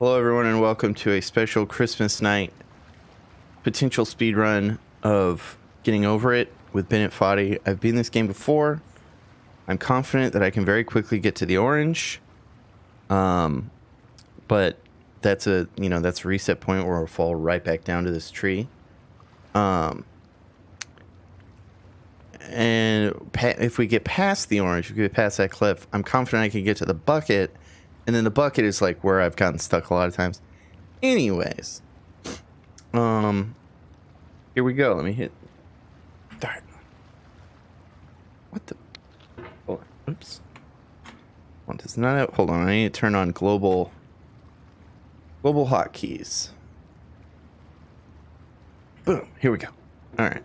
Hello everyone and welcome to a special Christmas night potential speed run of Getting Over It with Bennett Foddy. I've beaten this game before. I'm confident that I can very quickly get to the orange. But that's a reset point where I'll fall right back down to this tree. And if we get past the orange, if we get past that cliff, I'm confident I can get to the bucket. And then the bucket is like where I've gotten stuck a lot of times. Anyways. Here we go. Let me hit. Darn. What the? Hold on. Oops. Well, does not. Hold on. I need to turn on global hotkeys. Boom. Here we go. All right.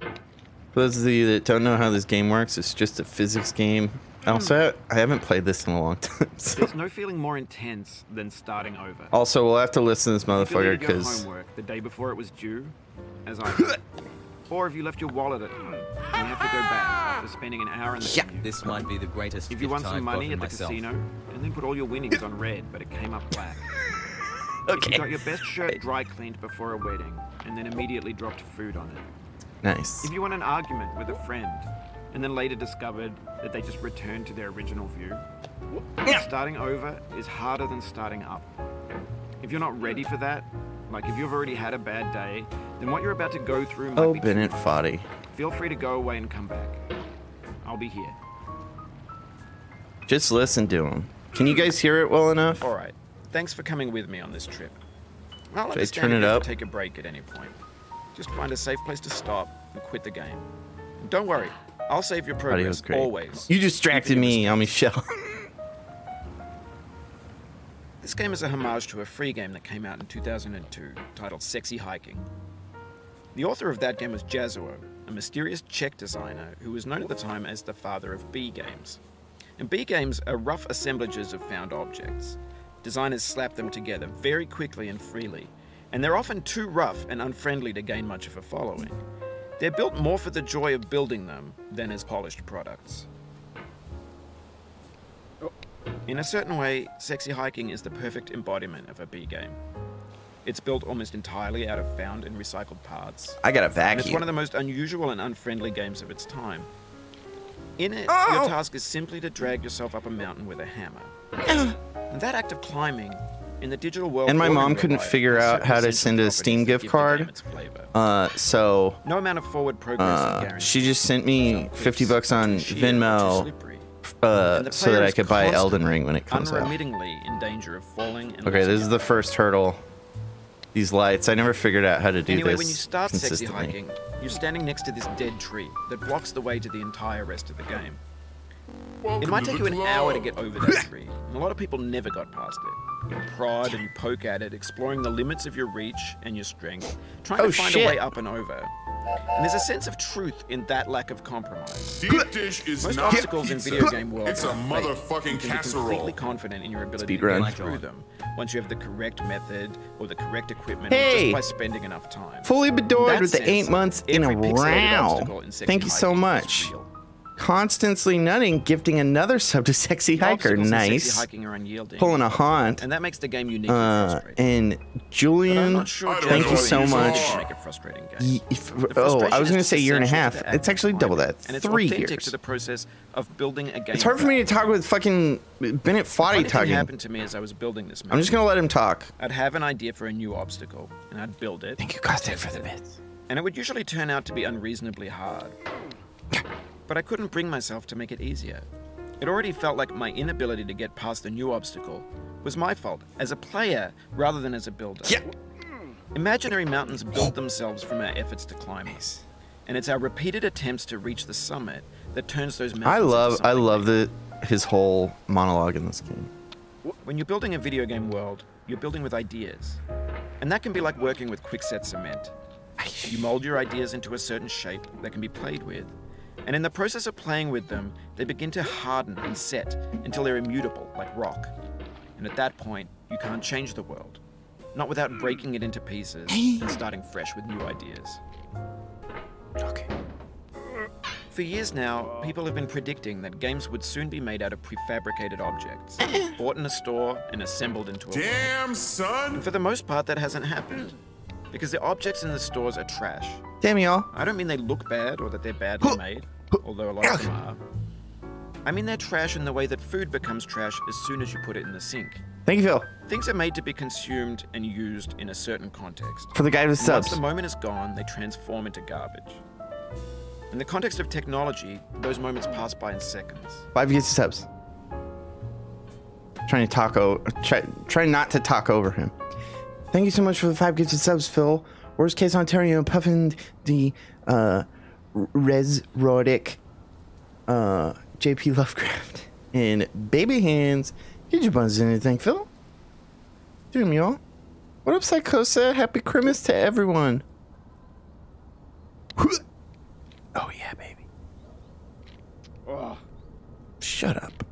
For those of you that don't know how this game works, it's just a physics game. Also, I haven't played this in a long time. So. There's no feeling more intense than starting over. Also, we'll have to listen to this motherfucker because homework the day before it was due, as I did. Or if you left your wallet at home, and you have to go back after spending an hour in the commute. This might be the greatest. If you won some money at the casino and then put all your winnings on red, but it came up black. Okay. If you got your best shirt dry cleaned before a wedding and then immediately dropped food on it. Nice. If you won an argument with a friend and then later discovered that they just returned to their original view. Starting over is harder than starting up. If you're not ready for that, like if you've already had a bad day, then what you're about to go through might be Bennett Foddy. Feel free to go away and come back. I'll be here. Just listen to him. Can you guys hear it well enough? All right. Thanks for coming with me on this trip. I'll Should I turn it up? Take a break at any point. Just find a safe place to stop and quit the game. And don't worry. I'll save your progress always. You distracted me, Michelle. This game is a homage to a free game that came out in 2002 titled Sexy Hiking. The author of that game was Jazuo, a mysterious Czech designer who was known at the time as the father of B games. And B games are rough assemblages of found objects. Designers slap them together very quickly and freely, and they're often too rough and unfriendly to gain much of a following. They're built more for the joy of building them than as polished products. In a certain way, Sexy Hiking is the perfect embodiment of a B game. It's built almost entirely out of found and recycled parts. I got a And vacuum. it's one of the most unusual and unfriendly games of its time. In it, your task is simply to drag yourself up a mountain with a hammer. And that act of climbing in the digital world. And my mom couldn't figure out how to send a Steam gift card. So no amount of forward progress she just sent me $50 on Venmo so that I could buy Elden Ring when it comes out. Unremittingly in danger of falling. And okay, this is the first hurdle. These lights. I never figured out how to do this when you start Sexy consistently. Hiking, you're standing next to this dead tree that blocks the way to the entire rest of the game. It might take you an hour to get over that tree, and a lot of people never got past it. You prod and you poke at it, exploring the limits of your reach and your strength, trying to find a way up and over. And there's a sense of truth in that lack of compromise. Deep dish is Most not obstacles in video game world it's a motherfucking you can casserole. be completely confident in your ability to get through them once you have the correct method or the correct equipment or just by spending enough time. Fully bedored with the sense, 8 months in a every pixelated row. obstacle in Sexy Thank you so Hiking is much. real. Constantly Nutting gifting another sub to Sexy Hiker. Obstacles in Nice. Sexy Hiking are unyielding, Pulling a haunt. and that makes the game uniquely frustrating. And But I'm Julian, not sure thank you so Jazuo much. uses to make a frustrating game. I was going to say year and a half. It's actually double that. And it's 3 authentic years. to the process of building a game. It's hard for me to talk with fucking Bennett Foddy Funny thing talking. happened to me as I was building this. I'm just going to let him talk. I'd have an idea for a new obstacle, and I'd build it. Thank you, Caustic, for the test it, bits. And it would usually turn out to be unreasonably hard. But I couldn't bring myself to make it easier. It already felt like my inability to get past the new obstacle was my fault as a player rather than as a builder. Yeah. Imaginary mountains build themselves from our efforts to climb them. And it's our repeated attempts to reach the summit that turns those mountains I love his whole monologue in this game. When you're building a video game world, you're building with ideas. And that can be like working with quickset cement. You mold your ideas into a certain shape that can be played with. And in the process of playing with them, they begin to harden and set until they're immutable, like rock. And at that point, you can't change the world. Not without breaking it into pieces and starting fresh with new ideas. Okay. For years now, people have been predicting that games would soon be made out of prefabricated objects, bought in a store and assembled into a world. Damn, son! And for the most part, that hasn't happened. Because the objects in the stores are trash. Damn y'all. I don't mean they look bad or that they're badly made, although a lot of them are. I mean they're trash in the way that food becomes trash as soon as you put it in the sink. Thank you, Phil, Things are made to be consumed and used in a certain context. for the guy with And once subs. the moment is gone, they transform into garbage. In the context of technology, those moments pass by in seconds. 5 gifted subs. Trying to try not to talk over him. Thank you so much for the 5 gifted subs, Phil. Worst case Ontario puffing the Res Rodic JP Lovecraft and Baby Hands. Did you buzz anything, Phil? Damn y'all. What up, Psychosa? Happy Christmas to everyone. Oh yeah, baby. Ugh. Shut up.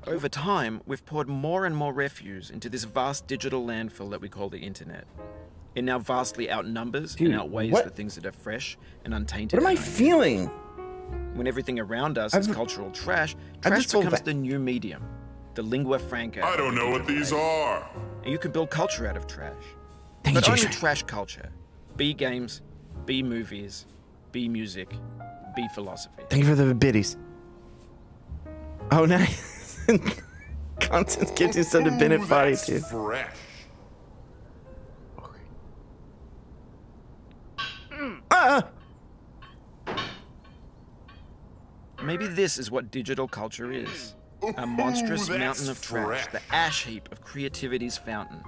Over time, we've poured more and more refuse into this vast digital landfill that we call the internet. It now vastly outnumbers Dude, and outweighs what? the things that are fresh and untainted. What am I and feeling? When everything around us is I've- cultural trash, I've trash just told becomes that- the new medium, the lingua franca. I don't know what these are. And you can build culture out of trash. Thank you, But only Jason. trash culture. B games, B movies, B music, B philosophy. Thank you for the biddies. Oh, nice. Constance gives you some to Bennett Ooh, Foddy that's too. fresh. Maybe this is what digital culture is. A monstrous Ooh, mountain of that's trash, fresh. the ash heap of creativity's fountain.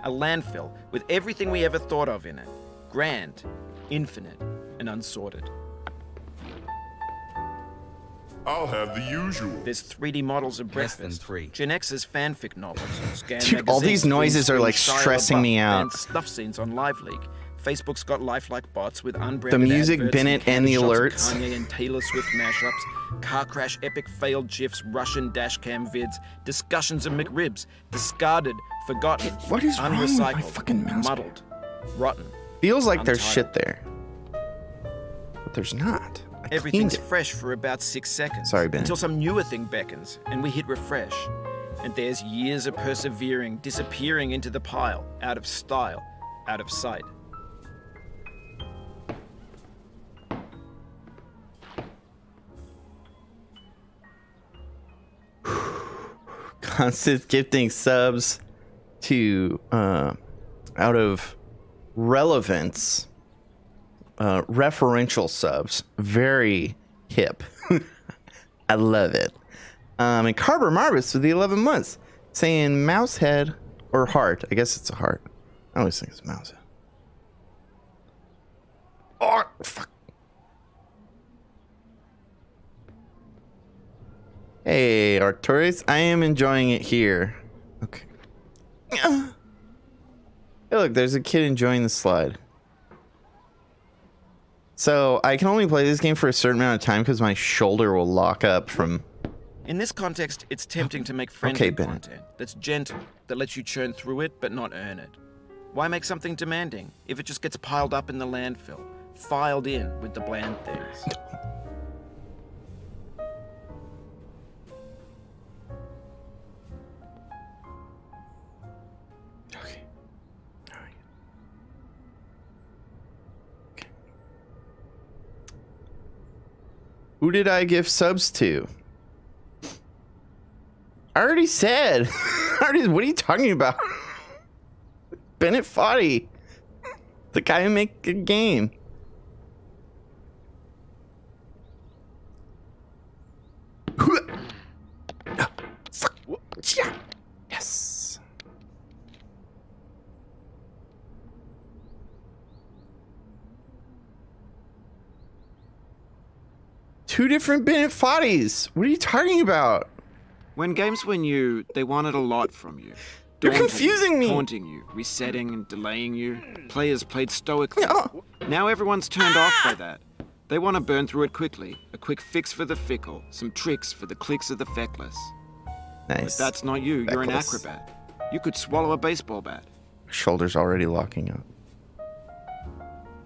A landfill with everything we ever thought of in it. Grand, infinite, and unsorted. I'll have the usual. There's 3D models of Less breakfast, than 3. Gen X's fanfic novels, Scan Dude, all these magazines, noises green are, like, screen Shia stressing me LaBeouf, out. and stuff scenes on LiveLeak. Facebook's got lifelike bots with unbranded The music, adverts Bennett, and the candid shots alerts. of Kanye and Taylor Swift mashups, car crash epic failed gifs, Russian dashcam vids, discussions of McRibs, discarded, forgotten, What is wrong with my unrecycled, fucking mouse pad? muddled, rotten. Feels like there's Untitled. shit there. But there's not. I Everything's cleaned it. fresh for about 6 seconds. Sorry, Bennett. Until some newer thing beckons, and we hit refresh. And there's years of persevering, disappearing into the pile, out of style, out of sight. Constant gifting subs to out of relevance referential subs. Very hip. I love it. And Carver Marvis for the 11 months saying mouse head or heart. I guess it's a heart. I always think it's a mouse head. Oh, fuck. Hey, Arcturus, I am enjoying it here. Okay. Hey, look, there's a kid enjoying the slide. So, I can only play this game for a certain amount of time because my shoulder will lock up from... In this context, it's tempting to make friendly Okay, Bennett. content that's gentle, that lets you churn through it but not earn it. Why make something demanding if it just gets piled up in the landfill, filed in with the bland things? Okay. All right. Okay. Who did I give subs to? I already said. What are you talking about? Bennett Foddy. The guy who make a game. Fuck. Yeah. Yes. Two different Bennett Foddies. What are you talking about? When games were new, they wanted a lot from you. You're Daunting confusing you, me. Taunting you, resetting and delaying you. Players played stoically. No. Now everyone's turned off by that. They want to burn through it quickly. A quick fix for the fickle. Some tricks for the clicks of the feckless. Nice. That's not you. You're an Feckless. acrobat. You could swallow a baseball bat. Shoulders already locking up.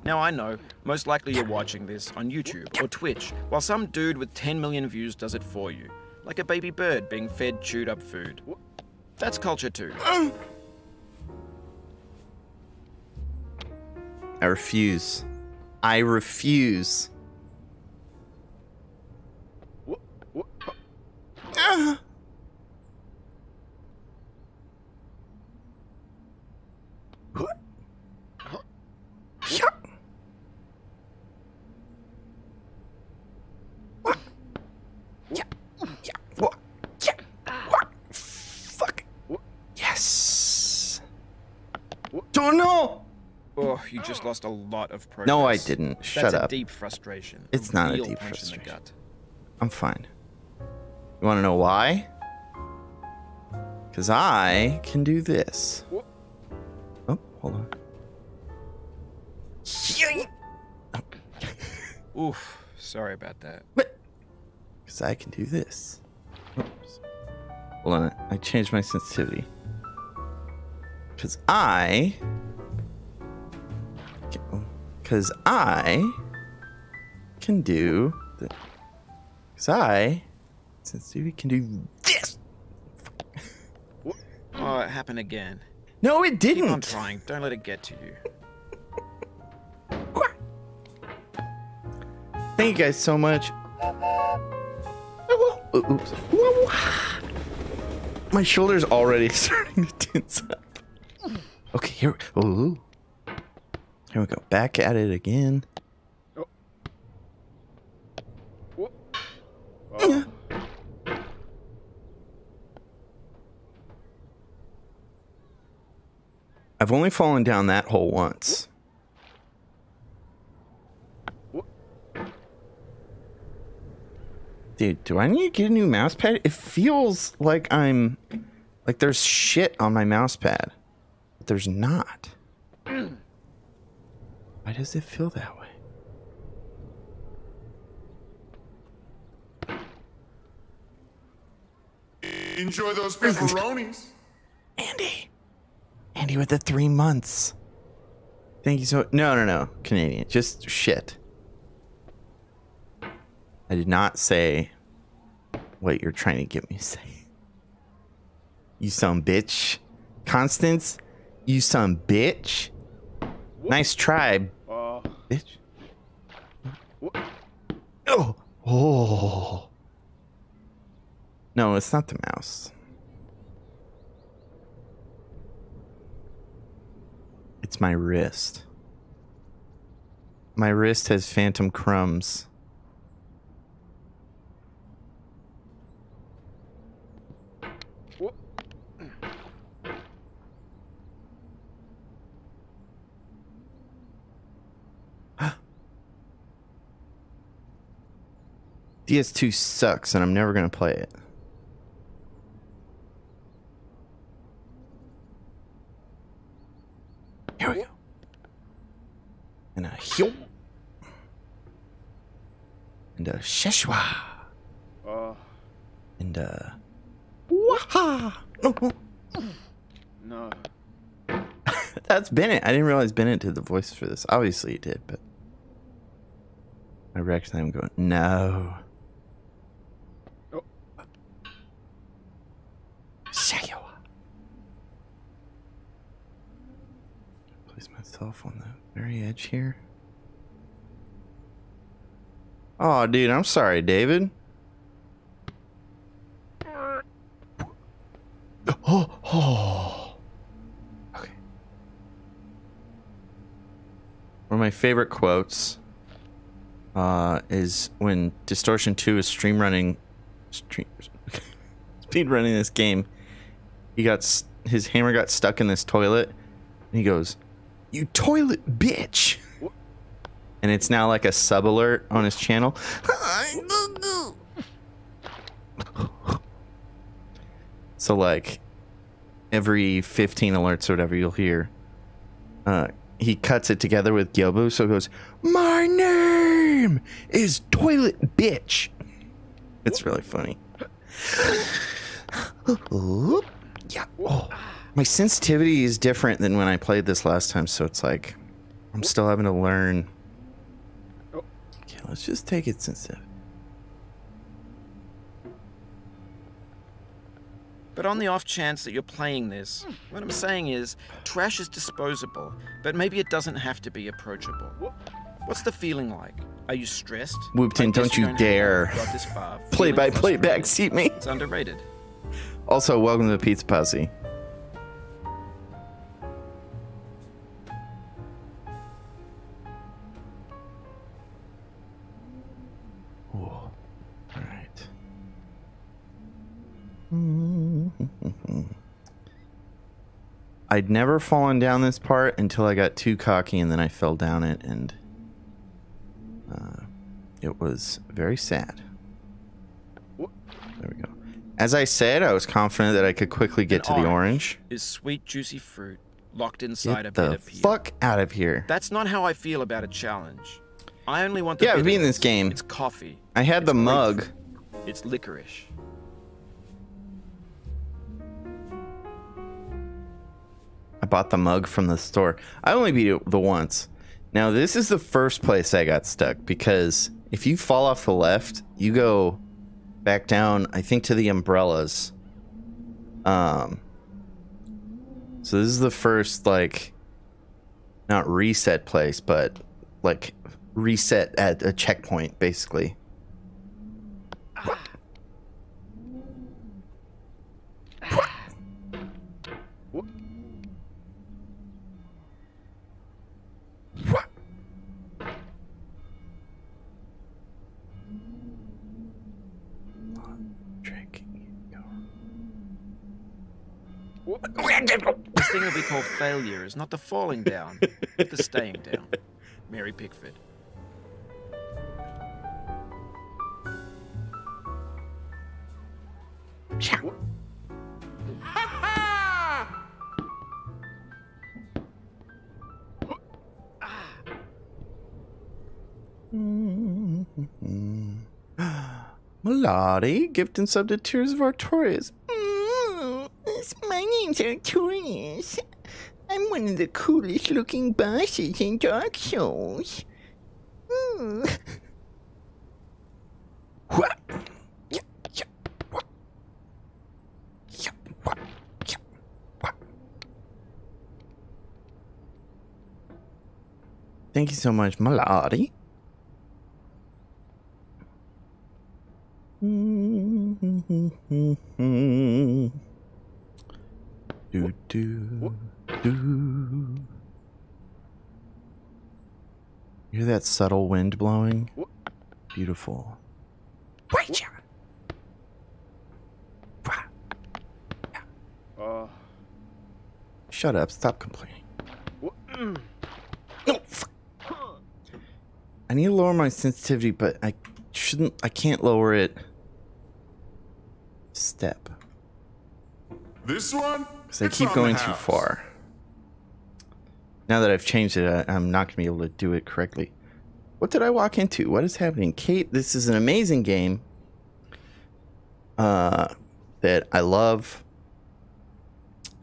Now I know, most likely you're watching this on YouTube or Twitch, while some dude with 10 million views does it for you, like a baby bird being fed chewed up food. That's culture too. I refuse. I refuse. Yes. Don't know. Oh, you just lost a lot of progress. No, I didn't. Shut That's up. a deep frustration. It's not a real deep punch in the frustration. gut. I'm fine. You want to know why? Because I can do this. Oh, hold on. Oof, sorry about that. Because I can do this. Oops. Hold on. I changed my sensitivity. Because I can do the. Because sensitivity can do this. Oh, it happened again. No, it Keep on didn't. trying. Don't let it get to you. Thank you guys so much. Oops. My shoulder's already starting to tense up. Okay, here we go. Back at it again. I've only fallen down that hole once. Dude, do I need to get a new mouse pad? It feels like there's shit on my mouse pad. But there's not. Why does it feel that way? Enjoy those pepperonis. Andy with the 3 months. Thank you so. No. Canadian. Just shit. I did not say what you're trying to get me to say. You son bitch. Constance, you son bitch. Nice try, bitch. Oh. No, it's not the mouse. It's my wrist. My wrist has phantom crumbs. DS2 sucks, and I'm never gonna play it. Here we go. And a heel. And a sheshwa. And a waha. No. That's Bennett. I didn't realize Bennett did the voice for this. Obviously he did, but I recognize him going, no. Place myself on the very edge here. Oh, dude, I'm sorry, David. Oh. Okay. One of my favorite quotes is when Distortion 2 is speed running this game. His hammer got stuck in this toilet, and he goes, "You toilet bitch!" And it's now like a sub alert on his channel. So like every 15 alerts or whatever you'll hear, he cuts it together with Gyobu, so it goes, "My name is toilet bitch." It's really funny. Yeah. Oh. My sensitivity is different than when I played this last time, so it's like I'm still having to learn. Okay, let's just take it sensitive. But on the off chance that you're playing this, what I'm saying is, trash is disposable, but maybe it doesn't have to be approachable. What's the feeling like? Are you stressed? Whoopton, don't you dare play by play backseat me. It's underrated. Also, welcome to the Pizza Posse. All right. I'd never fallen down this part until I got too cocky, and then I fell down it, and it was very sad. There we go. As I said, I was confident that I could quickly get to the orange. Is sweet, juicy fruit locked inside a Get the bitter peel. fuck out of here. That's not how I feel about a challenge. I only want the Yeah, I've been in bitterness. this game. It's coffee. I had the mug. grapefruit. It's licorice. I bought the mug from the store. I only beat it the once. Now, this is the first place I got stuck, because if you fall off the left, you go back down, I think, to the umbrellas. So this is the first, like, not reset place, but, like, reset at a checkpoint, basically. This thing will be called failure is not the falling down, but the staying down. Mary Pickford. Melody, gift and sub to Tears of Artorias. My name's Artorias. I'm one of the coolest looking bosses in Dark Souls. Thank you so much, Melody. Do do do. You hear that subtle wind blowing? Beautiful. Shut up! Stop complaining. No, fuck. I need to lower my sensitivity, but I shouldn't. I can't lower it. Step. This one? Because I keep going too far. Now that I've changed it, I'm not going to be able to do it correctly. What did I walk into? What is happening? Kate, this is an amazing game that I love.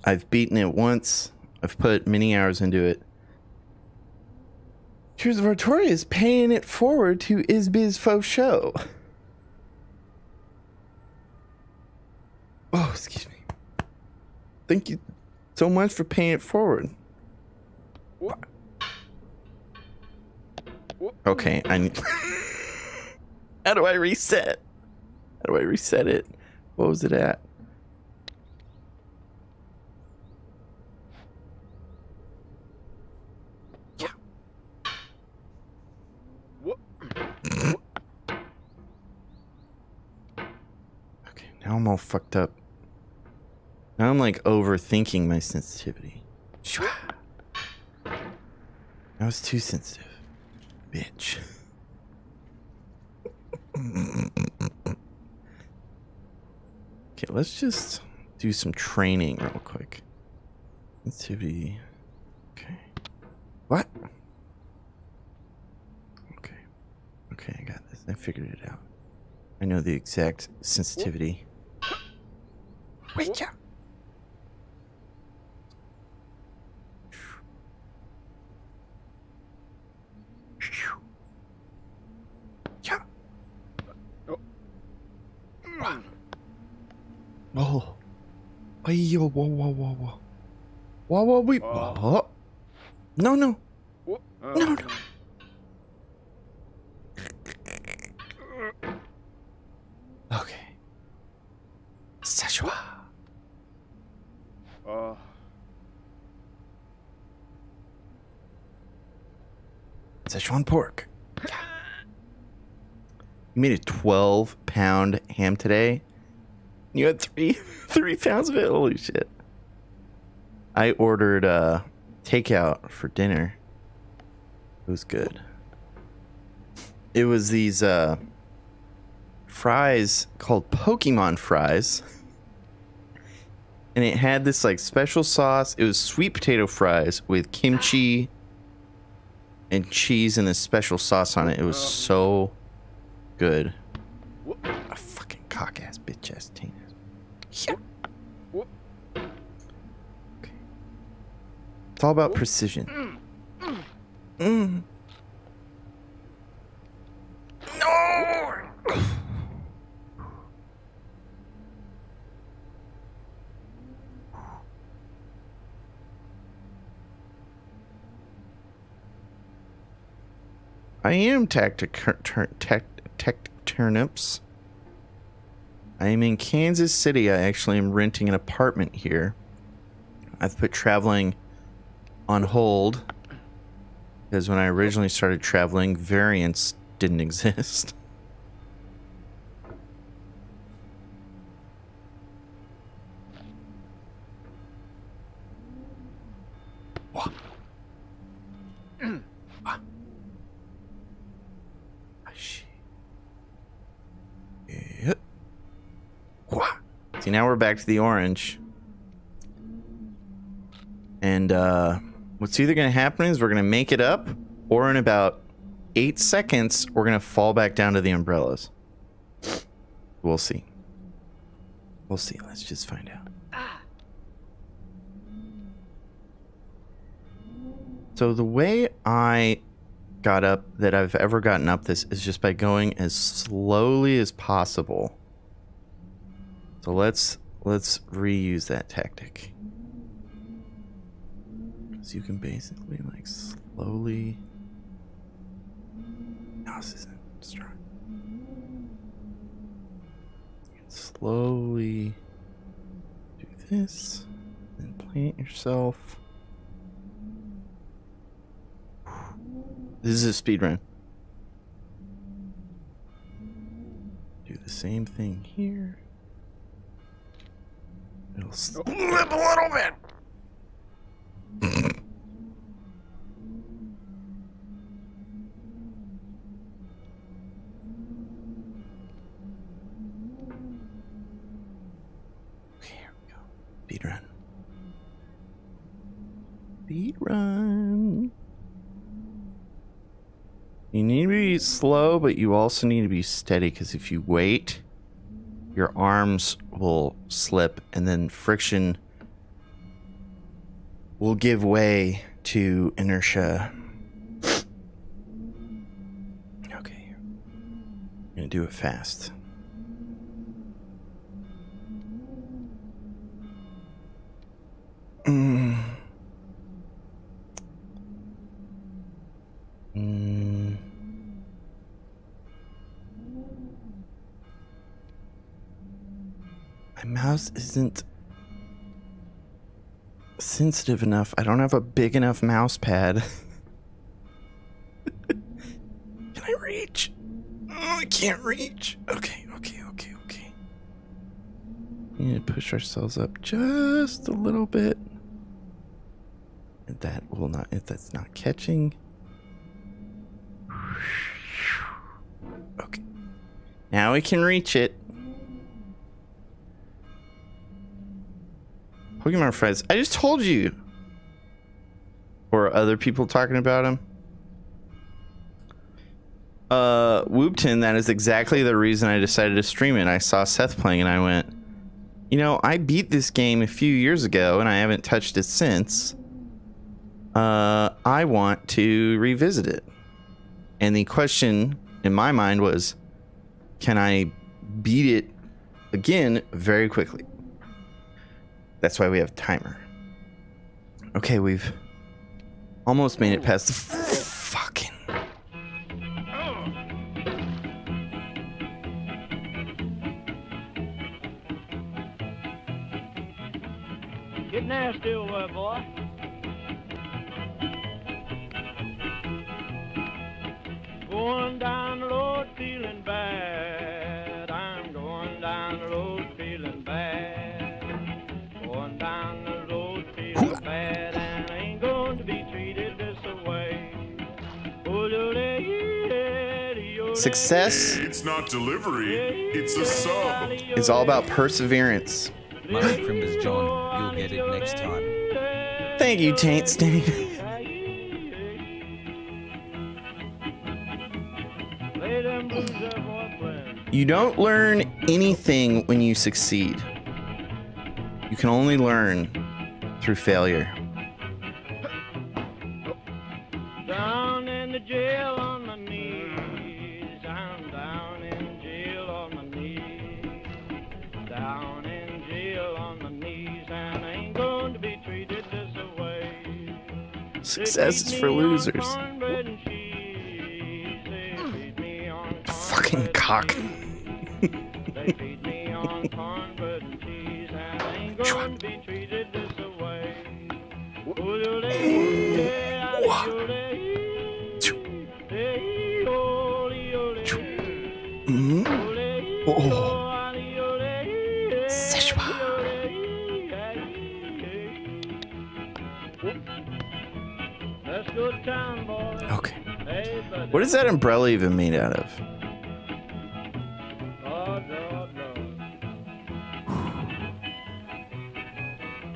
I've beaten it once. I've put many hours into it. Tears of Artoria is paying it forward to Isbiz Faux Show. Oh, excuse me. Thank you so much for paying it forward. Okay, I need... How do I reset? How do I reset it? What was it at? Yeah. Okay, now I'm all fucked up. Now I'm like overthinking my sensitivity. I was too sensitive. Bitch. Okay, let's just do some training real quick. Sensitivity. Okay. What? Okay. Okay, I got this. I figured it out. I know the exact sensitivity. Wait, yeah. Whoa, whoa, whoa, whoa, whoa. Whoa, whoa, wait. Whoa. No, no. No, no. Okay. Szechuan. Szechuan pork. Yeah. You made a 12-pound ham today. You had 3 pounds of it. Holy shit! I ordered takeout for dinner. It was good. It was these fries called Pokemon fries, and it had this like special sauce. It was sweet potato fries with kimchi and cheese and this special sauce on it. It was so good. A fucking cock ass bitch ass Tina. Yeah. Okay. It's all about precision. No. I am tactic turnips. I am in Kansas City. I actually am renting an apartment here. I've put traveling on hold because when I originally started traveling, variants didn't exist. See, now we're back to the orange. And what's either going to happen is we're going to make it up, or in about 8 seconds, we're going to fall back down to the umbrellas. We'll see. We'll see. Let's just find out. So the way I got up, that I've ever gotten up this, is just by going as slowly as possible. So let's reuse that tactic. So you can basically like slowly. No, this isn't strong. You can slowly do this and plant yourself. This is a speed run. Do the same thing here. It'll slip a little bit. Okay, here we go. Speed run. Speed run. You need to be slow, but you also need to be steady, because if you wait, your arms will slip, and then friction will give way to inertia. Okay. I'm gonna do it fast. My mouse isn't sensitive enough. I don't have a big enough mouse pad. Can I reach? Oh, I can't reach. Okay. We need to push ourselves up just a little bit. And that will not, if that's not catching. Okay. Now we can reach it. Pokemon fries. I just told you. Or other people talking about them. Whoopton, that is exactly the reason I decided to stream it. I saw Seth playing and I went, you know, I beat this game a few years ago and I haven't touched it since. I want to revisit it. And the question in my mind was, can I beat it again very quickly? That's why we have timer. Okay, we've almost made it past the fucking... Get nasty over there, boy. Going down the road feeling bad. I'm going down the road feeling bad. Going down the road feeling bad, and I ain't going to be treated this way. Success It's not delivery, it's a sub. is all about perseverance. Murray Crimbers John, you'll get it next time. Thank you, Taint Stain. You don't learn anything when you succeed. You can only learn through failure. Down in the jail on my knees. I'm down in jail on my knees. Down in jail on my knees, and I ain't going to be treated this way. Success is for losers. Fucking cock. They feed me on cornbread and cheese, and I ain't going to be treated this way. That's good time, boy. Okay. Hey, buddy. What is that umbrella even made out of?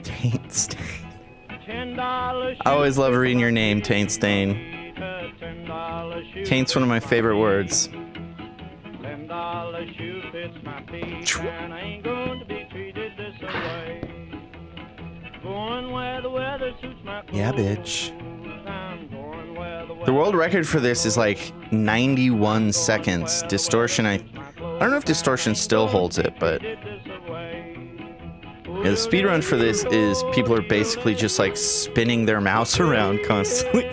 Taint Stain. I always love reading your name, Taint Stain. Taint's one of my favorite words. Yeah, bitch. The world record for this is like 91 seconds. Distortion, I don't know if Distortion still holds it, but yeah, the speedrun for this is people are basically just like spinning their mouse around constantly.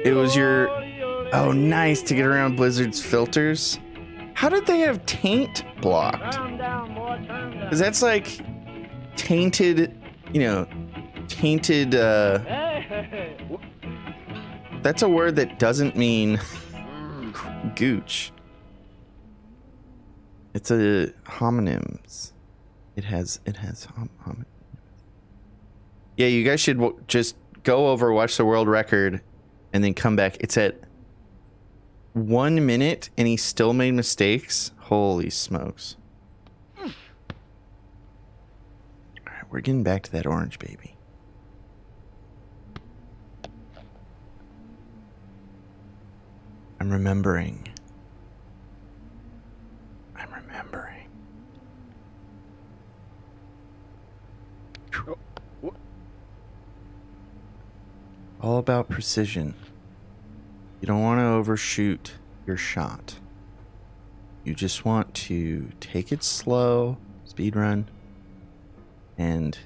It was your... Oh, nice, to get around Blizzard's filters. How did they have taint blocked? Because that's like tainted, you know, tainted, that's a word that doesn't mean gooch. It's a homonyms. It has homonyms. Yeah, you guys should just go over, watch the world record, and then come back. It's at 1 minute, and he still made mistakes. Holy smokes. All right, we're getting back to that orange baby. I'm remembering. All about precision. You don't want to overshoot your shot. You just want to take it slow, speed run, and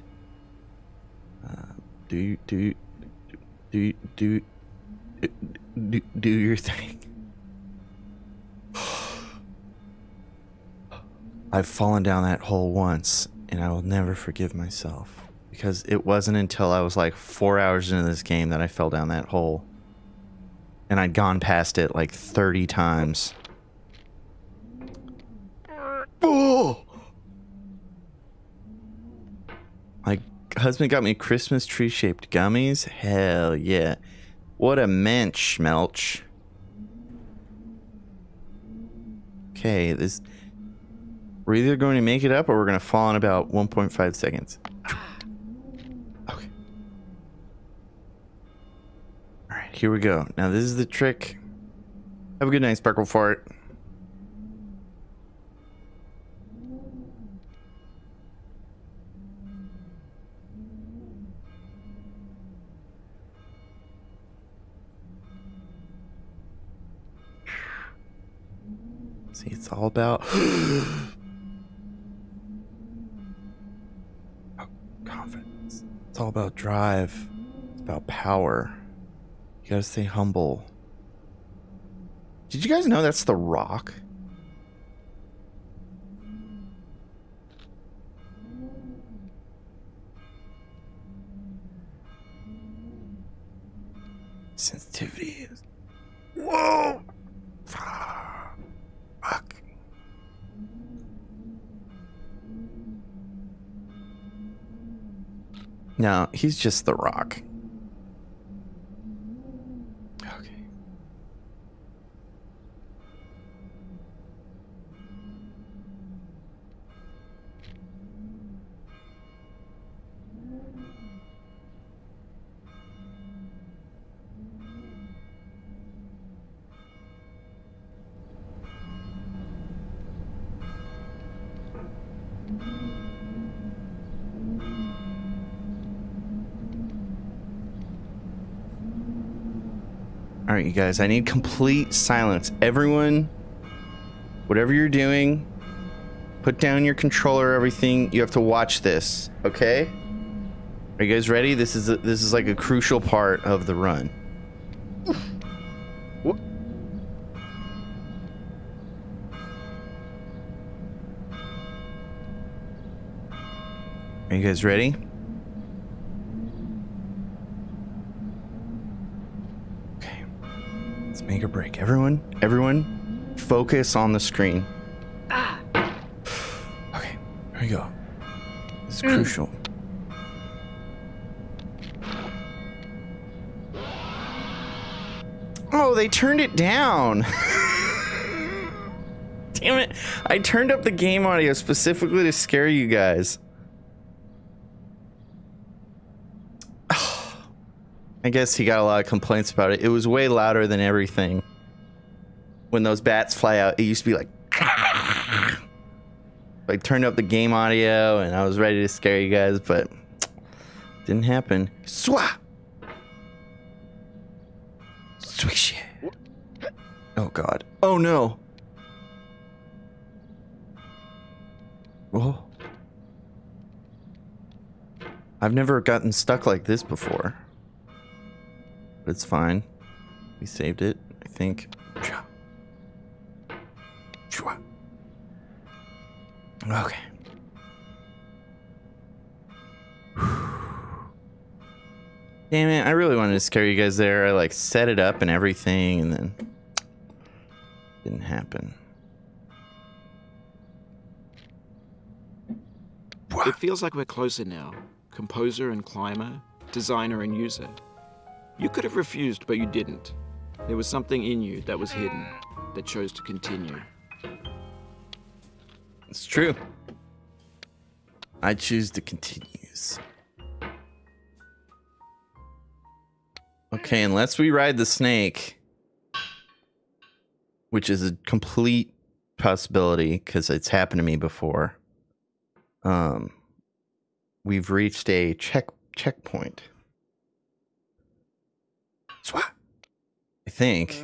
do your thing. I've fallen down that hole once, and I will never forgive myself. Because it wasn't until I was like 4 hours into this game that I fell down that hole. And I'd gone past it like 30 times. Oh! My husband got me Christmas tree-shaped gummies. Hell yeah. What a mensch, Melch. Okay, this... We're either going to make it up or we're going to fall in about 1.5 seconds. Okay. Alright, here we go. Now this is the trick. Have a good night, Sparkle Fart. See, it's all about confidence. It's all about drive. It's about power. You gotta stay humble. Did you guys know that's The Rock? Sensitivity is... Whoa! Fuck. No, he's just The Rock. Okay. All right, you guys, I need complete silence. Everyone, whatever you're doing, put down your controller, everything. You have to watch this, okay? Are you guys ready? This is like a crucial part of the run. What? Are you guys ready? Make or break. Everyone, focus on the screen. Okay, here we go. This is crucial. Oh, they turned it down. Damn it. I turned up the game audio specifically to scare you guys. I guess he got a lot of complaints about it. It was way louder than everything. When those bats fly out, it used to be like... I turned up the game audio and I was ready to scare you guys, but... didn't happen. Swah! Swish it. Oh god. Oh no! Whoa. I've never gotten stuck like this before. But it's fine. We saved it, I think. Okay. Damn it, I really wanted to scare you guys there. I like set it up and everything and then didn't happen. It feels like we're closer now. Composer and climber, designer and user. You could have refused, but you didn't. There was something in you that was hidden, that chose to continue. It's true. I choose to continue. Okay, unless we ride the snake, which is a complete possibility because it's happened to me before. We've reached a checkpoint. Swat. I think.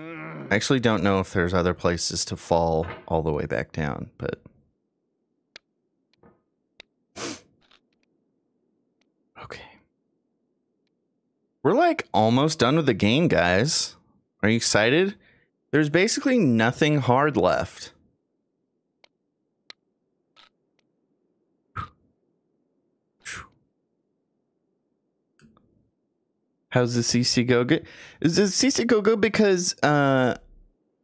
I actually don't know if there's other places to fall all the way back down, but okay. We're like almost done with the game, guys. Are you excited? There's basically nothing hard left. How's the CC go good? Is the CC go good because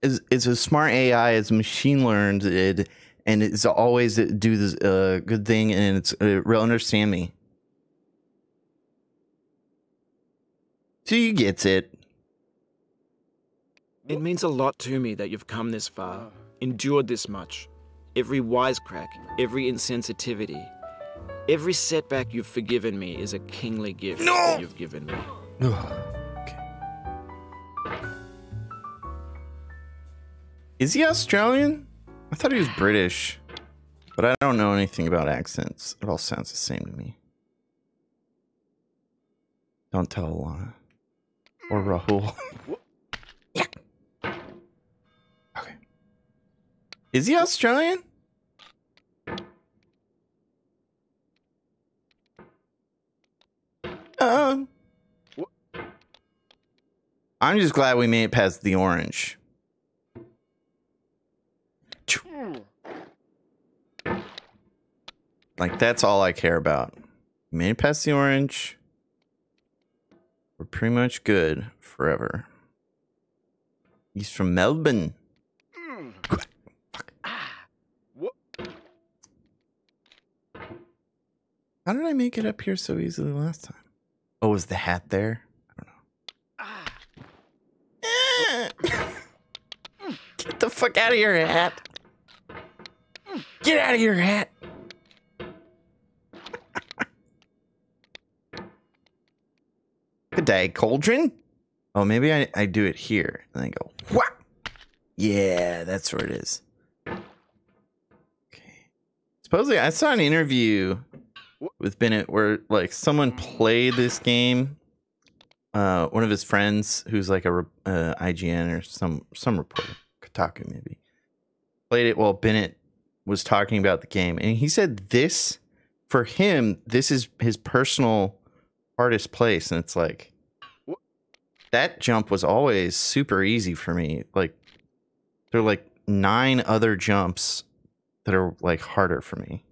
it's a smart AI, it's machine learned, and it's always do this good thing, and it's real understand me. So you gets it. It means a lot to me that you've come this far, endured this much. Every wisecrack, every insensitivity, every setback you've forgiven me is a kingly gift that you've given me. Okay. Is he Australian? I thought he was British, but I don't know anything about accents. It all sounds the same to me. Don't tell Alana or Rahul. Yeah. Okay. Is he Australian? I'm just glad we made it past the orange. Like, that's all I care about. We made it past the orange. We're pretty much good forever. He's from Melbourne. How did I make it up here so easily last time? Oh, was the hat there? I don't know. Get the fuck out of your hat. Get out of your hat. Good day, Cauldron. Oh, maybe I do it here. And then go, whack. Yeah, that's where it is. Okay. Supposedly, I saw an interview with Bennett where, like, someone played this game. One of his friends, who's like a IGN or some reporter, Kotaku maybe, played it while Bennett was talking about the game. And he said this, for him, this is his personal hardest place. And it's like, that jump was always super easy for me. Like, there are like 9 other jumps that are like harder for me.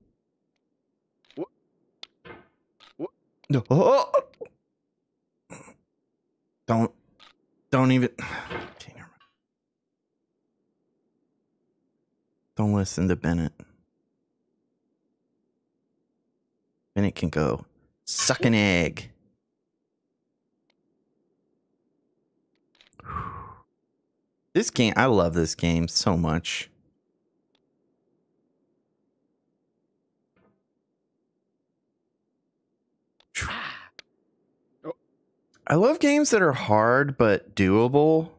No. Oh! Don't even. Okay, never mind. Don't listen to Bennett. Bennett can go suck an egg. This game, I love this game so much. I love games that are hard but doable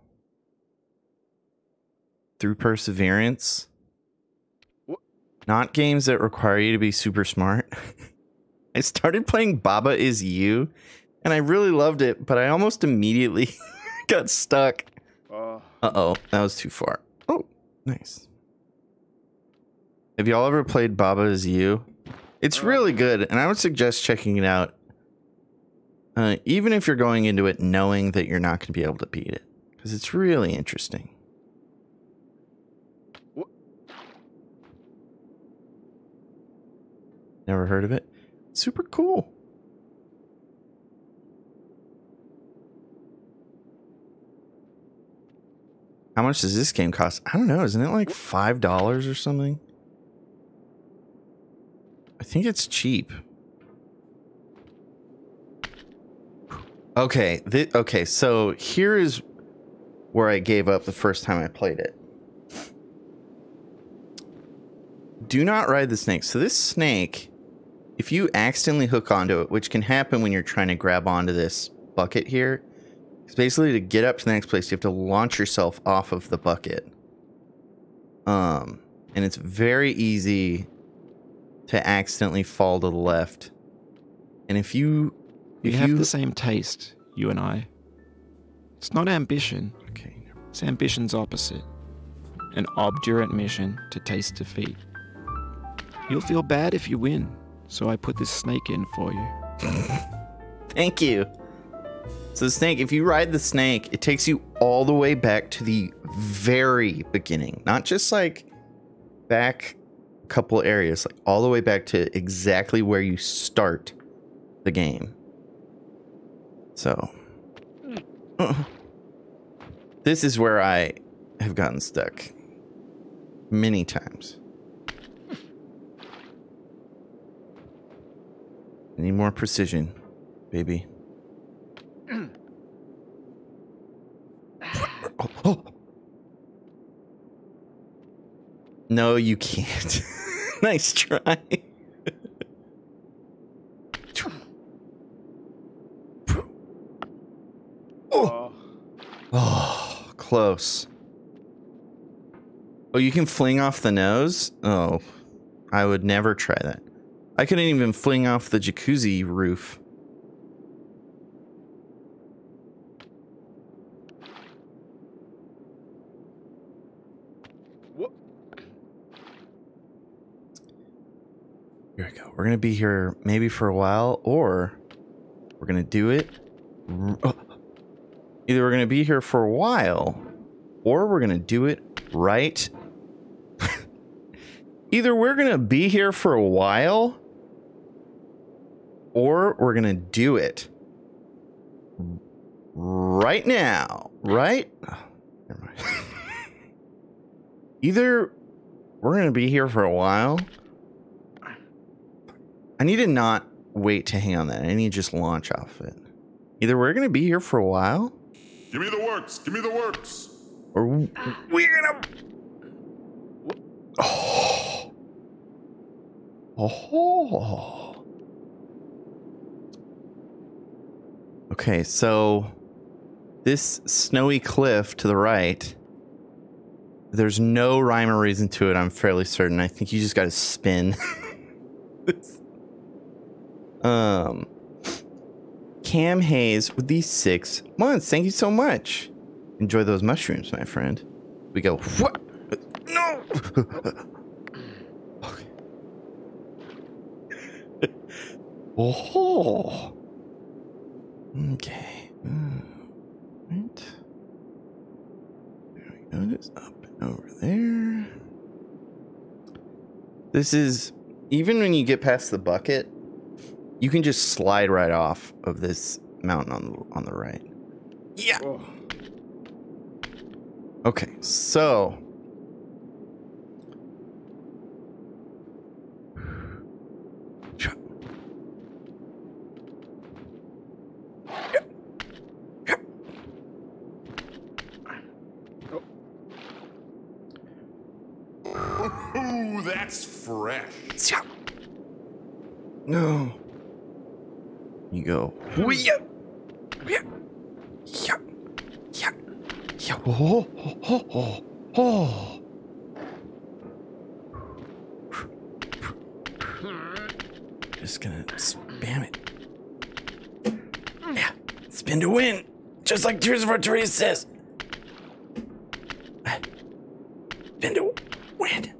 through perseverance. Not games that require you to be super smart. I started playing Baba Is You, and I really loved it, but I almost immediately got stuck. Uh-oh, that was too far. Oh, nice. Have y'all ever played Baba Is You? It's really good, and I would suggest checking it out. Even if you're going into it knowing that you're not going to be able to beat it. Because it's really interesting. Never heard of it? Super cool. How much does this game cost? I don't know. Isn't it like $5 or something? I think it's cheap. Okay. Okay. So here is where I gave up the first time I played it. Do not ride the snake. So this snake, if you accidentally hook onto it, which can happen when you're trying to grab onto this bucket here, it's basically to get up to the next place, you have to launch yourself off of the bucket. And it's very easy to accidentally fall to the left. And if you have the same taste, you and I. It's not ambition. Okay. It's ambition's opposite. An obdurate mission to taste defeat. You'll feel bad if you win, so I put this snake in for you. Thank you. So the snake, if you ride the snake, it takes you all the way back to the very beginning. Not just like back a couple areas, like all the way back to exactly where you start the game. So this is where I have gotten stuck many times. I need more precision, baby. Oh. No, you can't. Nice try. Oh, close. Oh, you can fling off the nose? Oh, I would never try that. I couldn't even fling off the jacuzzi roof. Here we go. We're going to be here maybe for a while, or we're going to do it. Either we're going to be here for a while, or we're going to do it right. Either we're going to be here for a while, or we're going to do it right now. Right? Oh, never mind. Either we're going to be here for a while. I need to not wait to hang on that. I need to just launch off it. Either we're going to be here for a while. Give me the works. Give me the works. Or we're going to... Oh. Oh. Okay, so this snowy cliff to the right, there's no rhyme or reason to it, I'm fairly certain. I think you just got to spin. Cam Hayes with these 6 months. Thank you so much. Enjoy those mushrooms, my friend. We go, what? No! Okay. Oh. Okay. Right. There we go. Just up and over there. This is, even when you get past the bucket, you can just slide right off of this mountain on the right. Yeah. Oh. Okay, so Ooh, that's fresh. no. You go. Oh, oh, oh, oh, oh. Just gonna spam it. Yeah, spin to win, just like Tears of Artorias says. Spin to win.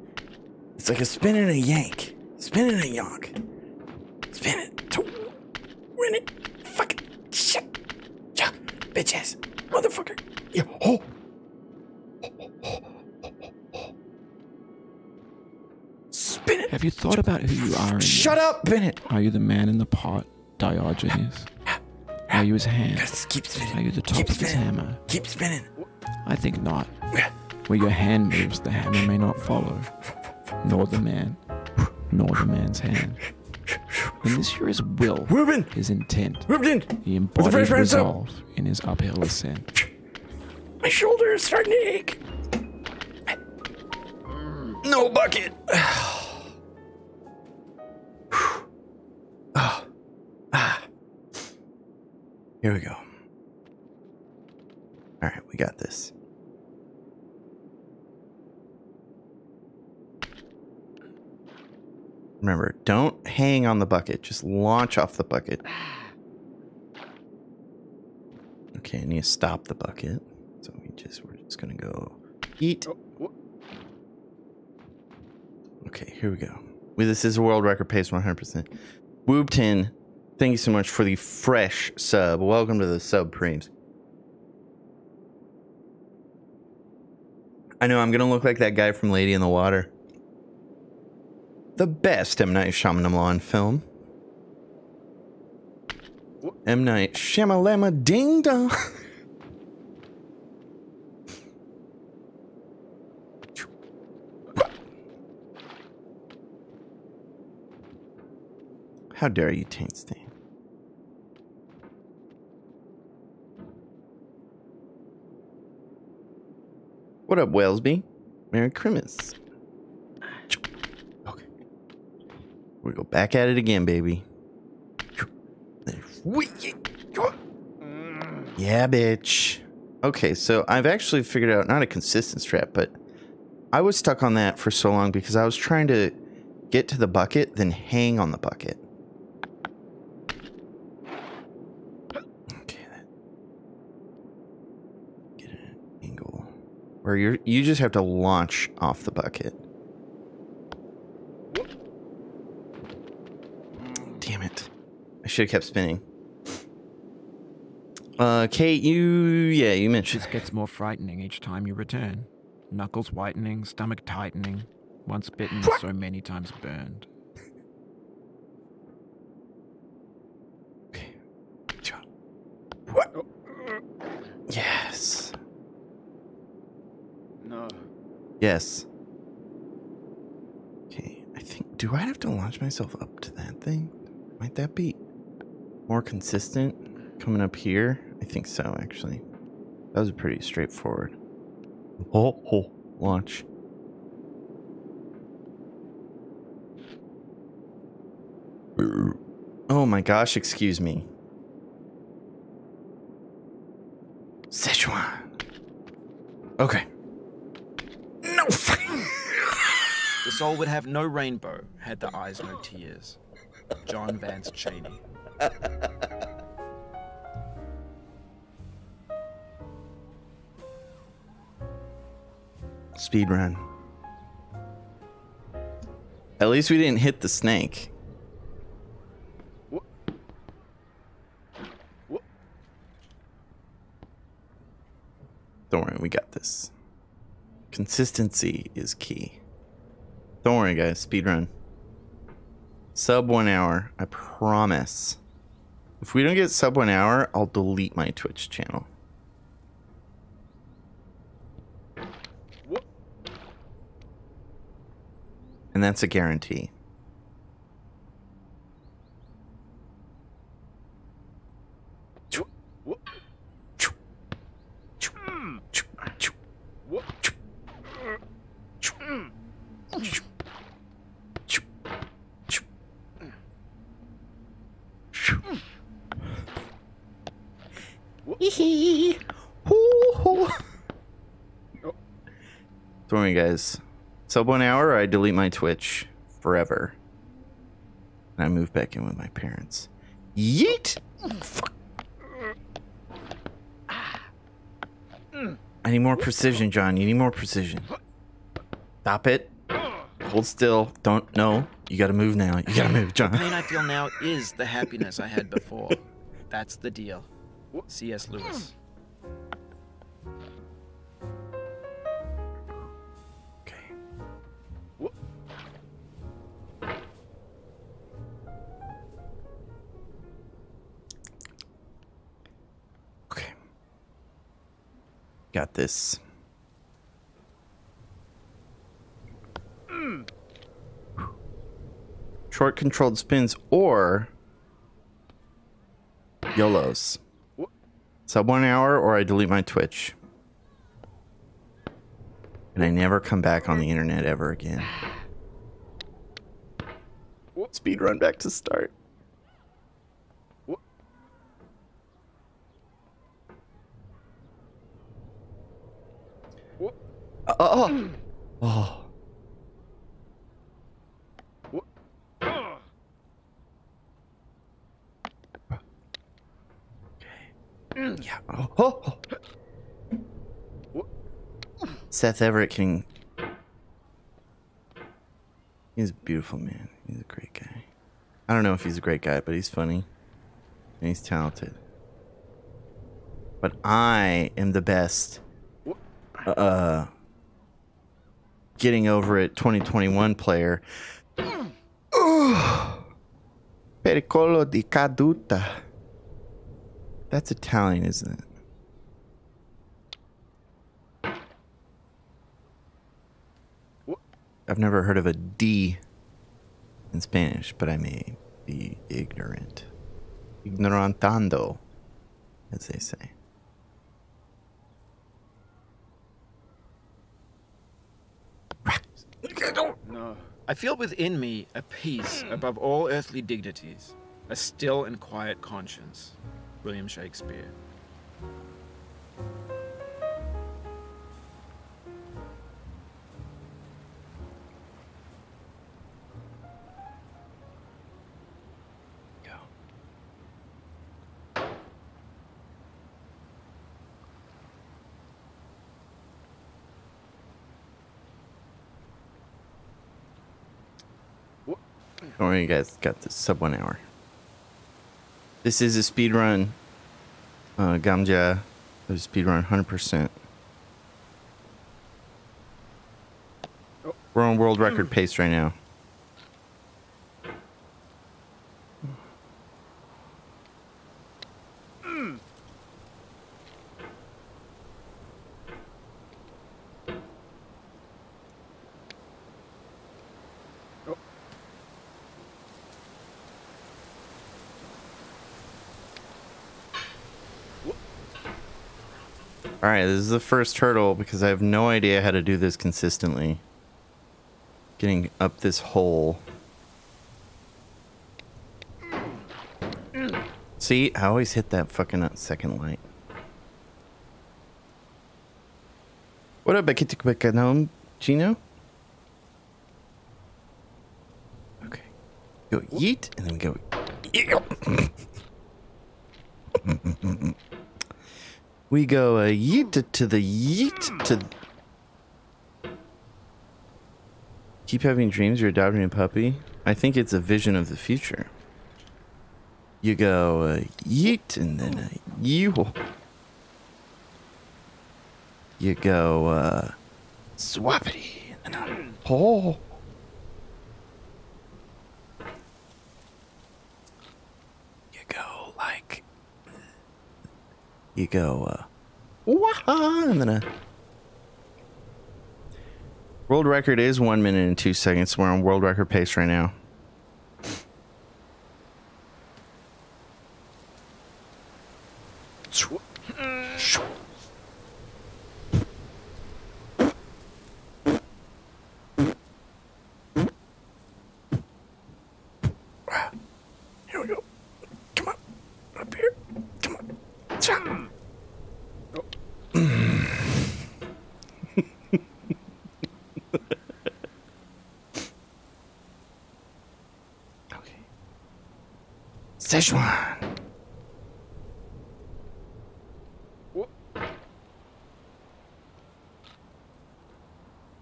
It's like a spin and a yank, spin and a yonk. Spin it to win it. Fuck it. Shit. Yeah, bitches. Motherfucker. Yeah. Oh. Spin it. Have you thought about who you are? Shut up, Bennett. Are you the man in the pot, Diogenes? Are you his hand? Just keep spinning. Are you the top Keep of his spinning. hammer? Keep spinning. I think not. Where your hand moves, the hammer may not follow, nor the man, nor the man's hand. And this here is will, Ruben. his intent, Ruben. the With the embodied fresh brand soap. resolve in his uphill ascent. My shoulder is starting to ache. No bucket. Here we go. All right, we got this. Remember, don't hang on the bucket. Just launch off the bucket. Okay, I need to stop the bucket. So we're just gonna go eat. Okay, here we go. This is a world record pace 100%. Woobton, thank you so much for the fresh sub. Welcome to the sub preems. I know I'm gonna look like that guy from Lady in the Water. The best M. Night Shyamalan film. M. Night Shyamalama Ding Dong. How dare you, Taint Stain? What up, Wellesby? Merry Christmas. Okay. We go back at it again, baby. Yeah, bitch. Okay, so I've actually figured out not a consistent strat, but I was stuck on that for so long because I was trying to get to the bucket, then hang on the bucket. Okay, get an angle where you just have to launch off the bucket. Damn it. I should have kept spinning. Kate, you mentioned. This gets more frightening each time you return. Knuckles whitening, stomach tightening. Once bitten, so many times burned. Okay. What? Yes. No. Yes. Okay, I think. Do I have to launch myself up to that thing? Might that be more consistent coming up here? I think so, actually. That was pretty straightforward. Oh, launch. Oh my gosh, excuse me. Sichuan. Okay. No. The soul would have no rainbow had the eyes no tears. John Vance Cheney. Speed run. At least we didn't hit the snake. Don't worry, we got this. Consistency is key. Don't worry, guys. Speed run. Sub 1 hour. I promise. If we don't get sub 1 hour, I'll delete my Twitch channel. And that's a guarantee. Don't worry, guys. Sub 1 hour, or I delete my Twitch forever. And I move back in with my parents. Yeet! Fuck. I need more precision, John. You need more precision. Stop it. Hold still. Don't. No. You gotta move now. You gotta move, John. The pain I feel now is the happiness I had before. That's the deal. C.S. Lewis. Okay. Okay. Got this. Short controlled spins or YOLOs. Sub 1 hour or I delete my Twitch. And I never come back on the internet ever again. Speed run back to start. Oh. Oh. Yeah. Oh. Seth Everett King. He's a beautiful man. He's a great guy. I don't know if he's a great guy, but he's funny. And he's talented. But I am the best. Getting over it 2021 player. Pericolo di caduta. That's Italian, isn't it? I've never heard of a D in Spanish, but I may be ignorant. Ignorantando, as they say. No. I feel within me a peace above all earthly dignities, a still and quiet conscience. William Shakespeare. Go. Don't worry, you guys got this. Sub 1 hour. This is a speed run. Gamja of speedrun 100%. We're on world record pace right now. Alright, this is the first hurdle because I have no idea how to do this consistently. Getting up this hole. See, I always hit that fucking second light. What up, Bekitikanom, Gino? Okay. Go yeet, and then we go. We go yeet to the yeet to. Keep having dreams you're adopting a puppy. I think it's a vision of the future. You go yeet and then you. You go swappity and then oh. You go like. You go wah and then world record is 1 minute and 2 seconds. We're on world record pace right now. Here we go. Come on. Up here. Come on. Okay. Szechuan.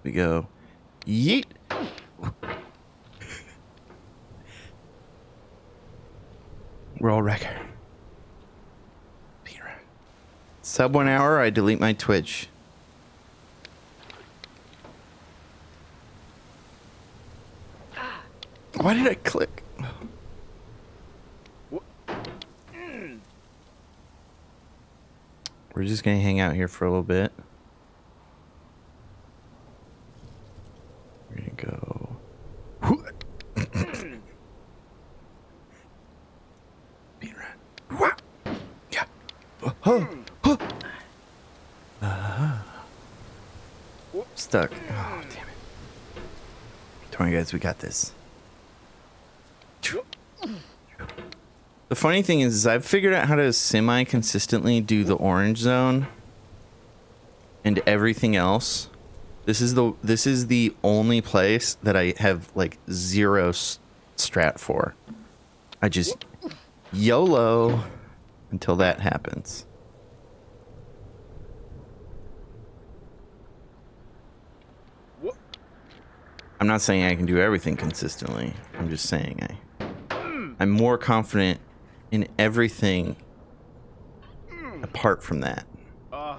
We go yeet. World record. Sub 1 hour, I delete my Twitch. Why did I click? We're just gonna hang out here for a little bit. We're gonna go. Beat around. Yeah. Stuck. Oh, damn it. Don't worry, guys, we got this. The funny thing is I've figured out how to semi-consistently do the orange zone and everything else. This is the only place that I have like zero strat for. I just YOLO until that happens. I'm not saying I can do everything consistently. I'm just saying I'm more confident in everything apart from that. Oh,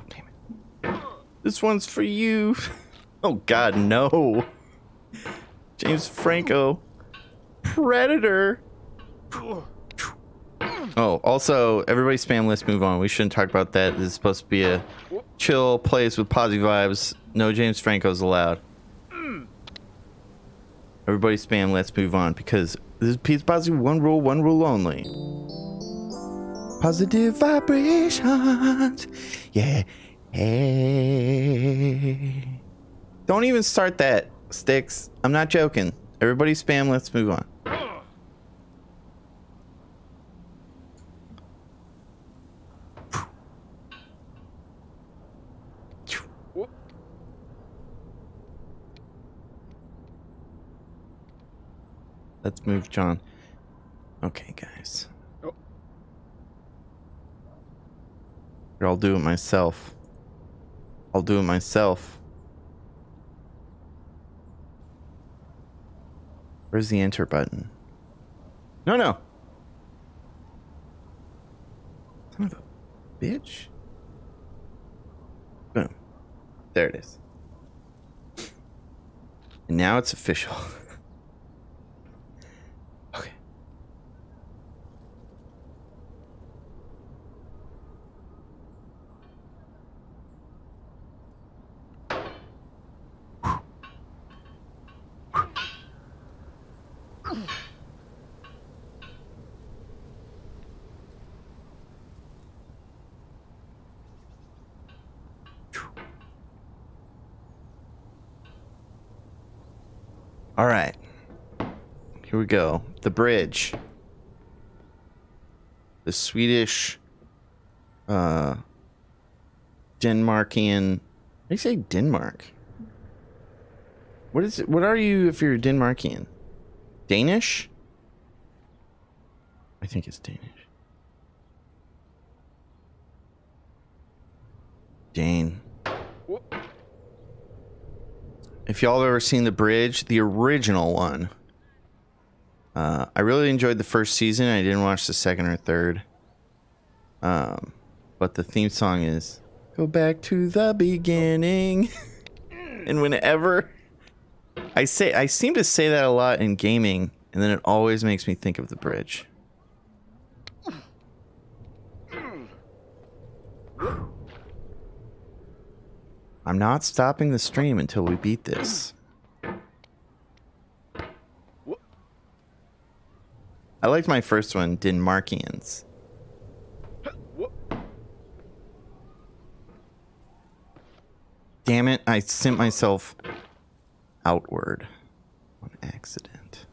damn it. This one's for you. Oh, God, no. James Franco. Predator. Oh, also, everybody spam let's move on. We shouldn't talk about that. This is supposed to be a chill place with positive vibes. No James Franco's allowed. Everybody spam let's move on because this is Pete's Positive. One rule only. Positive vibrations. Yeah. Hey. Don't even start that, Sticks. I'm not joking. Everybody spam let's move on. Let's move, John. Okay, guys. Or I'll do it myself. I'll do it myself. Where's the enter button? No, no. Son of a bitch. Boom. There it is. And now it's official. Okay. All right. Here we go. The bridge. The Swedish, Denmarkian. How do you say Denmark? What is it? What are you if you're Denmarkian? Danish? I think it's Danish. Dane. If y'all have ever seen The Bridge, the original one, I really enjoyed the first season. I didn't watch the second or third. But the theme song is "Go Back to the Beginning." And whenever I seem to say that a lot in gaming, and then it always makes me think of The Bridge. I'm not stopping the stream until we beat this. I liked my first one, Denmarkians. Damn it, I sent myself outward on accident.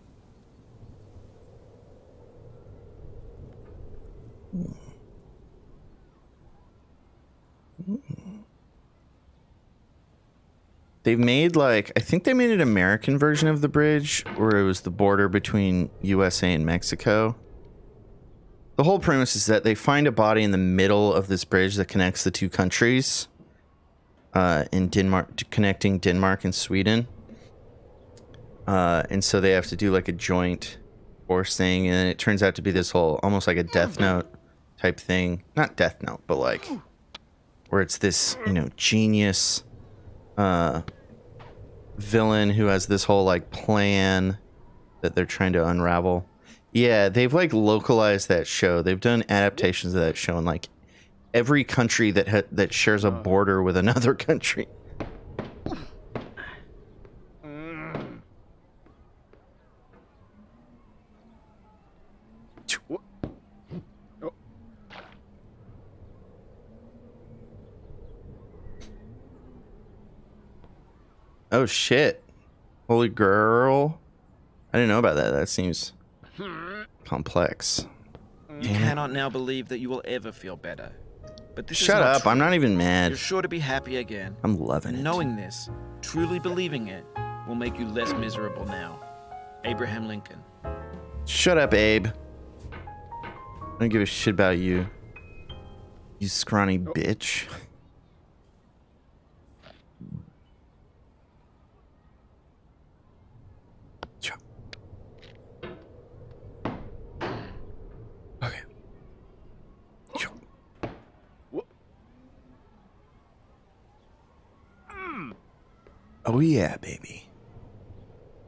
They've made, like, I think they made an American version of the bridge where it was the border between USA and Mexico. The whole premise is that they find a body in the middle of this bridge that connects the two countries in Denmark, connecting Denmark and Sweden. And so they have to do like a joint force thing, and it turns out to be this whole, almost like a Death Note type thing. Not Death Note, but like, where it's this, you know, genius villain who has this whole like plan that they're trying to unravel. Yeah, they've like localized that show. They've done adaptations of that show in like every country that shares a border with another country. Oh shit. Holy girl. I didn't know about that. That seems complex. You cannot now believe that you will ever feel better. But this Shut is not up. true. I'm not even mad. You're sure to be happy again. I'm loving it. Knowing this, truly believing it, will make you less miserable now. Abraham Lincoln. Shut up, Abe. I don't give a shit about you. You scrawny bitch. Okay. Oh yeah, baby.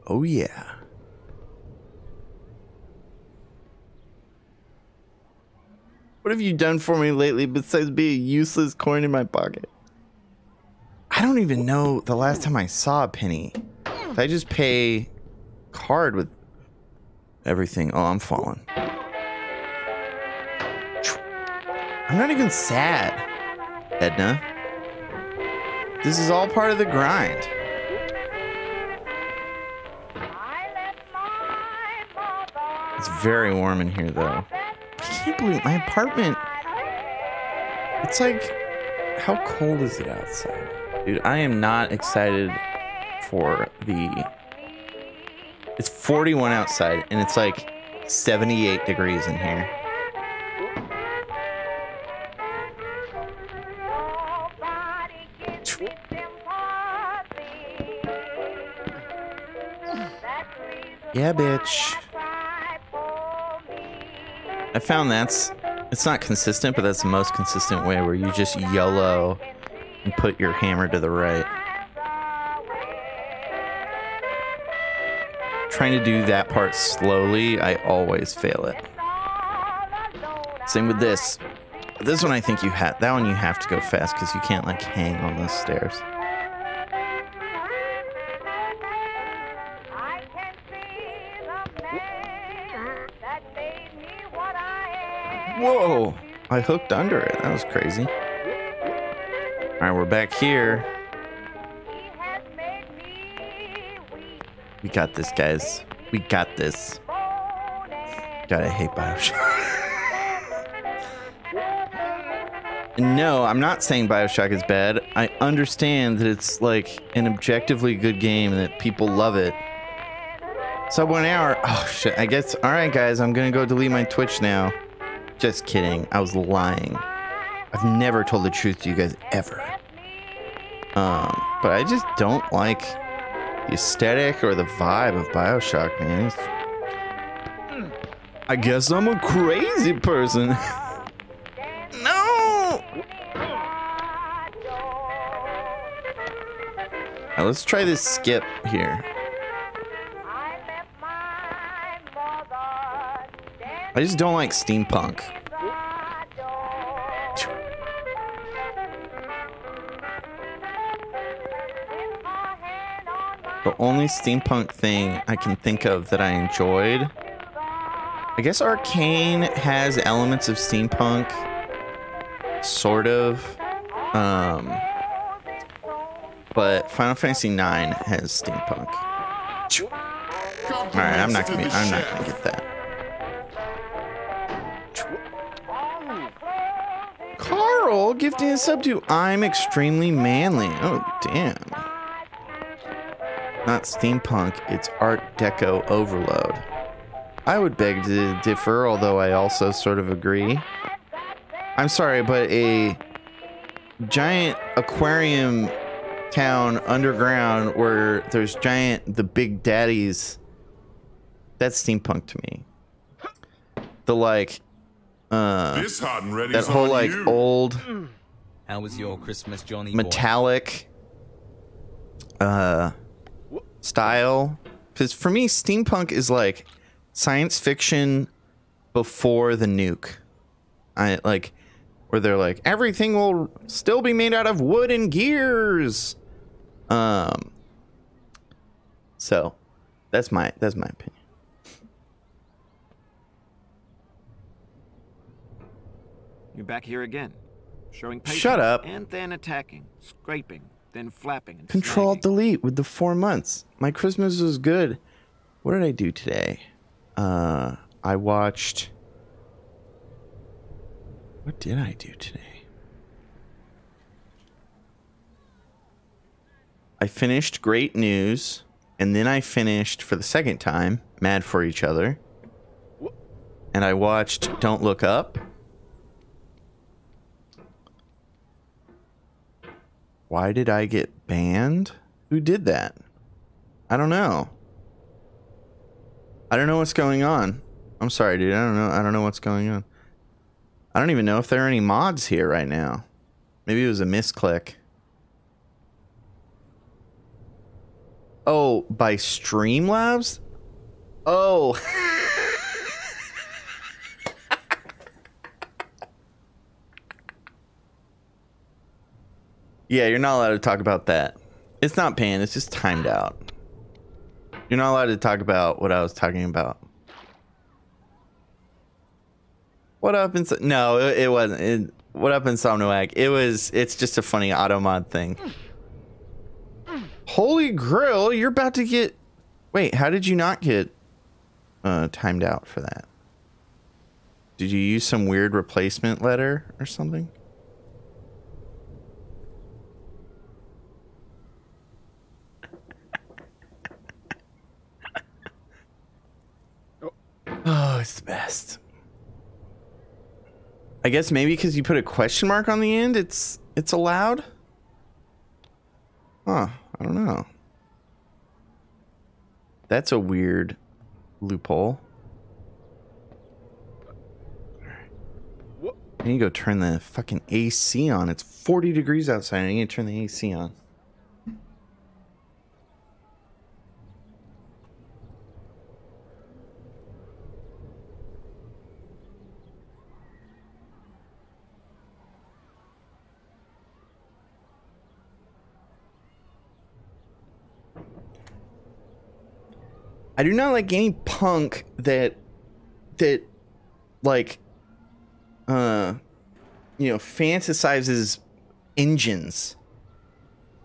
Oh yeah. What have you done for me lately besides be a useless coin in my pocket? I don't even know the last time I saw a penny. Did I just pay card with everything? Oh, I'm falling. I'm not even sad, Edna. This is all part of the grind. It's very warm in here, though. I can't believe my apartment. It's like, how cold is it outside? Dude, I am not excited for the... It's 41 outside, and it's like 78 degrees in here. Yeah, bitch. I found it's not consistent, but that's the most consistent way where you just YOLO and put your hammer to the right. Trying to do that part slowly, I always fail it. Same with this. This one I think that one you have to go fast because you can't like hang on those stairs. Whoa! I hooked under it. That was crazy. Alright, we're back here. We got this, guys. We got this. God, I hate BioShock. No, I'm not saying BioShock is bad. I understand that it's like an objectively good game and that people love it. Sub 1 hour. Oh, shit. I guess. Alright, guys. I'm gonna go delete my Twitch now. Just kidding. I was lying. I've never told the truth to you guys ever. But I just don't like the aesthetic or the vibe of BioShock, man. I guess I'm a crazy person. No! Now let's try this skip here. I just don't like steampunk. The only steampunk thing I can think of that I enjoyed, I guess Arcane has elements of steampunk, sort of, but Final Fantasy IX has steampunk. All right, I'm not gonna get that. Carl gifting a sub to I'm extremely manly. Oh damn. Not steampunk, it's Art Deco overload. I would beg to differ, although I also sort of agree. I'm sorry, but a giant aquarium town underground where there's the big daddies, that's steampunk to me. The like, This hot and ready's that whole on like you. old How was your Christmas, Johnny boy? metallic style, because for me steampunk is like science fiction before the nuke. I like where they're like everything will still be made out of wood and gears. So that's my opinion. You're back here again, showing patience. Shut up. And then attacking, scraping, then flapping and Control snagging. delete with the 4 months. My Christmas was good. What did I do today? I watched. What did I do today? I finished Great News, and then I finished for the second time Mad for Each Other. And I watched Don't Look Up. Why did I get banned? Who did that? I don't know. I don't know what's going on. I'm sorry, dude. I don't know what's going on. I don't even know if there are any mods here right now. Maybe it was a misclick. Oh, by Streamlabs? Oh. Yeah, you're not allowed to talk about that. It's not banned, it's just timed out. You're not allowed to talk about what I was talking about. What up, no, it wasn't. What up, Insomniac? It's just a funny auto mod thing. Holy Grill, you're about to get... Wait, how did you not get timed out for that? Did you use some weird replacement letter or something? Oh, it's the best. I guess maybe because you put a question mark on the end, it's allowed? Huh, I don't know. That's a weird loophole. I need to go turn the fucking AC on. It's 40 degrees outside. I need to turn the AC on. I do not like any punk that like you know, fantasizes engines.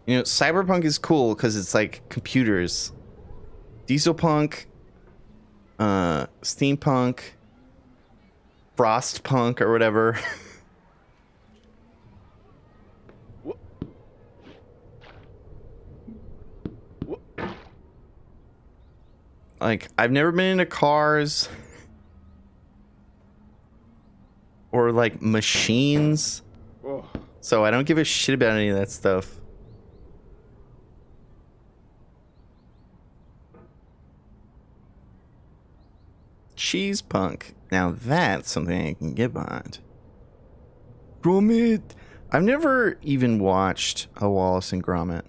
You know, cyberpunk is cool because it's like computers. Dieselpunk, steampunk, frostpunk or whatever. Like, I've never been into cars or like machines, so I don't give a shit about any of that stuff. Cheese punk. Now that's something I can get behind. Gromit. I've never even watched a Wallace and Gromit.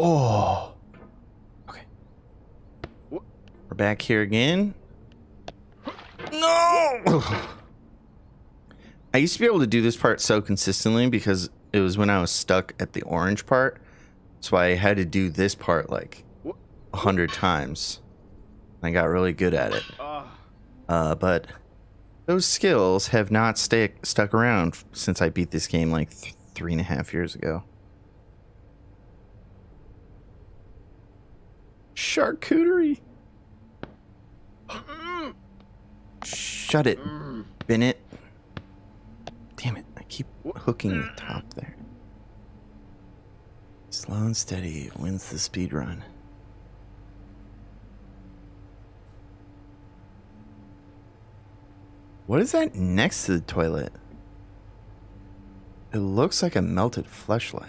Oh. Okay. We're back here again. No! I used to be able to do this part so consistently because it was when I was stuck at the orange part. So I had to do this part like 100 times. I got really good at it. But those skills have not stuck around since I beat this game like 3.5 years ago. Charcuterie. Shut it, Bennett. Damn it, I keep hooking the top there. Slow and steady wins the speed run. What is that next to the toilet? It looks like a melted fleshlight.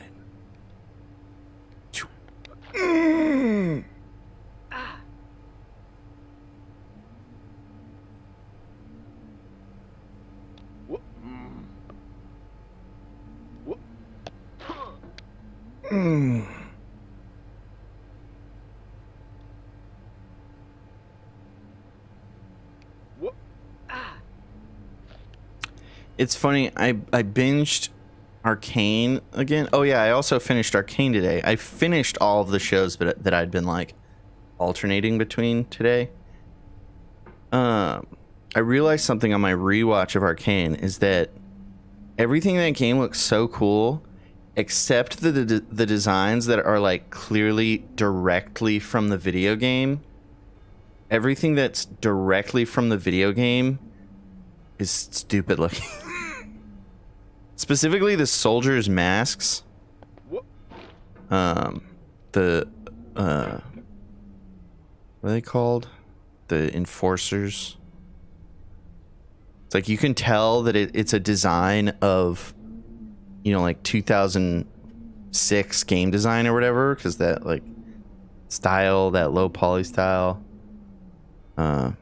It's funny, I binged Arcane again. Oh yeah, I also finished Arcane today. I finished all of the shows that I'd been like alternating between today. I realized something on my rewatch of Arcane is that everything in that game looks so cool, except the designs that are like clearly directly from the video game. Everything that's directly from the video game is stupid looking. Specifically the soldiers' masks. What are they called? The enforcers. It's like you can tell that it's a design of, you know, like 2006 game design or whatever, because that like style, that low poly style. Have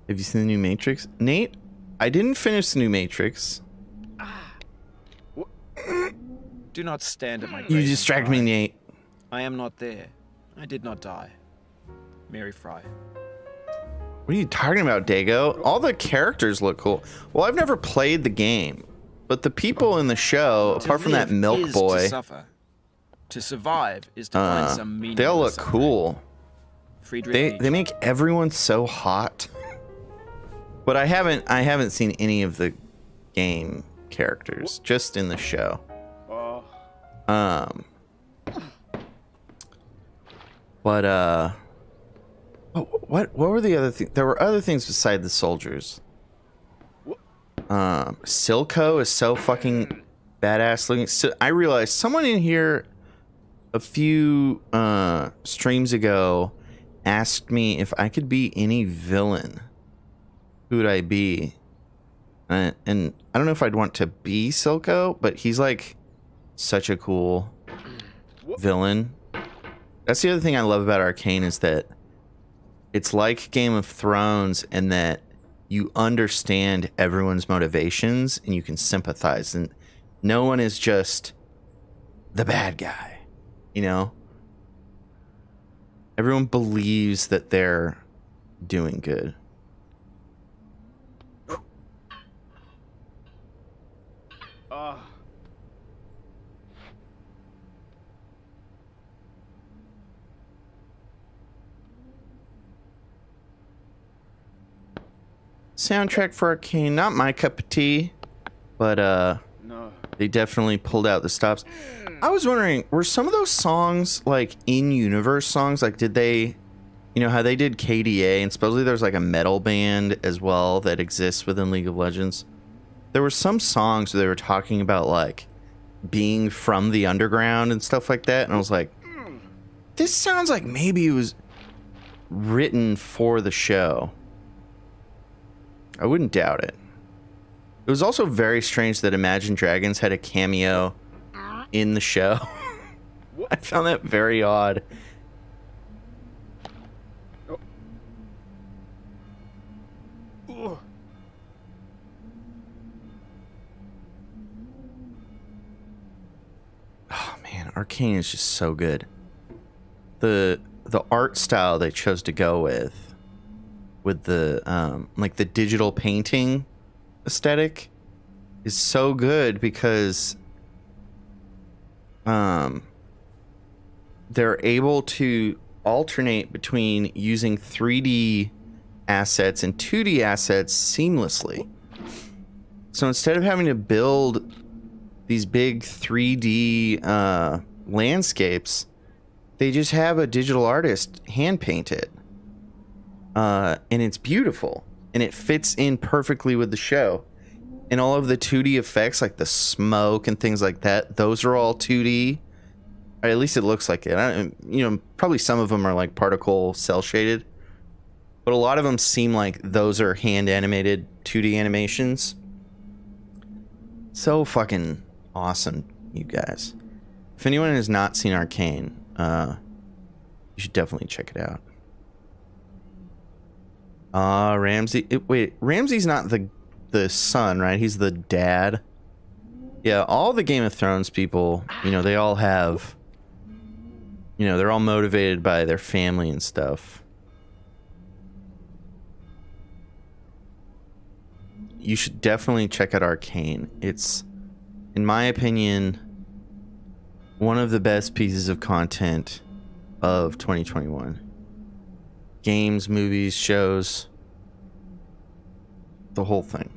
you seen the new Matrix, Nate? I didn't finish the new Matrix. Do not stand at my grave. You distract me, Nate. I am not there. I did not die. Mary Fry. What are you talking about, Dago? All the characters look cool. Well, I've never played the game, but the people in the show, apart from that milk boy, to suffer. To survive is to find some meaning. They all look cool. Friedrich They make everyone so hot. But I haven't seen any of the game characters, just in the show. What were the other things? There were other things beside the soldiers. Silco is so fucking badass looking. So I realized someone in here a few streams ago asked me if I could be any villain. Who would I be? And I don't know if I'd want to be Silco, but he's like such a cool villain. That's the other thing I love about Arcane is that it's like Game of Thrones in that you understand everyone's motivations and you can sympathize, and no one is just the bad guy, you know? Everyone believes that they're doing good. Soundtrack for Arcane, not my cup of tea, but No. they definitely pulled out the stops. I was wondering, were some of those songs like in-universe songs? Like, did they, you know, how they did KDA, and supposedly there's like a metal band as well that exists within League of Legends. There were some songs where they were talking about like being from the underground and stuff like that, and I was like, this sounds like maybe it was written for the show. I wouldn't doubt it. It was also very strange that Imagine Dragons had a cameo in the show. I found that very odd. Oh man, Arcane is just so good. The art style they chose to go with the like the digital painting aesthetic is so good because they're able to alternate between using 3D assets and 2D assets seamlessly. So instead of having to build these big 3D landscapes, they just have a digital artist hand paint it. And it's beautiful. And it fits in perfectly with the show. And all of the 2D effects, like the smoke and things like that, those are all 2D. Or at least it looks like it. You know, probably some of them are like particle cell shaded. But a lot of them seem like those are hand animated 2D animations. So fucking awesome, you guys. If anyone has not seen Arcane, you should definitely check it out. Ramsey. Wait, Ramsey's not the son, right? He's the dad. Yeah, all the Game of Thrones people, you know, they all have, you know, they're all motivated by their family and stuff. You should definitely check out Arcane. It's, in my opinion, one of the best pieces of content of 2021. Games, movies, shows, the whole thing.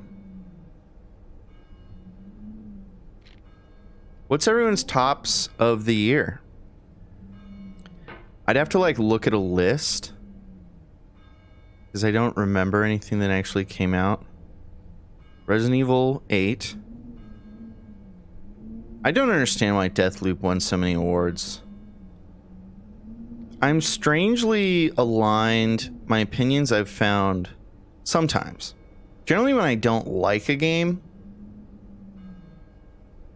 What's everyone's tops of the year? I'd have to like look at a list because I don't remember anything that actually came out. Resident Evil 8. I don't understand why Deathloop won so many awards. I'm strangely aligned. My opinions I've found sometimes. Generally when I don't like a game,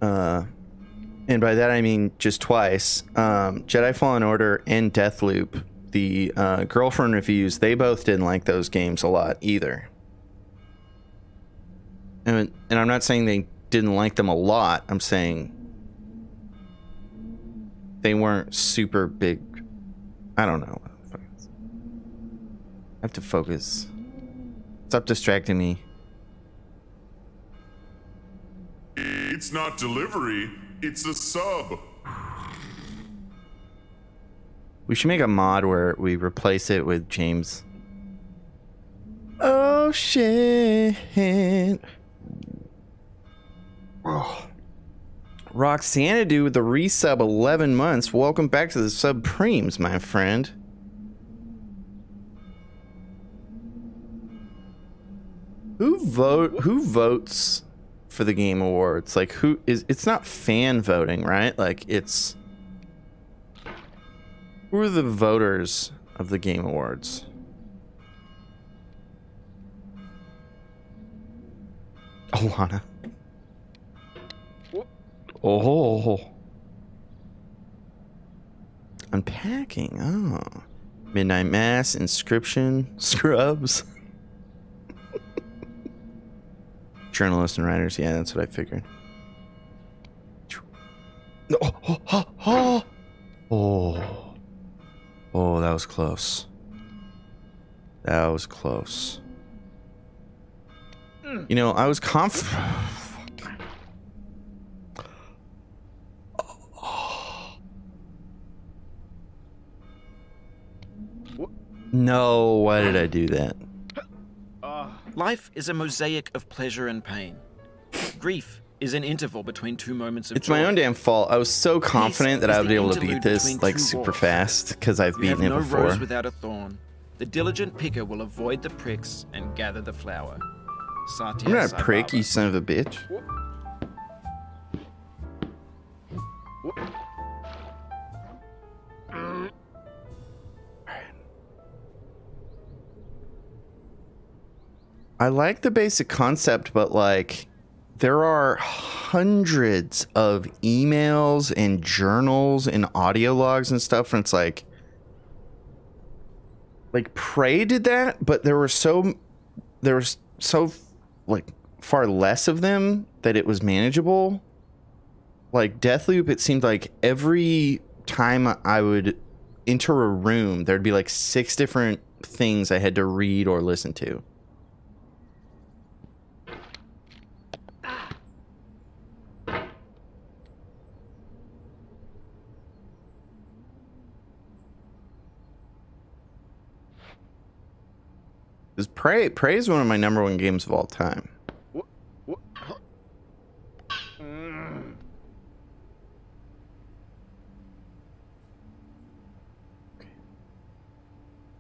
and by that I mean just twice, Jedi Fallen Order and Deathloop, the girlfriend reviews, they both didn't like those games a lot either. And I'm not saying they didn't like them a lot. I'm saying they weren't super big. I don't know. I have to focus. Stop distracting me. It's not delivery, it's a sub. We should make a mod where we replace it with James. Oh shit. Oh. Roxanadu with the resub 11 months. Welcome back to the Supremes, my friend. Who votes for the Game Awards? Like it's not fan voting, right? Like who are the voters of the Game Awards? Alana. Oh. Unpacking. Oh. Midnight Mass, Inscription, Scrubs. Journalists and writers. Yeah, that's what I figured. Oh, that was close. That was close. You know, I was confident. No, why did I do that? Life is a mosaic of pleasure and pain. Grief is an interval between two moments of It's joy. my own damn fault. I was so confident that is I would the be able to interlude beat this between like two super wars. fast because I've You have beaten no it before. rose without a thorn. The diligent picker will avoid the pricks and gather the flower. Satya I'm not a Sai prick, Baba. you son of a bitch. I like the basic concept, but like there are hundreds of emails and journals and audio logs and stuff, and it's like Prey did that, but there was so like far less of them that it was manageable. Like Deathloop, it seemed like every time I would enter a room, there'd be like 6 different things I had to read or listen to. Because Prey is one of my #1 games of all time.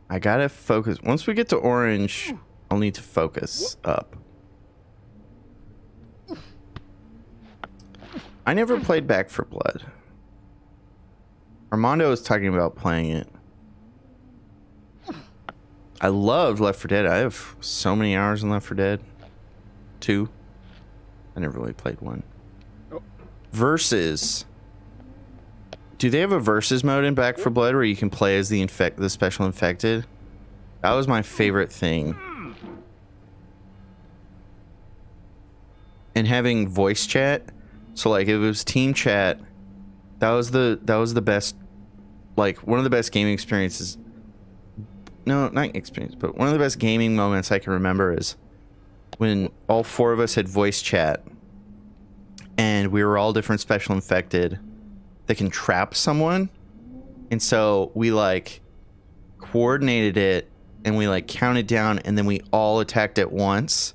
I gotta focus. Once we get to orange, I'll need to focus up. I never played Back 4 Blood. Armando was talking about playing it. I loved Left 4 Dead. I have so many hours in Left 4 Dead 2. I never really played 1. Versus. Do they have a versus mode in Back 4 Blood where you can play as the special infected? That was my favorite thing. And having voice chat. So like if it was team chat, that was the best, like one of the best gaming experiences. No, not experience, but one of the best gaming moments I can remember is when all 4 of us had voice chat and we were all different special infected that can trap someone. And so we like coordinated it and we like counted down and then we all attacked at once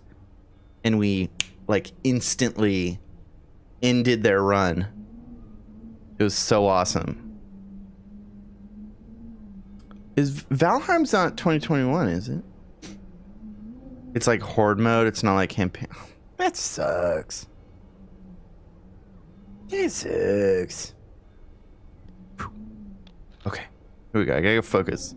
and we like instantly ended their run. It was so awesome. Is Valheim's not 2021, is it? It's like horde mode. It's not like campaign. That sucks. It sucks. Okay. Here we go. I gotta go focus.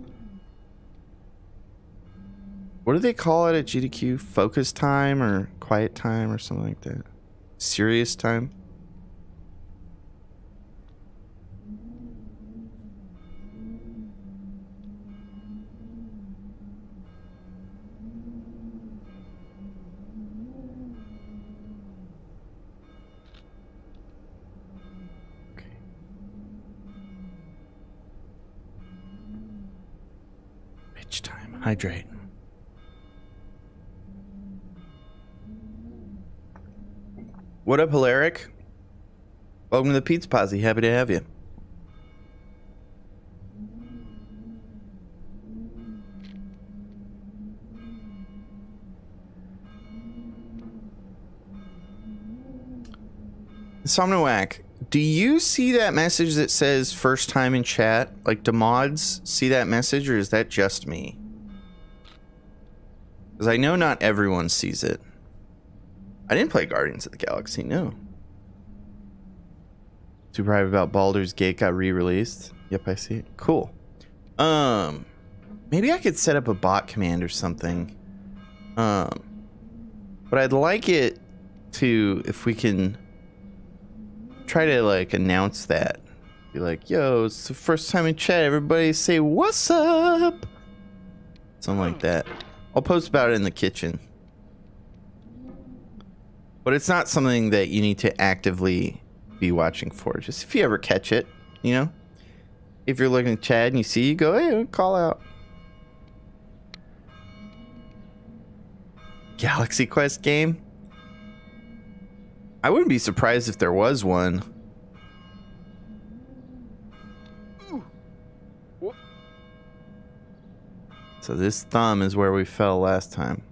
What do they call it at GDQ? Focus time or quiet time or something like that? Serious time? Time. Hydrate. What up, Hilaric? Welcome to the Pizza Posse. Happy to have you. Somnowhack, do you see that message that says first time in chat? Like, do mods see that message, or is that just me? Because I know not everyone sees it. I didn't play Guardians of the Galaxy, no. Super hype about Baldur's Gate got re-released. Yep, I see it. Cool. Maybe I could set up a bot command or something. But I'd like it to, if we can try to like announce that Be like, yo, it's the first time in chat. Everybody say, what's up? Something like that. I'll post about it in the kitchen. But it's not something that you need to actively be watching for. Just if you ever catch it, you know? If you're looking at chat and you see, you go, hey, call out. Galaxy Quest game? I wouldn't be surprised if there was one. So this thumb is where we fell last time.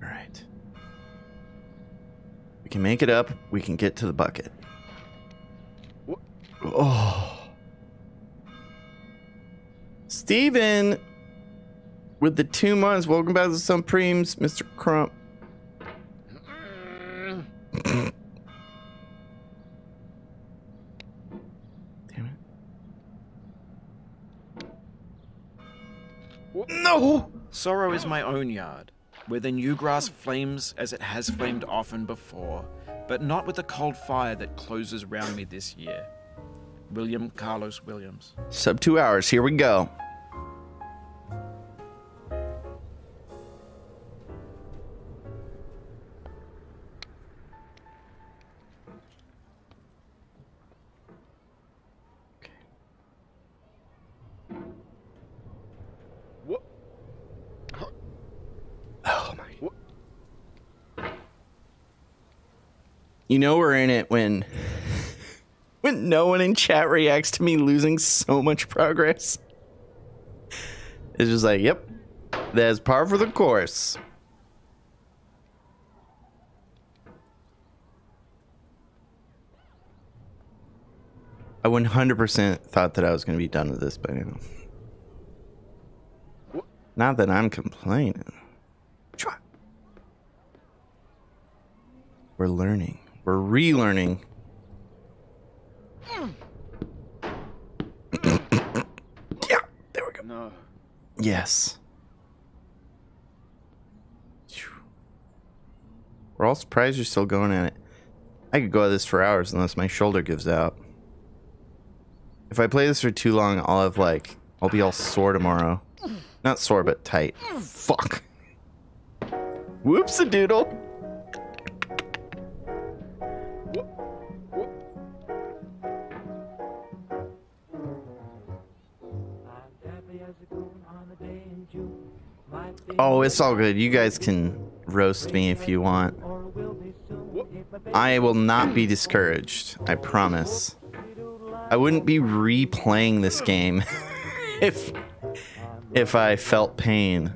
Alright. We can make it up. We can get to the bucket. Oh. Steven! With the 2 months. Welcome back to Some Preems, Mr. Crump. No! Sorrow is my own yard, where the new grass flames as it has flamed often before, but not with the cold fire that closes round me this year. William Carlos Williams. Sub 2 hours. Here we go. Oh my. You know we're in it when no one in chat reacts to me losing so much progress. It's just like, yep, that's par for the course. I 100% thought that I was going to be done with this by now. Not that I'm complaining. We're learning. We're relearning. Yeah, there we go. No. Yes. We're all surprised you're still going at it. I could go at this for hours unless my shoulder gives out. If I play this for too long, I'll be all sore tomorrow. Not sore, but tight. Fuck. Whoops-a-doodle. Oh, it's all good. You guys can roast me if you want. I will not be discouraged. I promise. I wouldn't be replaying this game if I felt pain.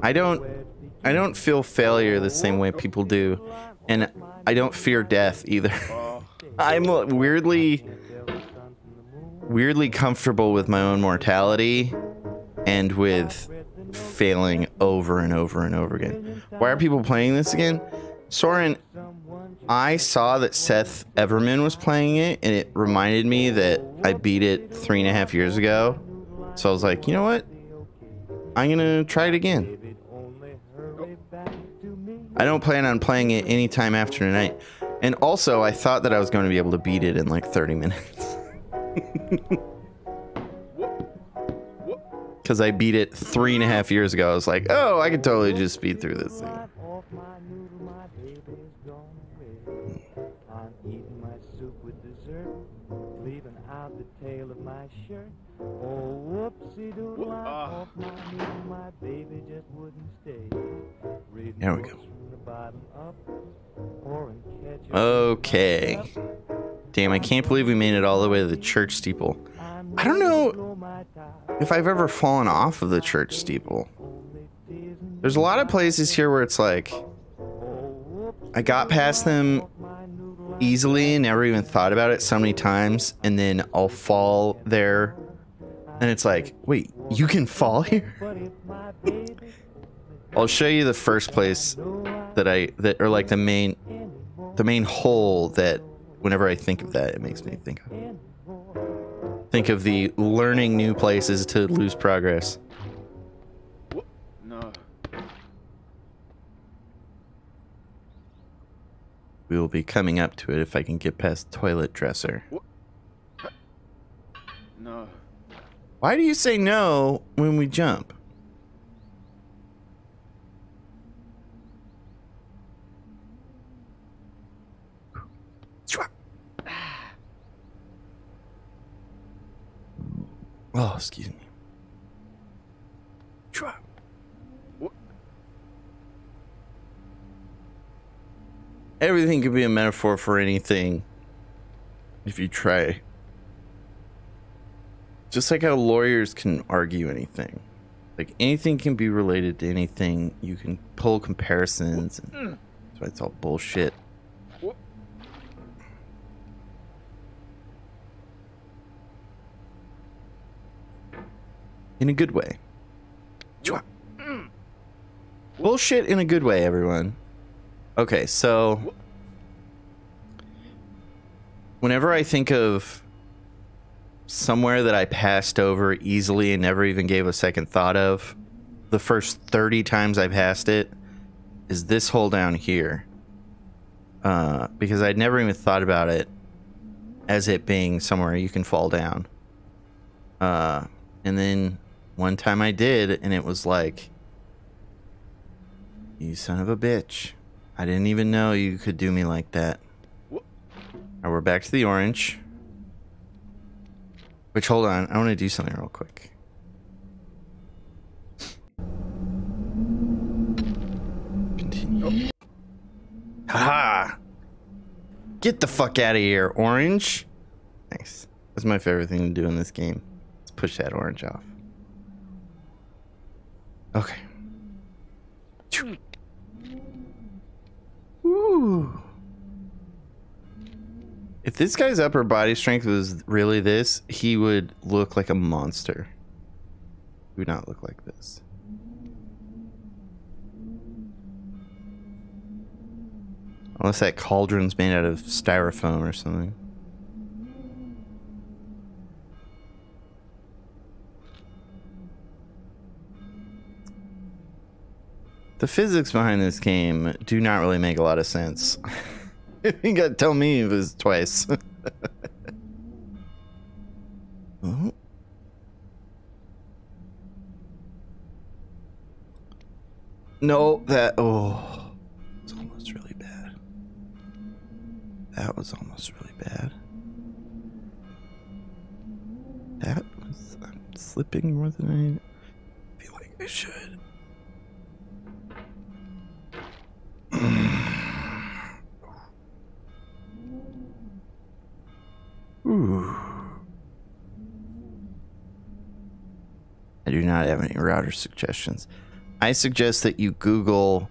I don't feel failure the same way people do, and I don't fear death either. I'm weirdly comfortable with my own mortality and with failing over and over and over again. Why are people playing this again? Soren, I saw that Seth Everman was playing it, and it reminded me that I beat it 3.5 years ago. So I was like, you know what? I'm gonna try it again. I don't plan on playing it anytime after tonight. And also, I thought that I was going to be able to beat it in like 30 minutes. Because I beat it 3.5 years ago. I was like, oh, I could totally just speed through this thing. There we go. Okay. Damn, I can't believe we made it all the way to the church steeple. I don't know if I've ever fallen off of the church steeple. There's a lot of places here where it's like, I got past them easily and never even thought about it so many times, and then I'll fall there, and it's like, wait, you can fall here? I'll show you the first place or like the main hole that whenever I think of that, it makes me think of the learning new places to lose progress. No. we will be coming up to it if I can get past toilet dresser. No. Why do you say no when we jump? Oh, excuse me. Everything could be a metaphor for anything if you try. Just like how lawyers can argue anything. Like anything can be related to anything. You can pull comparisons. And that's why it's all bullshit. In a good way. Bullshit in a good way, everyone. Okay, so whenever I think of somewhere that I passed over easily and never even gave a second thought of, the first 30 times I passed it is this hole down here. Because I'd never even thought about it as it being somewhere you can fall down. And then one time I did, and it was like, you son of a bitch. I didn't even know you could do me like that. Now we're back to the orange. Which, hold on, I want to do something real quick. Continue. Haha! Get the fuck out of here, orange! Nice. That's my favorite thing to do in this game. Let's push that orange off. Okay. Ooh. If this guy's upper body strength was really this, he would look like a monster. He would not look like this. Unless that cauldron's made out of styrofoam or something. The physics behind this game do not really make a lot of sense. You gotta tell me if it was twice. Oh. No, that... Oh. It's almost really bad. That was almost really bad. That was... I'm slipping more than I feel like I should. Ooh. I do not have any router suggestions. I suggest that you Google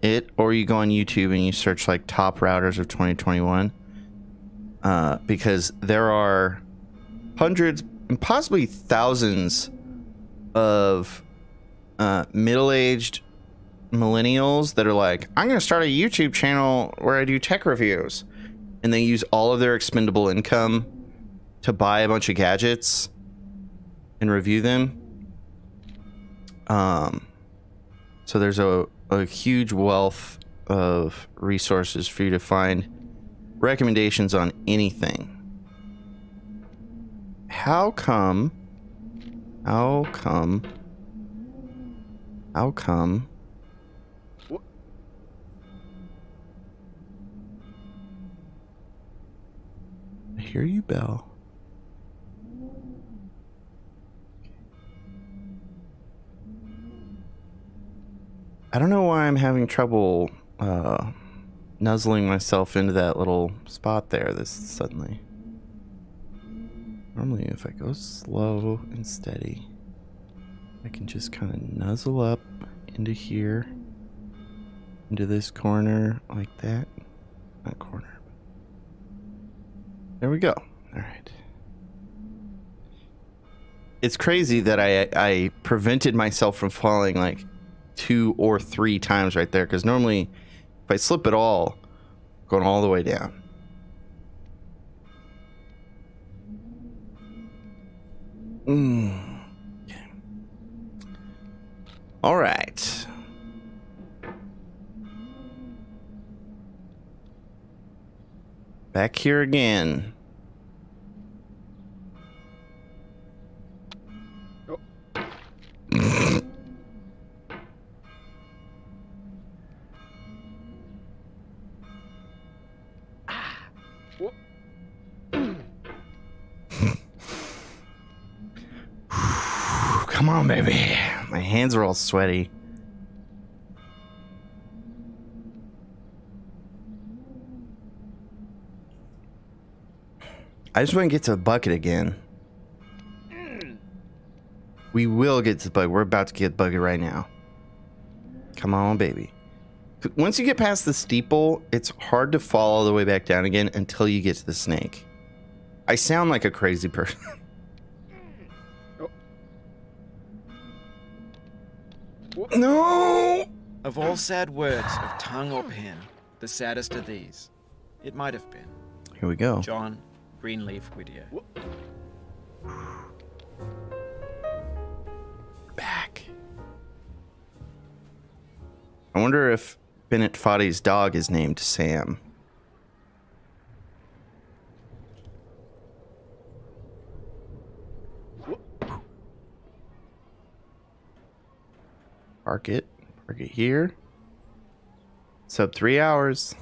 it, or you go on YouTube and you search like top routers of 2021, because there are hundreds and possibly thousands of middle-aged millennials that are like, I'm gonna start a YouTube channel where I do tech reviews, and they use all of their expendable income to buy a bunch of gadgets and review them. So there's a huge wealth of resources for you to find recommendations on anything. How come I hear you, Belle. I don't know why I'm having trouble nuzzling myself into that little spot there this suddenly. Normally if I go slow and steady, I can just kind of nuzzle up into here, into this corner like that. Not corner. There we go. All right. It's crazy that I prevented myself from falling like 2 or 3 times right there, because normally if I slip at all, I'm going all the way down. Okay. All right. Back here again. Come on, baby. My hands are all sweaty. I just want to get to the bucket again. We will get to the bucket. We're about to get the bucket right now. Come on, baby. Once you get past the steeple, it's hard to fall all the way back down again until you get to the snake. I sound like a crazy person. No! Of all sad words of tongue or pen, the saddest are these. It might have been. Here we go. John Greenleaf Whittier. Back. I wonder if Bennett Foddy's dog is named Sam. Park it here. Sub 3 hours.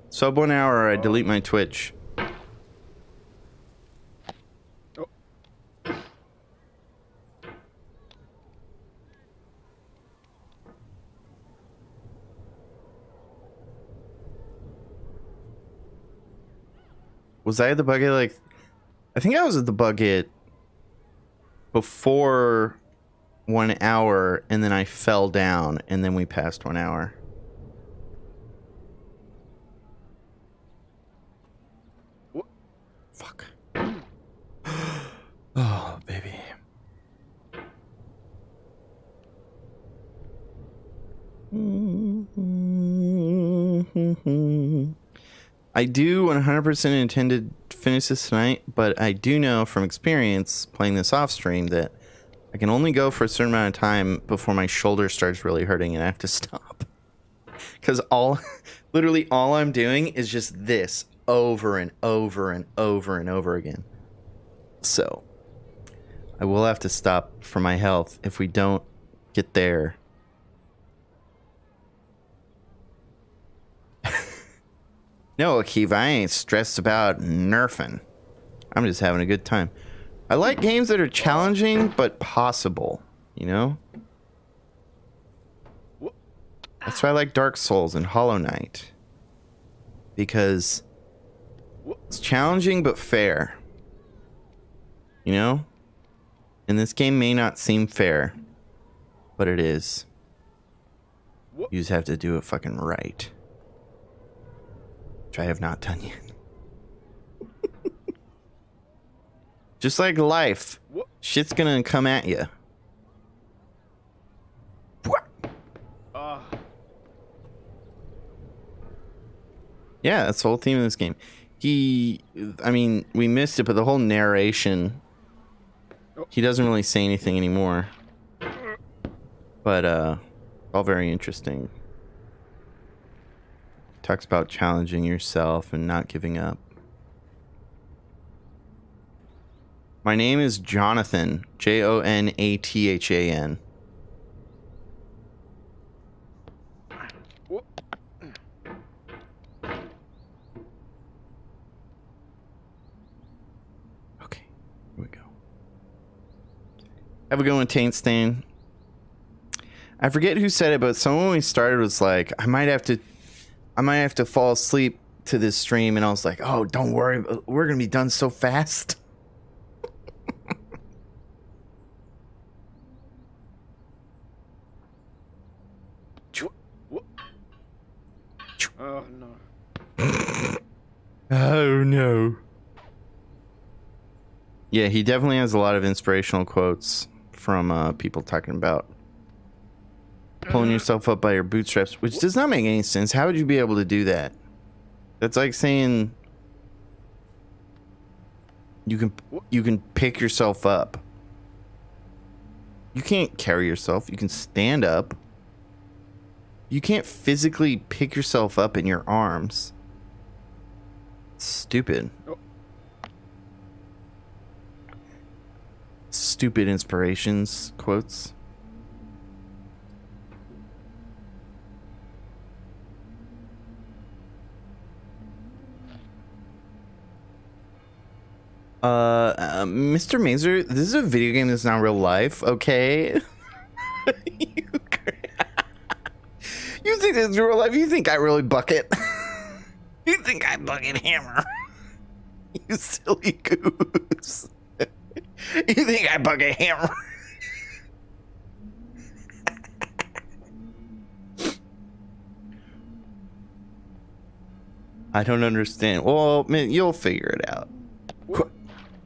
Sub 1 hour, or I delete my Twitch. Was I at the bucket? Like, I think I was at the bucket before 1 hour, and then I fell down, and then we passed 1 hour. Fuck. Oh, baby. I do 100% intend to finish this tonight, but I do know from experience playing this off stream that I can only go for a certain amount of time before my shoulder starts really hurting and I have to stop. Because literally all I'm doing is just this over and over and over and over again. So I will have to stop for my health if we don't get there. No, Akiva, I ain't stressed about nerfing. I'm just having a good time. I like games that are challenging, but possible, you know? That's why I like Dark Souls and Hollow Knight. Because it's challenging, but fair. You know? And this game may not seem fair, but it is. You just have to do it fucking right. Which I have not done yet. Just like life, shit's gonna come at you. Yeah, that's the whole theme of this game. I mean, we missed it, but the whole narration, he doesn't really say anything anymore. But, all very interesting. Talks about challenging yourself and not giving up. My name is Jonathan. Jonathan. Okay, here we go. Have a good one, Taint Stain. I forget who said it, but someone when we started was like, I might have to fall asleep to this stream, and I was like, oh, don't worry, we're gonna be done so fast. Oh no. Oh no. Yeah, he definitely has a lot of inspirational quotes from people talking about pulling yourself up by your bootstraps, which does not make any sense. How would you be able to do that? That's like saying you can pick yourself up. You can't carry yourself. You can stand up. You can't physically pick yourself up in your arms. Stupid. Stupid inspirations quotes. Mr. Mazer, this is a video game that's not real life, okay? You think this is real life? You think I really bucket? You think I bucket hammer? You silly goose. You think I bucket hammer? I don't understand. Well, man, you'll figure it out.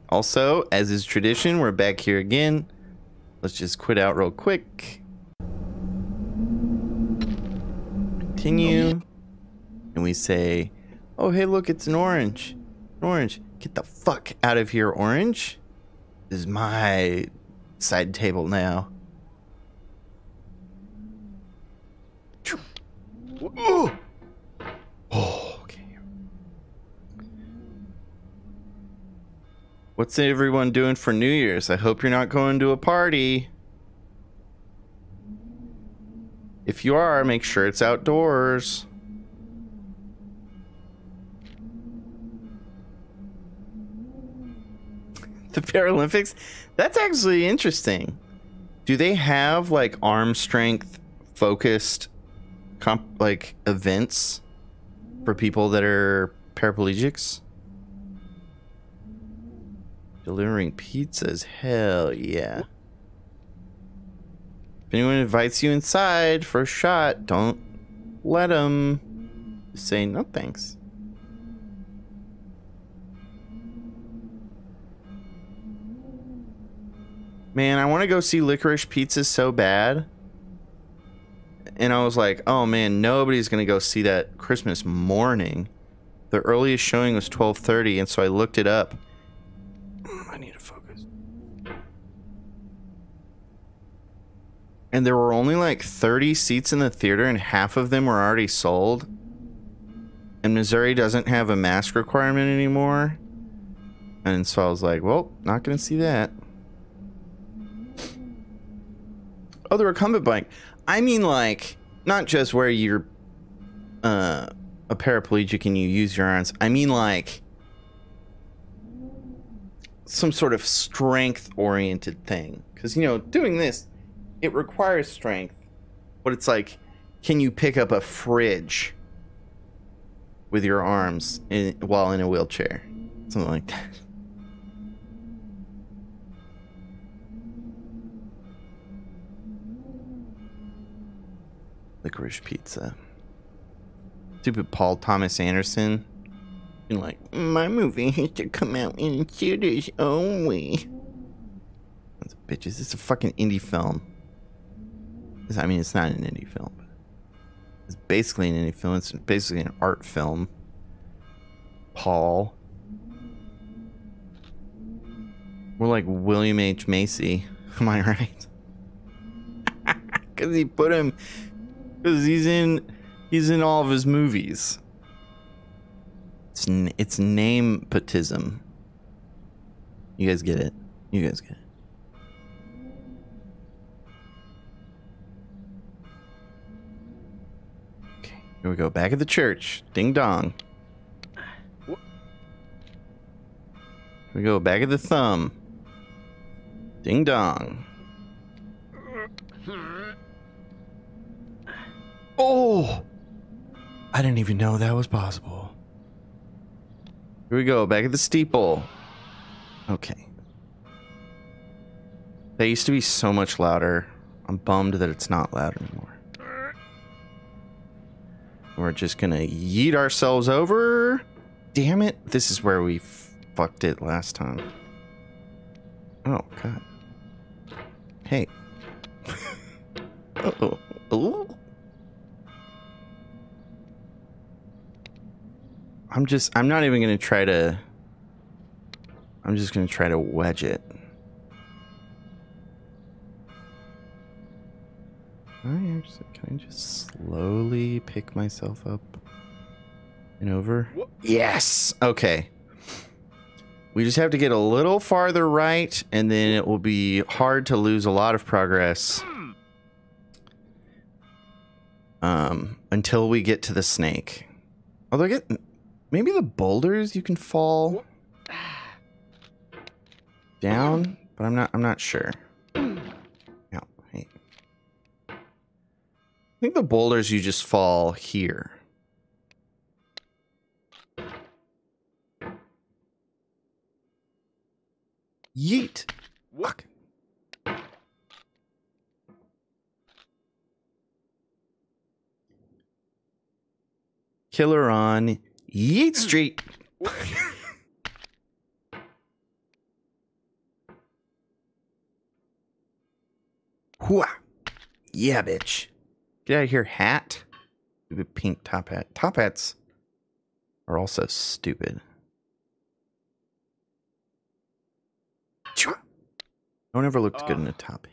Also, as is tradition, we're back here again. Let's just quit out real quick. Continue. And we say, oh, hey, look, it's an orange. An orange. Get the fuck out of here, orange. This is my side table now. Oh, okay. What's everyone doing for New Year's? I hope you're not going to a party. If you are, make sure it's outdoors. The Paralympics? That's actually interesting. Do they have like arm strength focused like events for people that are paraplegics? Delivering pizzas? Hell yeah. If anyone invites you inside for a shot, don't let them. Just say no thanks. Man, I want to go see Licorice Pizza so bad. And I was like, oh man, nobody's going to go see that Christmas morning. The earliest showing was 12:30, and so I looked it up. I need to focus. And there were only like 30 seats in the theater, and half of them were already sold. And Missouri doesn't have a mask requirement anymore. And so I was like, well, not going to see that. Oh, the recumbent bike. I mean, like, not just where you're a paraplegic and you use your arms. I mean, like, some sort of strength-oriented thing. Because, you know, doing this, it requires strength. But it's like, can you pick up a fridge with your arms while in a wheelchair? Something like that. Licorice Pizza. Stupid Paul Thomas Anderson. And like, my movie has to come out in theaters only. That's bitches. It's a fucking indie film. I mean, it's not an indie film. It's basically an indie film. It's basically an art film. Paul. We're like William H. Macy. Am I right? Because he put him... Because he's in all of his movies. It's name-potism. You guys get it. You guys get it. Okay, here we go. Back at the church. Ding dong. Here we go. Back at the thumb. Ding dong. Oh! I didn't even know that was possible. Here we go, back at the steeple. Okay. That used to be so much louder. I'm bummed that it's not loud anymore. We're just gonna yeet ourselves over. Damn it. This is where we fucked it last time. Oh, God. Hey. Uh-oh. Ooh. I'm not even going to try to... I'm just going to try to wedge it. Can I just slowly pick myself up? And over. Yes. Okay. We just have to get a little farther right, and then it will be hard to lose a lot of progress. Until we get to the snake. Although maybe the boulders you can fall down, but I'm not sure. No, hey. I think the boulders you just fall here. Yeet. Fuck. Killer on Yeet Street. Hooah. Yeah, bitch. Get out of here, hat. Stupid pink top hat. Top hats are also stupid. No one ever looked good in a top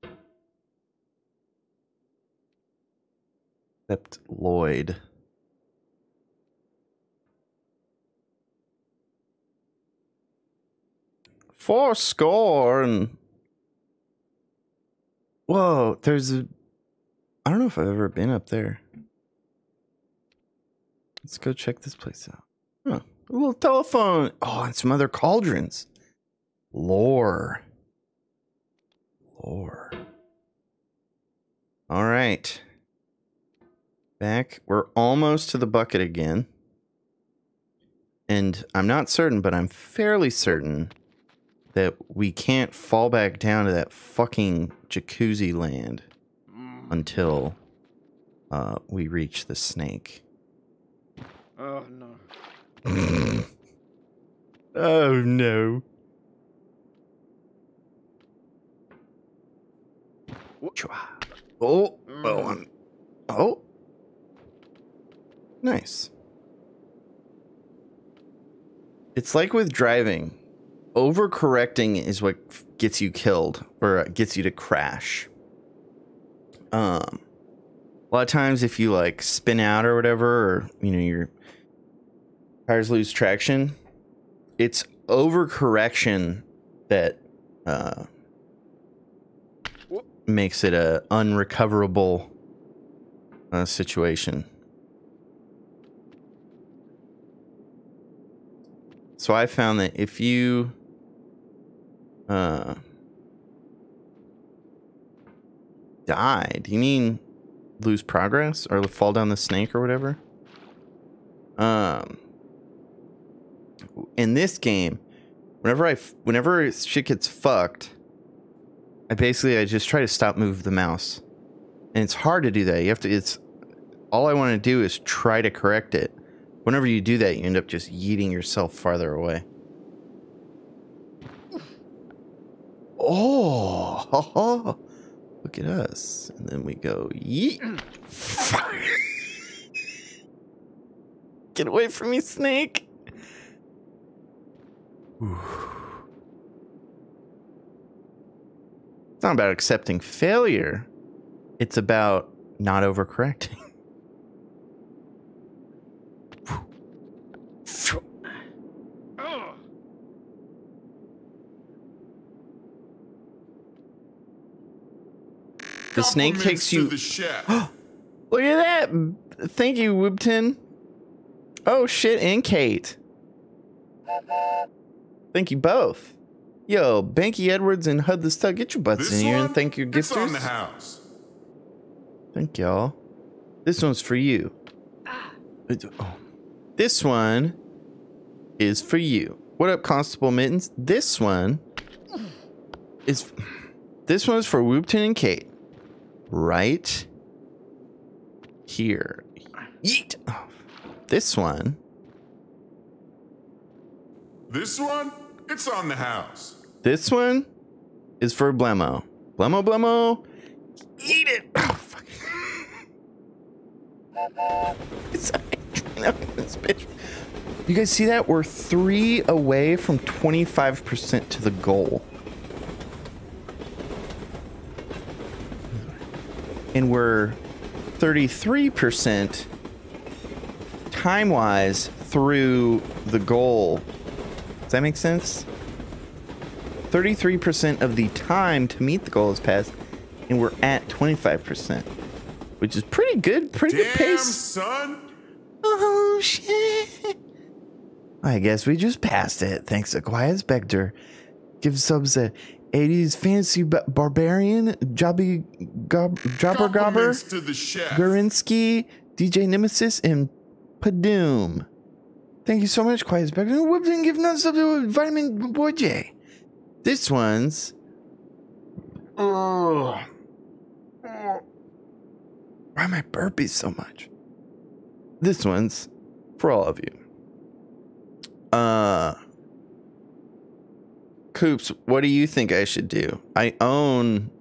hat. Except Lloyd. Four score and... Whoa, there's a... I don't know if I've ever been up there. Let's go check this place out. Huh. A little telephone. Oh, and some other cauldrons. Lore. All right. Back. We're almost to the bucket again. And I'm not certain, but I'm fairly certain that we can't fall back down to that fucking jacuzzi land until we reach the snake. Oh, no. Oh, no. Oh. Nice. It's like with driving. Overcorrecting is what gets you killed or gets you to crash. A lot of times if you like spin out or whatever, or your tires lose traction, it's overcorrection that makes it a unrecoverable situation. So I found that if you die, do you mean lose progress or fall down the snake or whatever? In this game, whenever shit gets fucked, I just try to stop move the mouse. And it's hard to do that. All I want to do is try to correct it. Whenever you do that, you end up just yeeting yourself farther away. Oh, look at us. And then we go, yeet. Get away from me, snake. It's not about accepting failure. It's about not overcorrecting. The snake takes you. Look at that! Thank you, Wibton. Oh shit, and Kate. Thank you both. Yo, Banky Edwards and Hud the Stug, get your butts in here and thank your gifters. On the house. Thank y'all. This one's for you. This one is for you. What up, Constable Mittens? This one is for Whoopton and Kate. Right here. Yeet. Oh, this one. This one? It's on the house. This one is for Blemmo. Blemmo. Eat it. Oh, fuck. You guys see that? We're 3 away from 25% to the goal. And we're 33% time-wise through the goal. Does that make sense? 33% of the time to meet the goal is passed, and we're at 25%, which is pretty good. Pretty good Damn, pace. son. Oh, shit. I guess we just passed it. Thanks to Quiet Spectre. Give subs a 80s fancy barbarian, Jobber Gobber, Compliments to the chef. Gurinsky, DJ Nemesis, and Padoom. Thank you so much, Quiet Spectre. Whoops, and give another sub to Vitamin Boy J. This one's. Oh. Why am I burping so much? This one's for all of you. Coops, what do you think I should do? I own.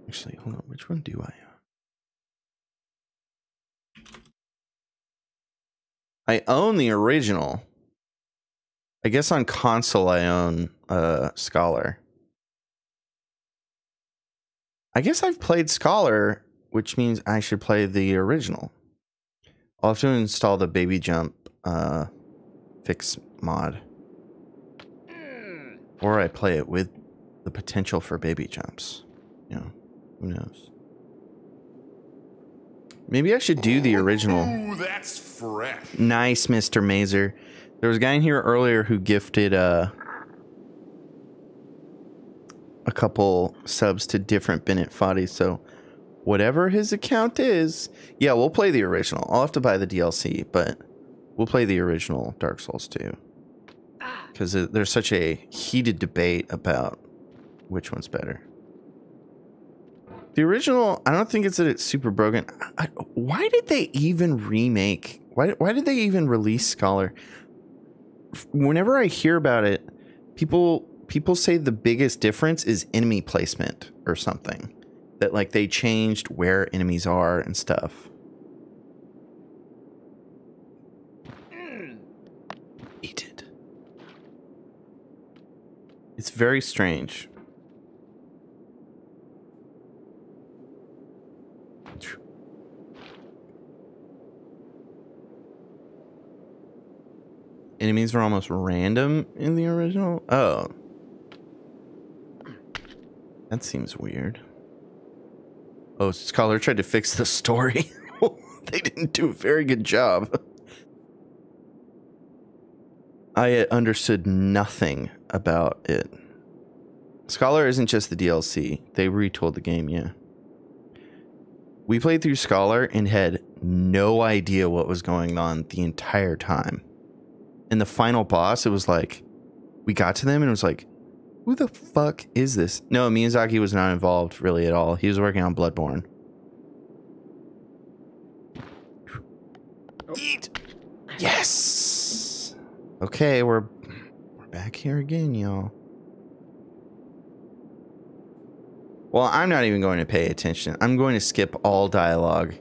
Actually, hold on. Which one do I own? I own the original. I guess on console I own Scholar. I guess I've played Scholar, which means I should play the original. I'll have to install the Baby Jump fix mod. Or I play it with the potential for baby jumps. You know, who knows? Maybe I should do the original. Ooh, that's fresh. Nice, Mr. Mazer. There was a guy in here earlier who gifted a couple subs to different Bennett Foddy, so whatever his account is, yeah, we'll play the original. I'll have to buy the DLC, but we'll play the original Dark Souls 2. Because there's such a heated debate about which one's better. The original, I don't think it's that it's super broken. Why did they even remake? Why did they even release Scholar? Whenever I hear about it, people say the biggest difference is enemy placement or something. That like they changed where enemies are and stuff. Eat it. It's very strange. Enemies were almost random in the original? Oh. That seems weird. Oh, Scholar tried to fix the story. They didn't do a very good job. I understood nothing about it. Scholar isn't just the DLC. They retooled the game, yeah. We played through Scholar and had no idea what was going on the entire time. And the final boss, it was like, we got to them and it was like, who the fuck is this? No, Miyazaki was not involved really at all. He was working on Bloodborne. Eat! Yes! Okay, we're back here again, y'all. Well, I'm not even going to pay attention. I'm going to skip all dialogue.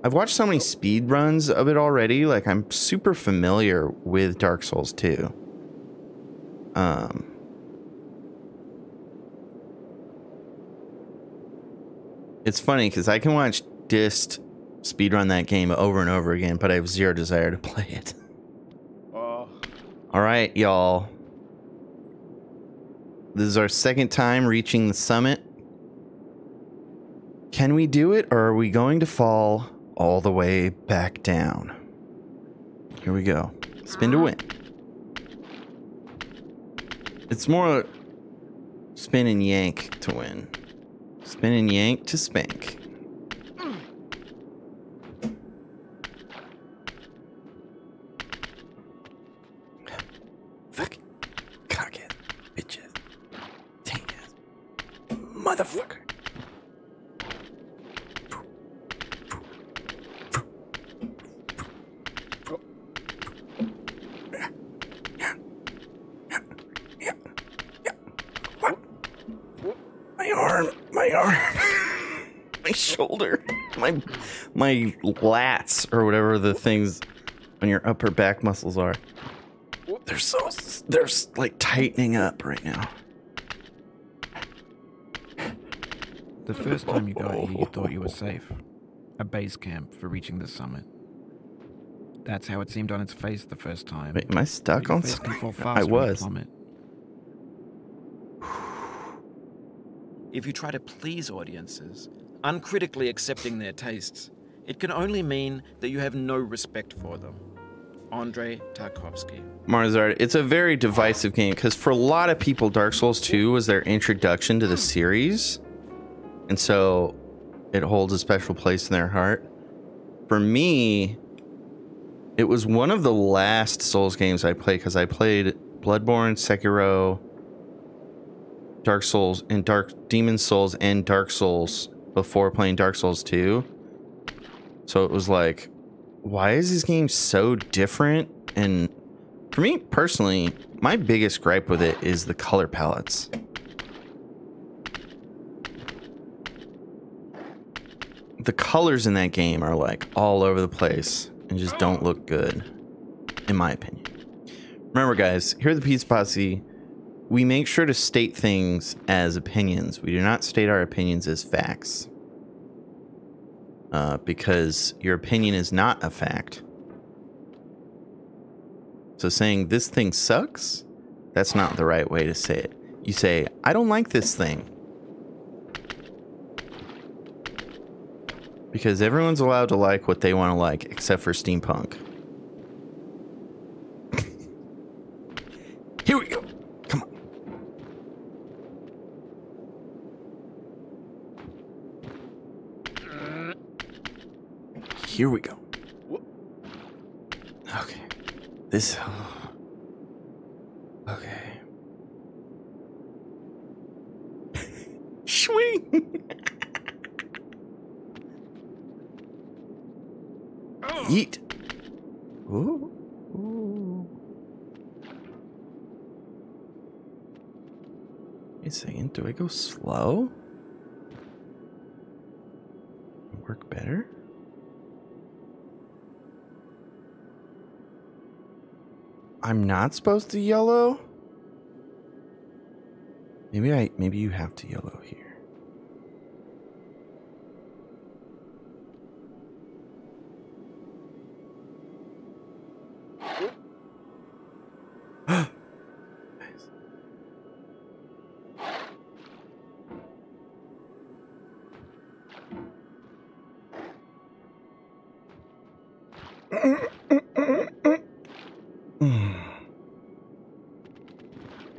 I've watched so many speed runs of it already. Like, I'm super familiar with Dark Souls 2. It's funny because I can watch Dist speedrun that game over and over again, but I have zero desire to play it. All right, y'all. This is our second time reaching the summit. Can we do it, or are we going to fall all the way back down? Here we go. Spin to win. It's more spin and yank to win. Spin and yank to spank. Fuck. Cock it. Bitches. Tank ass. Motherfucker. My arm, my shoulder, my lats, or whatever the things on your upper back muscles are. They're like tightening up right now. The first time you got here, you thought you were safe. a base camp for reaching the summit. That's how it seemed on its face the first time. Wait, am I stuck Your on face can fall something? fast I when you was. plummet. If you try to please audiences, uncritically accepting their tastes, it can only mean that you have no respect for them. Andrei Tarkovsky. Marzard, it's a very divisive game because for a lot of people, Dark Souls 2 was their introduction to the series. And so it holds a special place in their heart. For me, it was one of the last Souls games I played because I played Bloodborne, Sekiro, Dark Souls, and Demon Souls and Dark Souls before playing Dark Souls 2. So it was like, why is this game so different? And for me personally, my biggest gripe with it is the color palettes. The colors in that game are like all over the place and just don't look good, in my opinion. Remember, guys, here at the Pizza Posse, we make sure to state things as opinions. We do not state our opinions as facts. Because your opinion is not a fact. So saying this thing sucks, that's not the right way to say it. You say, I don't like this thing. Because everyone's allowed to like what they want to like, except for steampunk. Here we go. Come on. Here we go. Okay. This... Okay. Swing! Yeet. Ooh. Ooh. Wait a second. Do I go slow? Work better? I'm not supposed to yellow? Maybe you have to yellow here.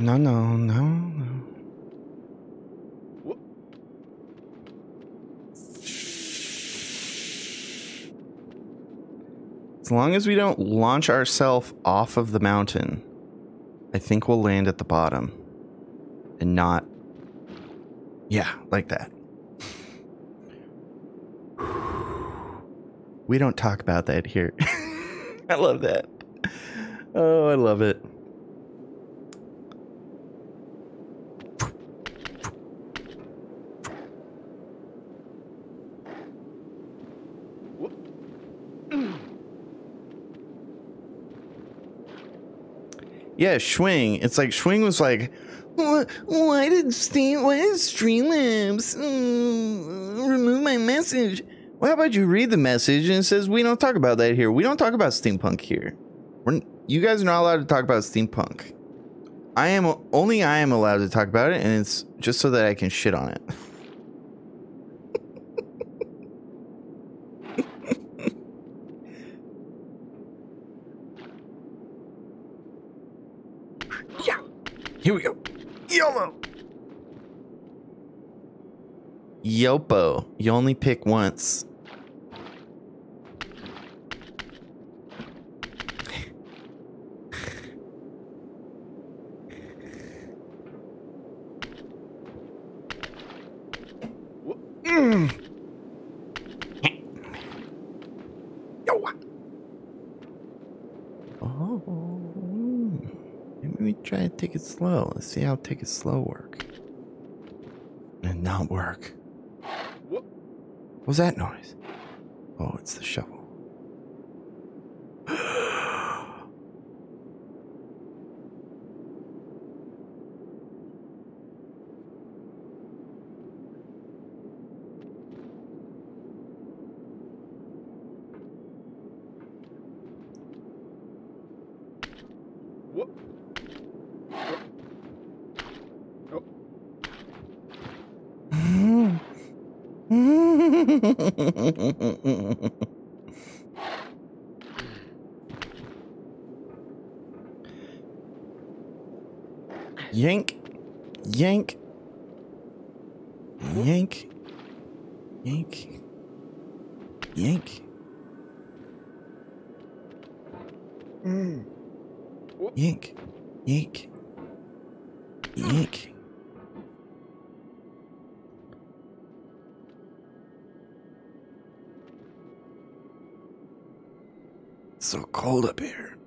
No. As long as we don't launch ourselves off of the mountain, I think we'll land at the bottom. And not... Yeah, like that. We don't talk about that here. I love that. Oh, I love it. Yeah, Schwing. It's like Schwing was like, why did Streamlabs remove my message? Well, how about you read the message and it says we don't talk about that here. We don't talk about steampunk here. You guys are not allowed to talk about steampunk. I am allowed to talk about it, and it's just so that I can shit on it. Yeah. Here we go. YOLO. Yopo. You only pick once. Oh, maybe we try to take it slow. Let's see how take it slow work. And not work. What was that noise? Oh, it's the shovel. Yank, yank, yank, yank, yank. Yank, yank, yank. It's so cold up here.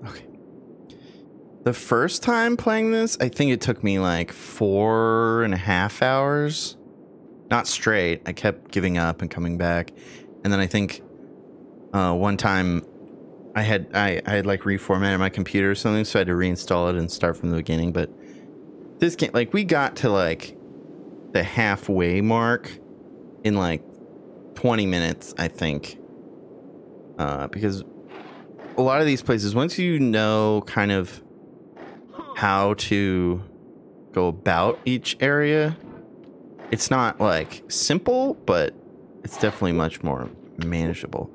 Okay. The first time playing this, I think it took me like 4.5 hours. Not straight. I kept giving up and coming back. And then I think one time I had like reformatted my computer or something, so I had to reinstall it and start from the beginning. But this game, like, we got to like the halfway mark in like 20 minutes, I think. Because a lot of these places, once you know kind of how to go about each area, it's not like simple, but it's definitely much more manageable.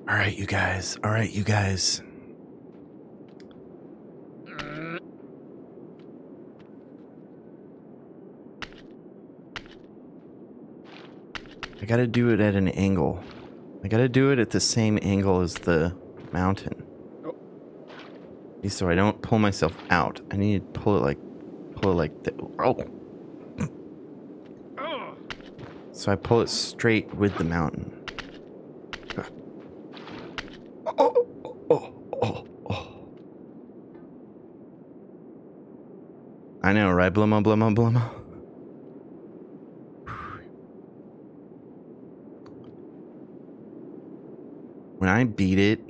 All right, you guys. All right, you guys. I gotta do it at an angle. I gotta do it at the same angle as the mountain. So I don't pull myself out. I need to pull it like that. Oh. So I pull it straight with the mountain. I know, right? Blumma, blumma, blumma. When I beat it,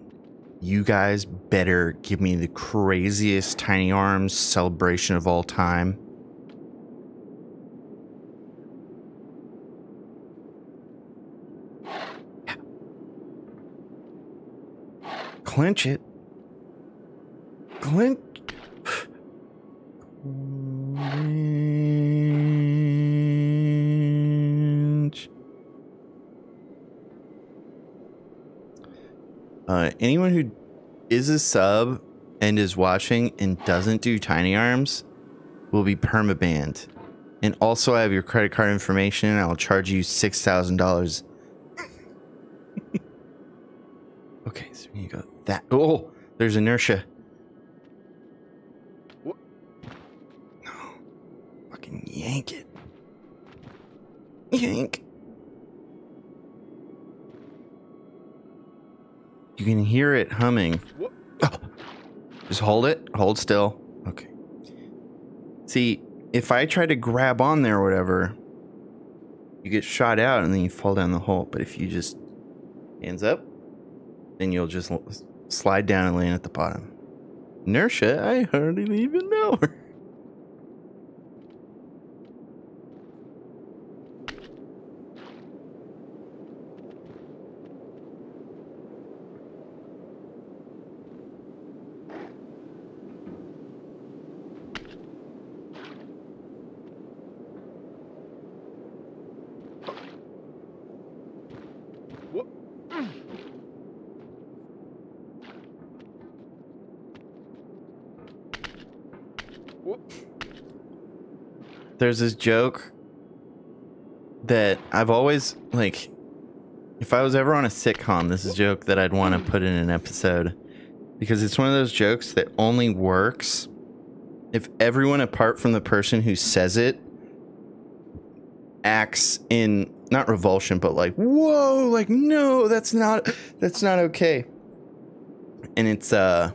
you guys better give me the craziest Tiny Arms celebration of all time. Clinch it. Clinch. Anyone who is a sub and is watching and doesn't do Tiny Arms will be permabanned. And also, I have your credit card information, and I'll charge you $6,000. Okay, so you go that. Oh, there's inertia. No, fucking yank it. Yank. You can hear it humming. Oh. Just hold it. Hold still. Okay. See, if I try to grab on there or whatever, you get shot out and then you fall down the hole. But if you just hands up, then you'll just slide down and land at the bottom. Inertia? I hardly even know her. There's this joke that I've always, like, if I was ever on a sitcom, this is a joke that I'd want to put in an episode, because it's one of those jokes that only works if everyone apart from the person who says it acts in, not revulsion, but like, whoa, like, no, that's not okay. and it's that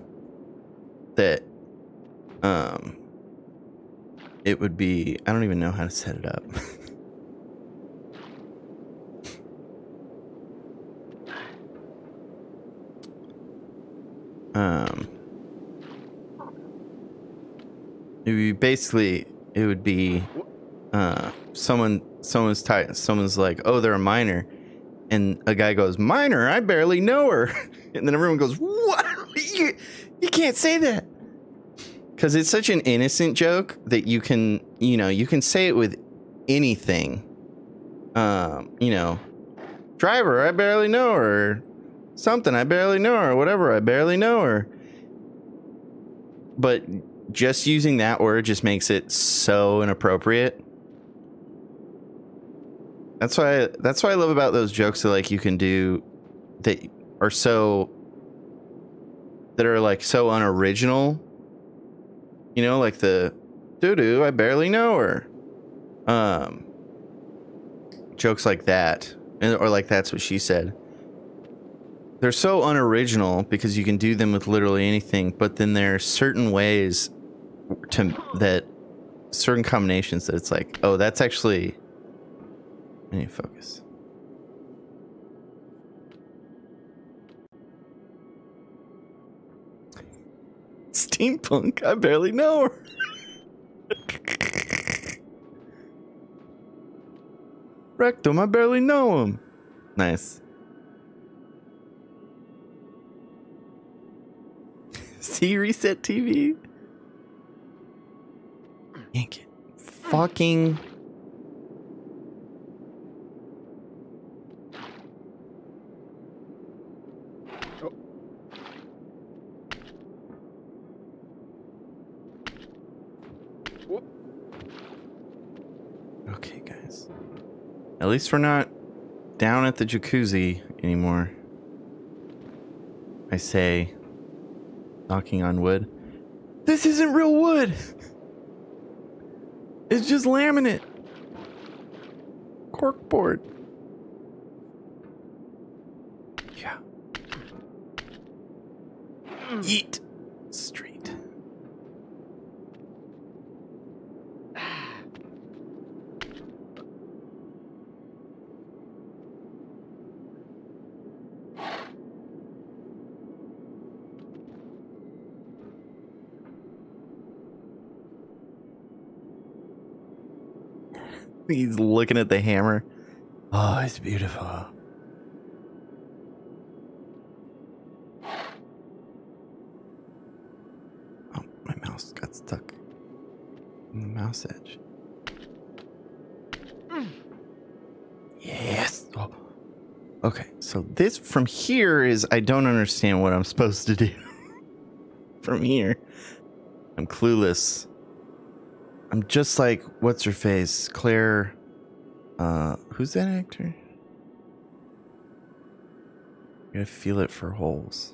it would be, I don't even know how to set it up. It would be basically, it would be someone's like, oh, they're a minor, and a guy goes, minor, I barely know her. And then everyone goes, what? You can't say that. Because it's such an innocent joke that you can, you can say it with anything. Driver, I barely know her. Something, I barely know her. Whatever, I barely know her. But just using that word just makes it so inappropriate. That's what I love about those jokes that like you can do that are so unoriginal. Like the doo-doo, I barely know her. Jokes like that. Or like that's what she said. They're so unoriginal because you can do them with literally anything, but then there are certain ways certain combinations that it's like, oh, that's actually, I need to focus. Steampunk, I barely know her. Rectum, I barely know him. Nice. See, reset TV. Yank it. Fucking. Okay, guys. At least we're not down at the jacuzzi anymore. I say, knocking on wood. This isn't real wood. It's just laminate. Corkboard. Yeah. Eat. Street. He's looking at the hammer. Oh, it's beautiful. Oh, my mouse got stuck in the mouse edge. Yes. Oh. Okay, so this from here is, I don't understand what I'm supposed to do. From here. I'm clueless. I'm just like, what's her face? Claire. Who's that actor? I gotta feel it for holes.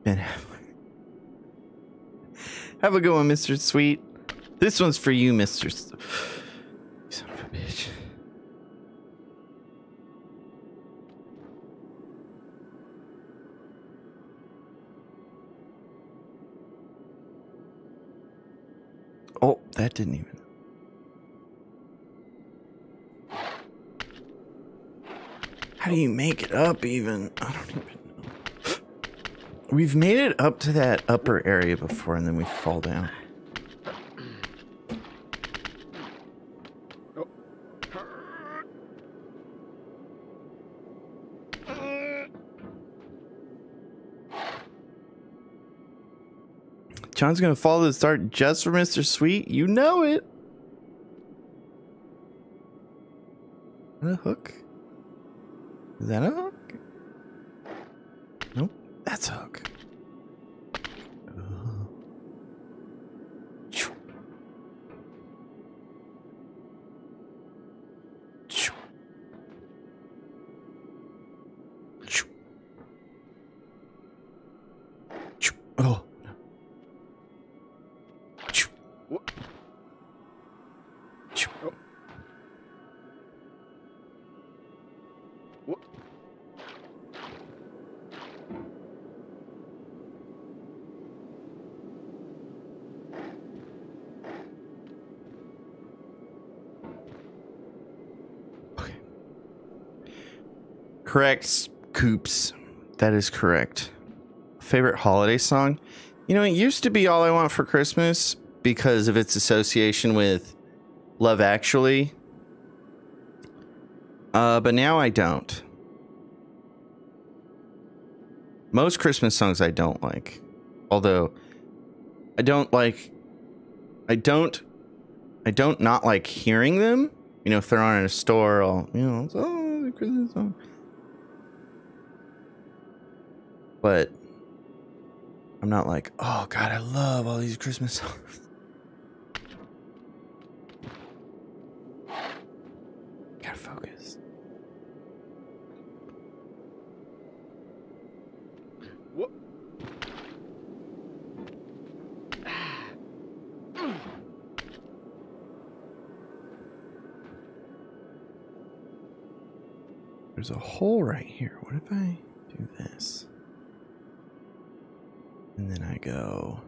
Ben Affleck. Have a good one, Mr. Sweet. This one's for you, Mr. Son of a bitch. Oh, that didn't even. How do you make it up even? I don't even know. We've made it up to that upper area before and then we fall down. John's gonna follow the start just for Mr. Sweet. You know it. Is that a hook? Is that a hook? Nope. That's a hook. Oh. Correct, Coops. That is correct. Favorite holiday song? You know, it used to be All I Want for Christmas because of its association with Love Actually. But now I don't. Most Christmas songs I don't like. Although I don't not like hearing them. You know, if they're on in a store, I'll, you know, it's, oh, the Christmas song. But I'm not like, oh God, I love all these Christmas songs. Gotta focus. What? There's a hole right here. What if I do this? And then I go.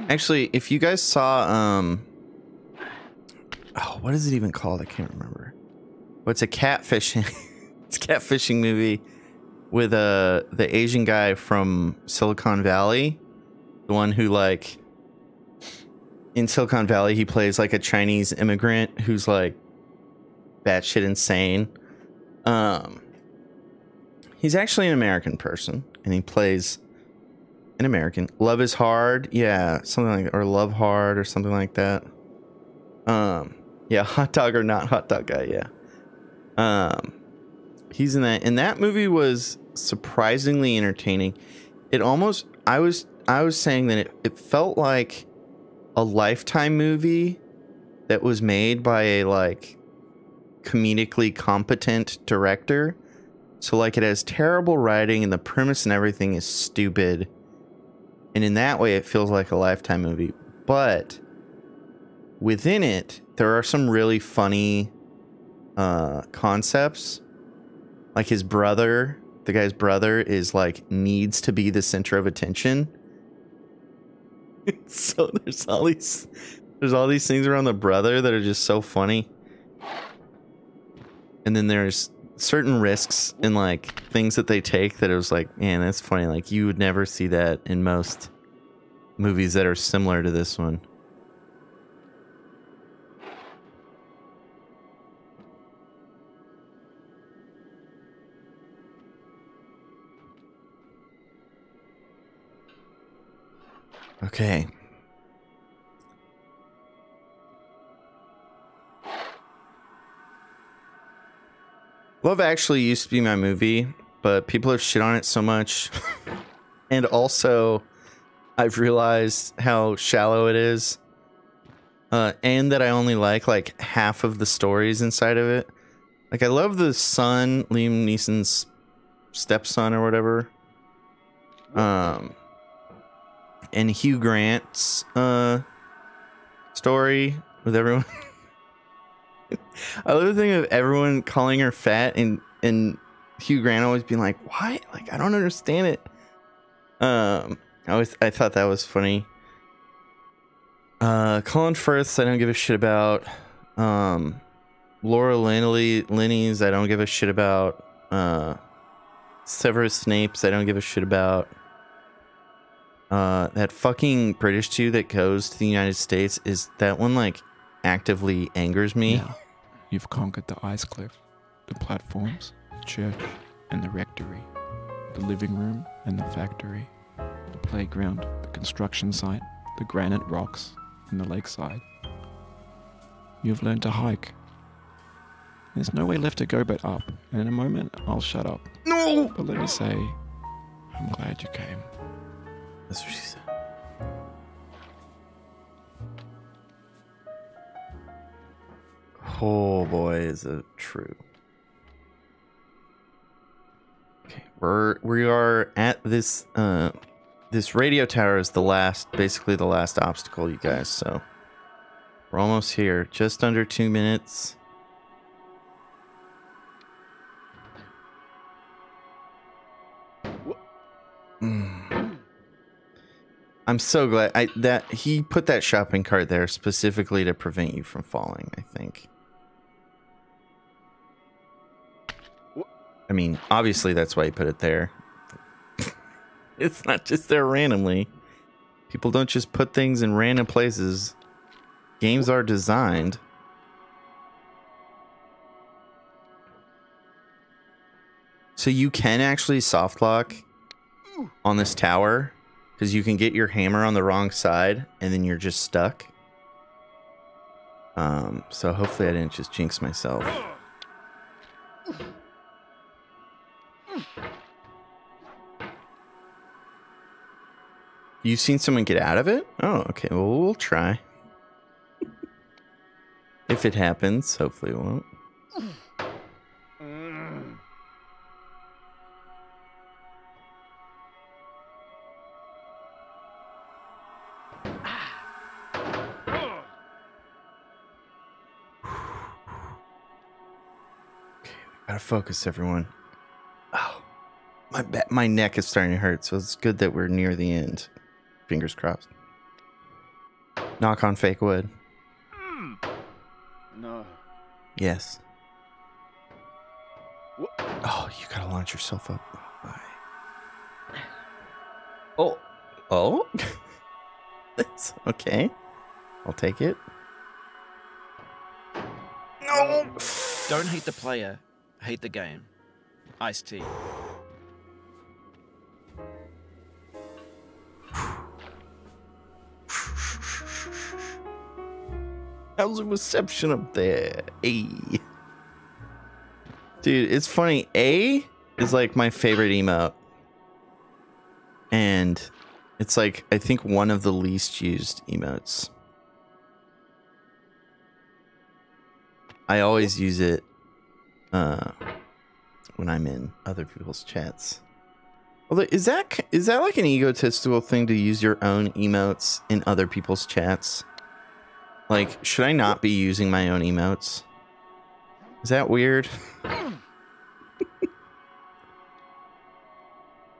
Actually, if you guys saw, oh, what is it even called? I can't remember. What's a catfishing? It's a catfishing movie with the Asian guy from Silicon Valley, the one who like in Silicon Valley he plays like a Chinese immigrant who's like batshit insane. He's actually an American person, and he plays an American. Love is Hard, yeah, something like, or Love Hard, or something like that. Yeah, Hot Dog or Not Hot Dog guy, yeah. He's in that, and that movie was surprisingly entertaining. It almost, I was saying that it felt like a Lifetime movie that was made by a like comedically competent director. So like it has terrible writing and the premise and everything is stupid. And in that way it feels like a Lifetime movie. But within it, there are some really funny concepts. Like his brother, the guy's brother is like needs to be the center of attention. So there's all these things around the brother that are just so funny. And then there's certain risks and like things that they take that it was like, man, that's funny. Like you would never see that in most movies that are similar to this one. Okay. Love Actually used to be my movie, but people have shit on it so much. And also, I've realized how shallow it is. And that I only like half of the stories inside of it. Like, I love the son, Liam Neeson's stepson or whatever. And Hugh Grant's story with everyone. I love the thing of everyone calling her fat and Hugh Grant always being like, why? Like, I don't understand it. I thought that was funny. Colin Firth's I don't give a shit about. Laura Linney's I don't give a shit about. Severus Snape's I don't give a shit about. That fucking British dude that goes to the United States, is that one like actively angers me. Yeah. You've conquered the ice cliff, the platforms, the church, and the rectory, the living room and the factory, the playground, the construction site, the granite rocks, and the lakeside. You've learned to hike. There's no way left to go but up, and in a moment, I'll shut up. No! But let me say, I'm glad you came. That's what she said. Oh boy, is it true. Okay, we are at this this radio tower is basically the last obstacle, you guys, so we're almost here. Just under 2 minutes. I'm so glad that he put that shopping cart there specifically to prevent you from falling, I think. I mean, obviously that's why he put it there. It's not just there randomly. People don't just put things in random places. Games are designed. So you can actually soft lock on this tower because you can get your hammer on the wrong side and then you're just stuck. So hopefully I didn't just jinx myself. You've seen someone get out of it? Oh, okay. Well, we'll try. If it happens, hopefully it won't. Gotta focus, everyone. Oh, my neck is starting to hurt, so it's good that we're near the end. Fingers crossed. Knock on fake wood. No. Yes. Oh, you gotta launch yourself up. Bye. Oh. That's okay. I'll take it. No. Don't hate the player, hate the game. Ice-T. How's the reception up there? Hey. Dude, it's funny. A is like my favorite emote. And it's like, I think one of the least used emotes. I always use it when I'm in other people's chats. Although, is that like an egotistical thing to use your own emotes in other people's chats? Like, should I not be using my own emotes? Is that weird?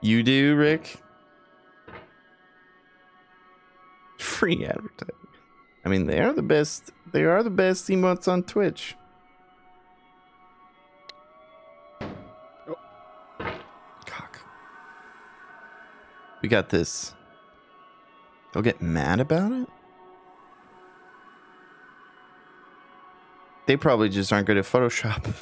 You do, Rick? Free advertising. I mean, they are the best. They are the best emotes on Twitch. Cock. We got this. They'll get mad about it? They probably just aren't good at Photoshop.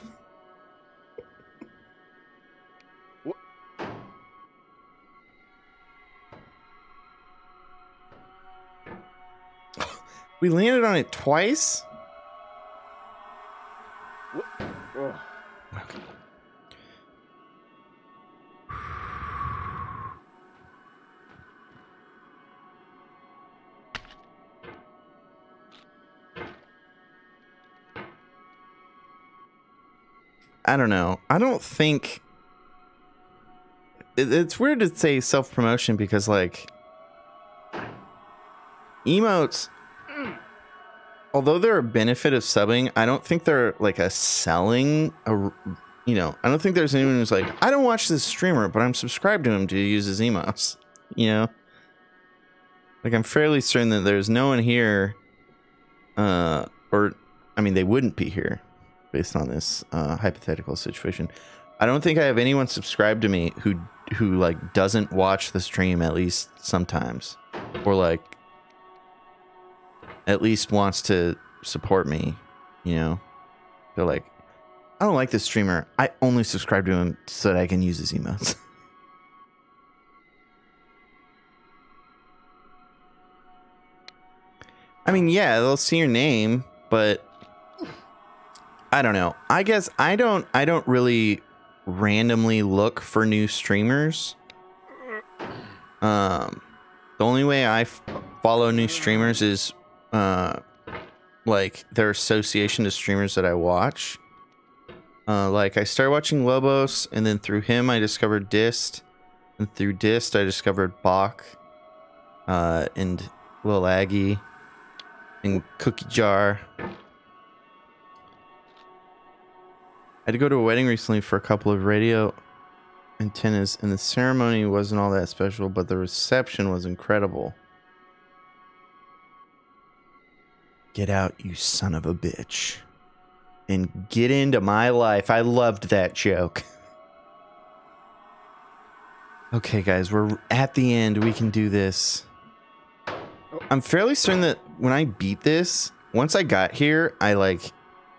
We landed on it twice? Okay. I don't know. I don't think... It's weird to say self-promotion because, like... Emotes... Although they're a benefit of subbing, I don't think they're like a selling... You know, I don't think there's anyone who's like, I don't watch this streamer, but I'm subscribed to him to use his emotes. You know? Like, I'm fairly certain that there's no one here... or, I mean, they wouldn't be here. Based on this hypothetical situation, I don't think I have anyone subscribed to me who like doesn't watch the stream at least sometimes, or like at least wants to support me. You know, they're like, I don't like this streamer. I only subscribe to him so that I can use his emotes. I mean, yeah, they'll see your name, but. I don't know. I guess I don't really randomly look for new streamers. The only way I follow new streamers is like their association to streamers that I watch. Like I started watching Lobos, and then through him I discovered Dist, and through Dist I discovered Bach, and Lil Aggie, and Cookie Jar. I had to go to a wedding recently for a couple of radio antennas, and the ceremony wasn't all that special, but the reception was incredible. Get out, you son of a bitch. And get into my life. I loved that joke. Okay, guys, we're at the end. We can do this. I'm fairly certain that when I beat this, once I got here, I like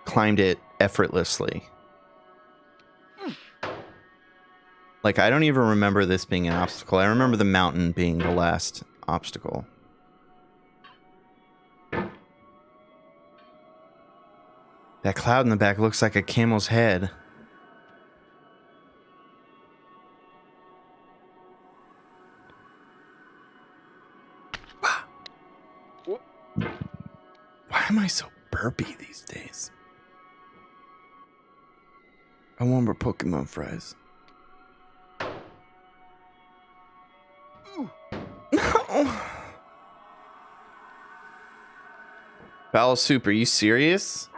climbed it effortlessly. Like, I don't even remember this being an obstacle. I remember the mountain being the last obstacle. That cloud in the back looks like a camel's head. Why am I so burpy these days? I want more Pokemon fries. No. Foul Soup, are you serious?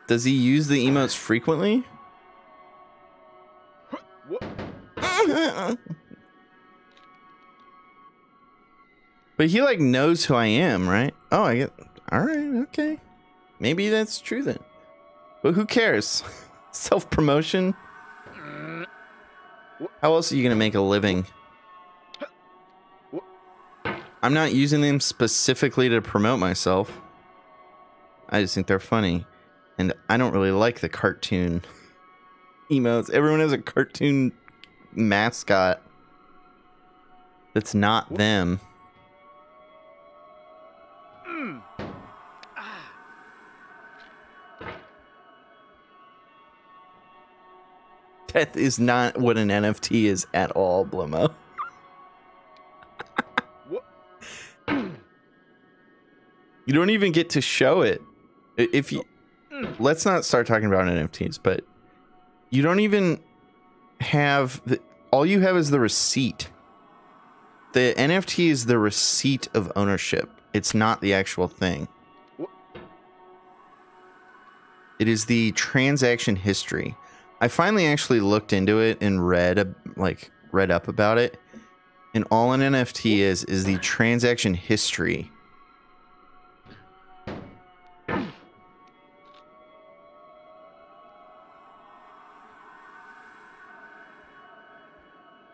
Does he use the emotes frequently? But he like knows who I am, right? Oh, I get. All right, okay. Maybe that's true then. But who cares? Self-promotion. How else are you gonna make a living? I'm not using them specifically to promote myself. I just think they're funny. And I don't really like the cartoon emotes. Everyone has a cartoon mascot that's not them. That is not what an NFT is at all, Blimo. You don't even get to show it. If you let's not start talking about NFTs, but you don't even have all you have is the receipt. The NFT is the receipt of ownership. It's not the actual thing. It is the transaction history. I finally actually looked into it and read up about it. And all an NFT is the transaction history.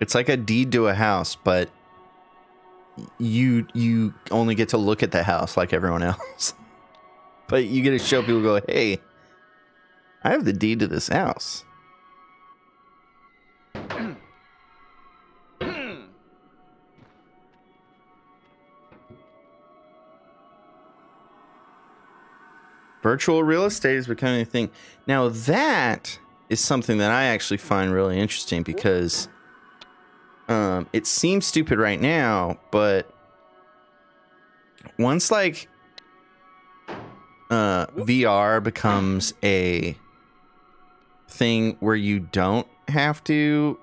It's like a deed to a house, but you only get to look at the house like everyone else. But you get to show people, go, hey, I have the deed to this house. Virtual real estate is becoming a thing. Now that is something that I actually find really interesting because it seems stupid right now, but once like VR becomes a thing where you don't have to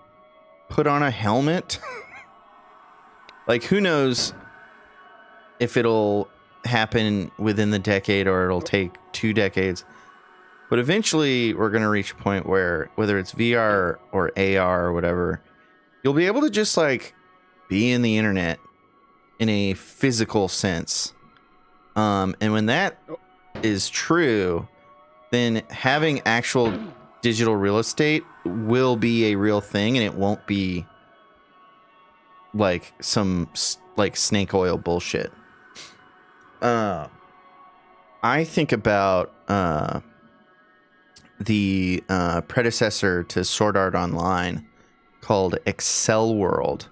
put on a helmet, like who knows if it'll happen within the decade or it'll take 2 decades, but eventually we're going to reach a point where whether it's VR or AR or whatever, you'll be able to just like be in the internet in a physical sense. And when that is true, then having actual digital real estate will be a real thing, and it won't be like some like snake oil bullshit. I think about the predecessor to Sword Art Online called Excel World.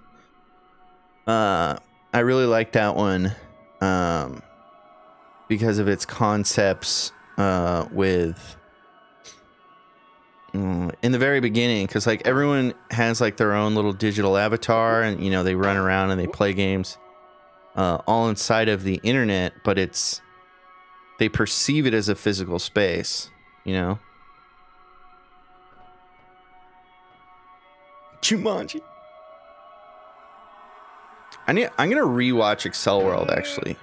I really like that one because of its concepts with in the very beginning, because like everyone has like their own little digital avatar, and you know they run around and they play games all inside of the internet, but they perceive it as a physical space, you know. Jumanji. I'm gonna rewatch Excel World actually.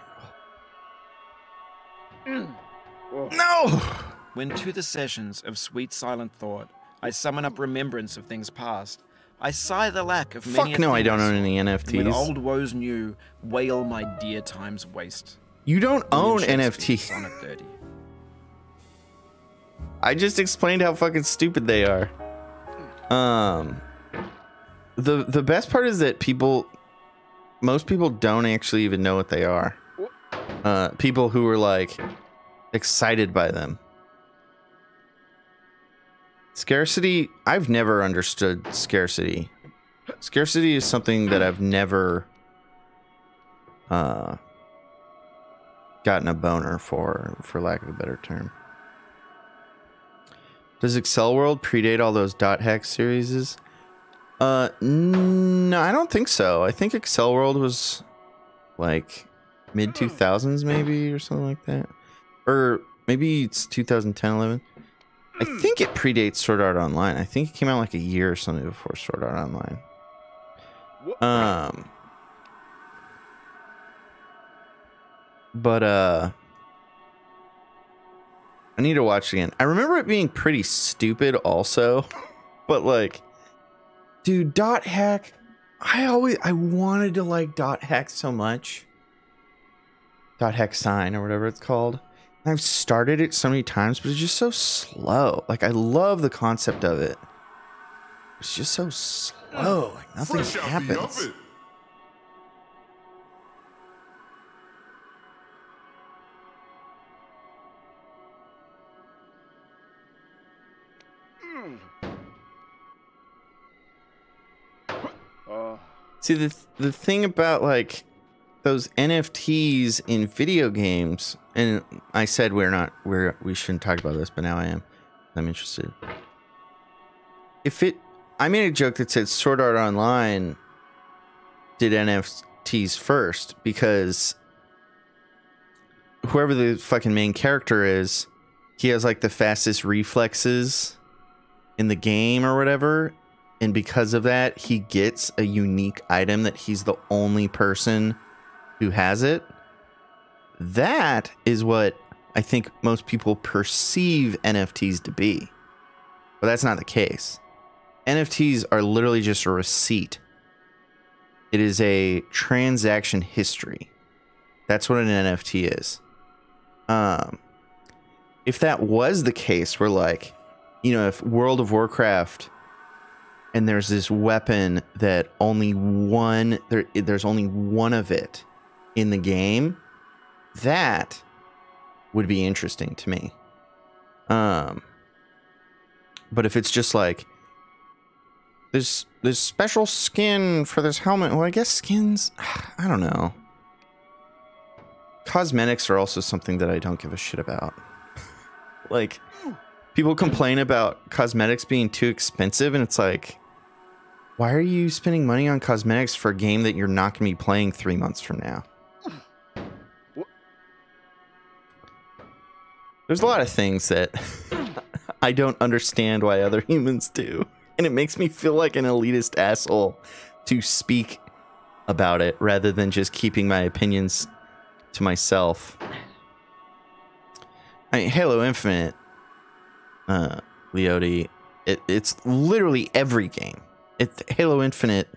No. When to the sessions of sweet silent thought I summon up remembrance of things past, I sigh the lack of many. Fuck no, I don't own any NFTs. When old woes new, wail my dear time's waste. You don't own William NFTs. Shakespeare, Sonnet 30. I just explained how fucking stupid they are. The best part is that most people don't actually even know what they are. People who are like excited by them. Scarcity, I've never understood scarcity. Scarcity is something that I've never gotten a boner for lack of a better term. Does Excel World predate all those .hack series? No, I don't think so. I think Excel World was like mid 2000s maybe or something like that. Or maybe it's 2010, 11. I think it predates Sword Art Online. I think it came out like a year or something before Sword Art Online. But I need to watch it again. I remember it being pretty stupid also. But like, dude, .hack, I wanted to like .hack so much. .hack sign or whatever it's called. I've started it so many times, but it's just so slow. Like, I love the concept of it. It's just so slow. Like, nothing Fresh out the happens. oven. See, the thing about like those NFTs in video games, and I said we shouldn't talk about this, but now I am. I'm interested. I made a joke that said Sword Art Online did NFTs first because whoever the fucking main character is, he has like the fastest reflexes in the game or whatever. And because of that, he gets a unique item that he's the only person who has it. That is what I think most people perceive NFTs to be. But that's not the case. NFTs are literally just a receipt. It is a transaction history. That's what an NFT is. If that was the case, we're like, you know, if World of Warcraft and there's this weapon that there's only one of it in the game, that would be interesting to me. But if it's just like there's special skin for this helmet, well, I guess skins, I don't know. Cosmetics are also something that I don't give a shit about. Like, people complain about cosmetics being too expensive, and it's like, why are you spending money on cosmetics for a game that you're not going to be playing 3 months from now? There's a lot of things that I don't understand why other humans do. And it makes me feel like an elitist asshole to speak about it rather than just keeping my opinions to myself. I mean, Halo Infinite, Leody, it's literally every game. Halo Infinite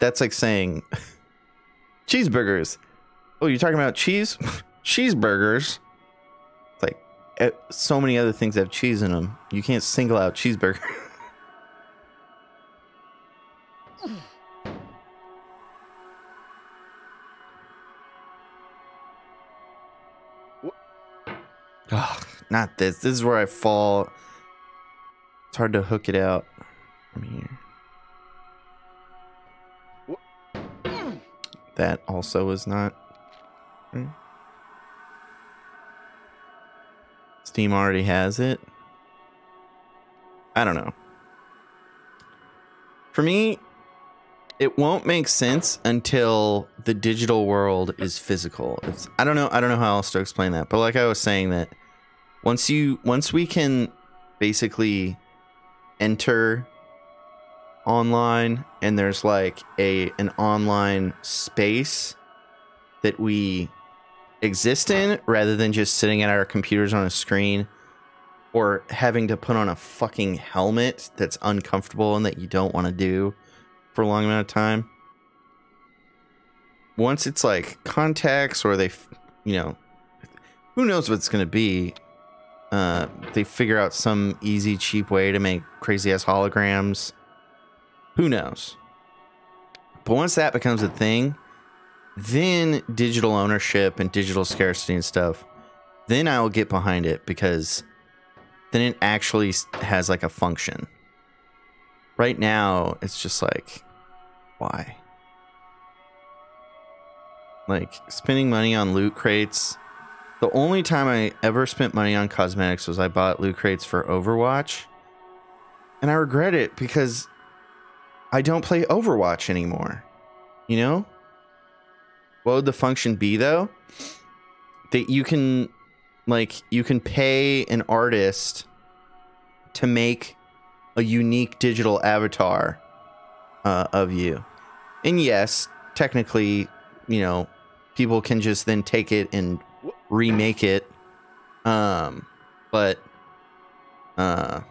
that's like saying cheeseburgers. Oh, you're talking about cheese? Cheeseburgers. It's like so many other things have cheese in them. You can't single out cheeseburger. Ugh, not this. This is where I fall. It's hard to hook it out from here. That also is not. Steam already has it. I don't know. For me, it won't make sense until the digital world is physical. I don't know how else to explain that. But like I was saying, that once we can basically enter online and there's like an online space that we exist in rather than just sitting at our computers on a screen or having to put on a fucking helmet that's uncomfortable and that you don't want to do for a long amount of time. Once it's like contacts or they, you know, who knows what it's going to be. they figure out some easy, cheap way to make crazy ass holograms. Who knows? But once that becomes a thing, then digital ownership and digital scarcity and stuff, then I will get behind it, because then it actually has like a function. Right now, it's just like, why? Like, spending money on loot crates. The only time I ever spent money on cosmetics was I bought loot crates for Overwatch. And I regret it, because I don't play Overwatch anymore. You know? What would the function be, though? That you can, like, you can pay an artist to make a unique digital avatar of you. And yes, technically, you know, people can just then take it and remake it. But oh,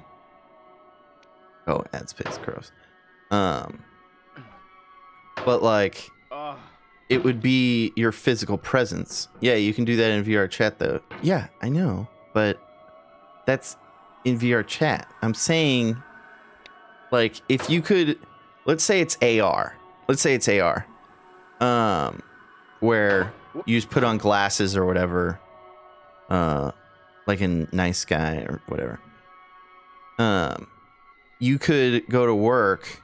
ad space, gross. But like, it would be your physical presence. Yeah, you can do that in VR chat though. Yeah, I know, but that's in VR chat. I'm saying, like, if you could, let's say it's AR. Let's say it's AR. Where you just put on glasses or whatever, like in Nice Guy or whatever. You could go to work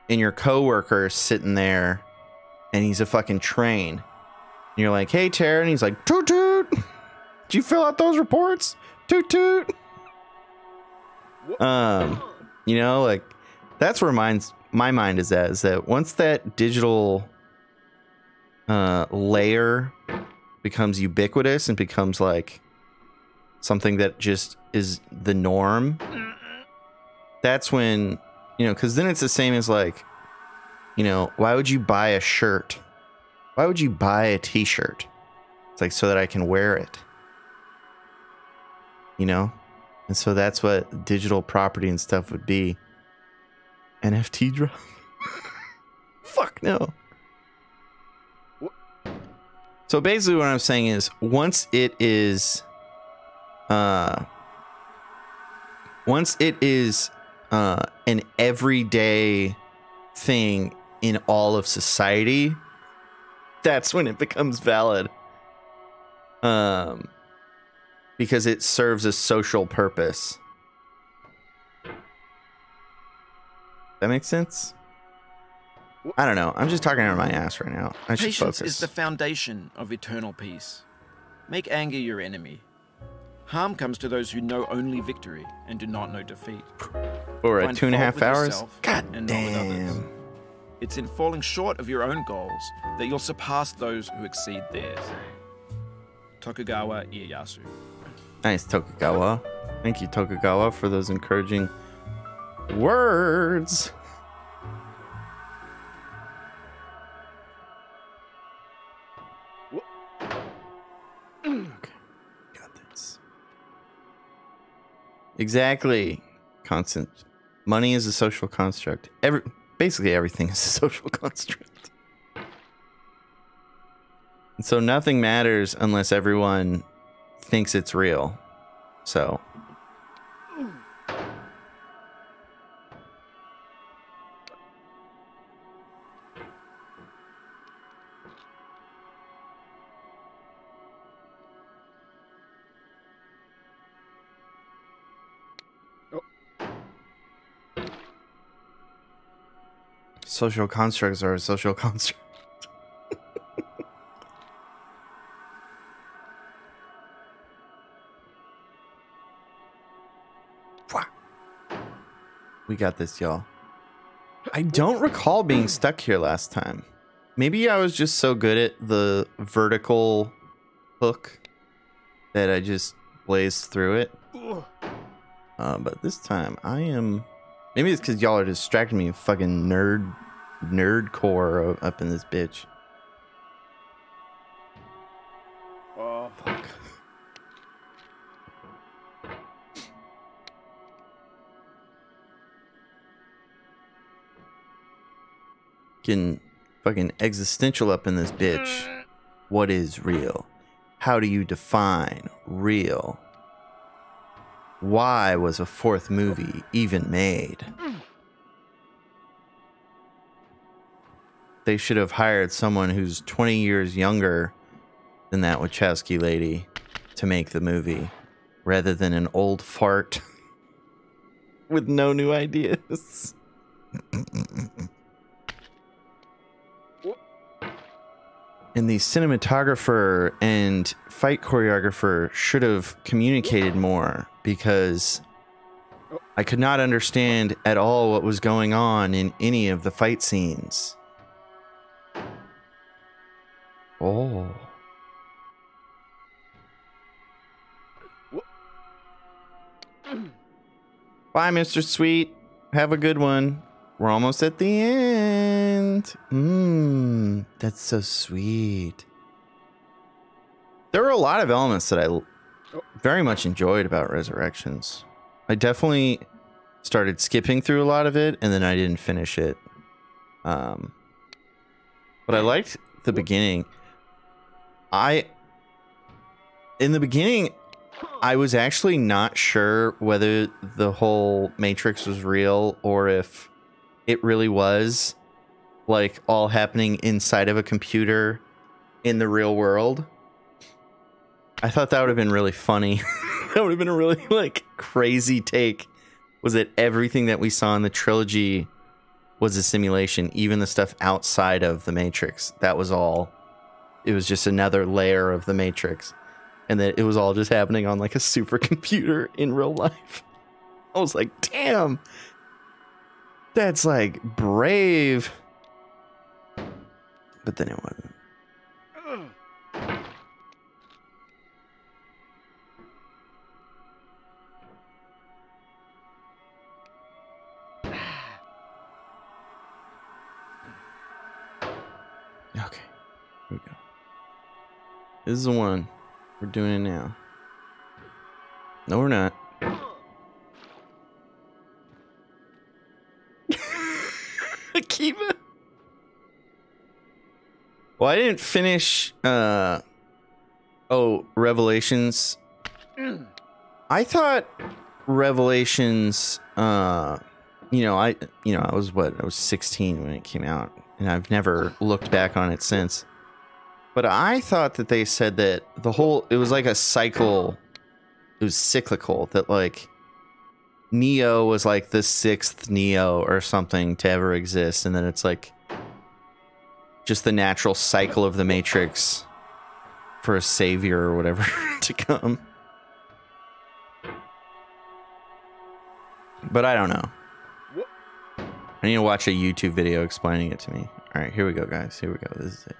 and your coworker is sitting there and he's a fucking train. And you're like, hey, Tara. And he's like, toot toot. Did you fill out those reports? Toot toot. You know, like, that's where my mind is at, is that once that digital layer becomes ubiquitous and becomes like something that just is the norm, that's when, you know, because then it's the same as like, you know, why would you buy a shirt? Why would you buy a t-shirt? It's like, so that I can wear it, you know? And so that's what digital property and stuff would be. NFT drop? Fuck no. So basically what I'm saying is, once it is an everyday thing in all of society, that's when it becomes valid. Because it serves a social purpose. That makes sense? I don't know. I'm just talking out of my ass right now. I should Patience focus. is the foundation of eternal peace. Make anger your enemy. Harm comes to those who know only victory and do not know defeat. Or at Find 2.5 fault with hours? yourself God and not with others. damn. It's in falling short of your own goals that you'll surpass those who exceed theirs. Tokugawa Ieyasu. Nice, Tokugawa. Thank you, Tokugawa, for those encouraging words. Okay, got this. Exactly. Constant. Money is a social construct. Basically everything is a social construct. And so nothing matters unless everyone thinks it's real. So social constructs are a social construct. We got this, y'all. I don't recall being stuck here last time. Maybe I was just so good at the vertical hook that I just blazed through it. But this time I am... Maybe it's because y'all are distracting me. Fucking nerdcore up in this bitch. Oh, Fuck. Getting fucking existential up in this bitch. What is real? how do you define real? Why was a fourth movie even made? They should have hired someone who's 20 years younger than that Wachowski lady to make the movie, rather than an old fart with no new ideas. And the cinematographer and fight choreographer should have communicated more, because I could not understand at all what was going on in any of the fight scenes. Oh. Bye, Mr. Sweet. Have a good one. We're almost at the end. That's so sweet. There were a lot of elements that I very much enjoyed about Resurrections. I definitely started skipping through a lot of it, and then I didn't finish it. But I liked the beginning. In the beginning, I was actually not sure whether the whole Matrix was real or if it really was like all happening inside of a computer in the real world. I thought that would have been really funny. That would have been a really like crazy take, was that everything that we saw in the trilogy was a simulation, even the stuff outside of the Matrix. That was all. It was just another layer of the Matrix. And that it was all just happening on like a supercomputer in real life. I was like, damn. That's like brave. But then it wasn't. Okay. Here we go. This is the one. We're doing it now. No, we're not. Akiva. Well, I didn't finish Revelations. I thought Revelations I was 16 when it came out, and I've never looked back on it since. But I thought that they said that it was like a cycle. It was cyclical, that like Neo was like the sixth Neo or something to ever exist. And then it's like just the natural cycle of the Matrix for a savior or whatever to come. But I don't know. I need to watch a YouTube video explaining it to me. All right, here we go, guys. Here we go. This is it.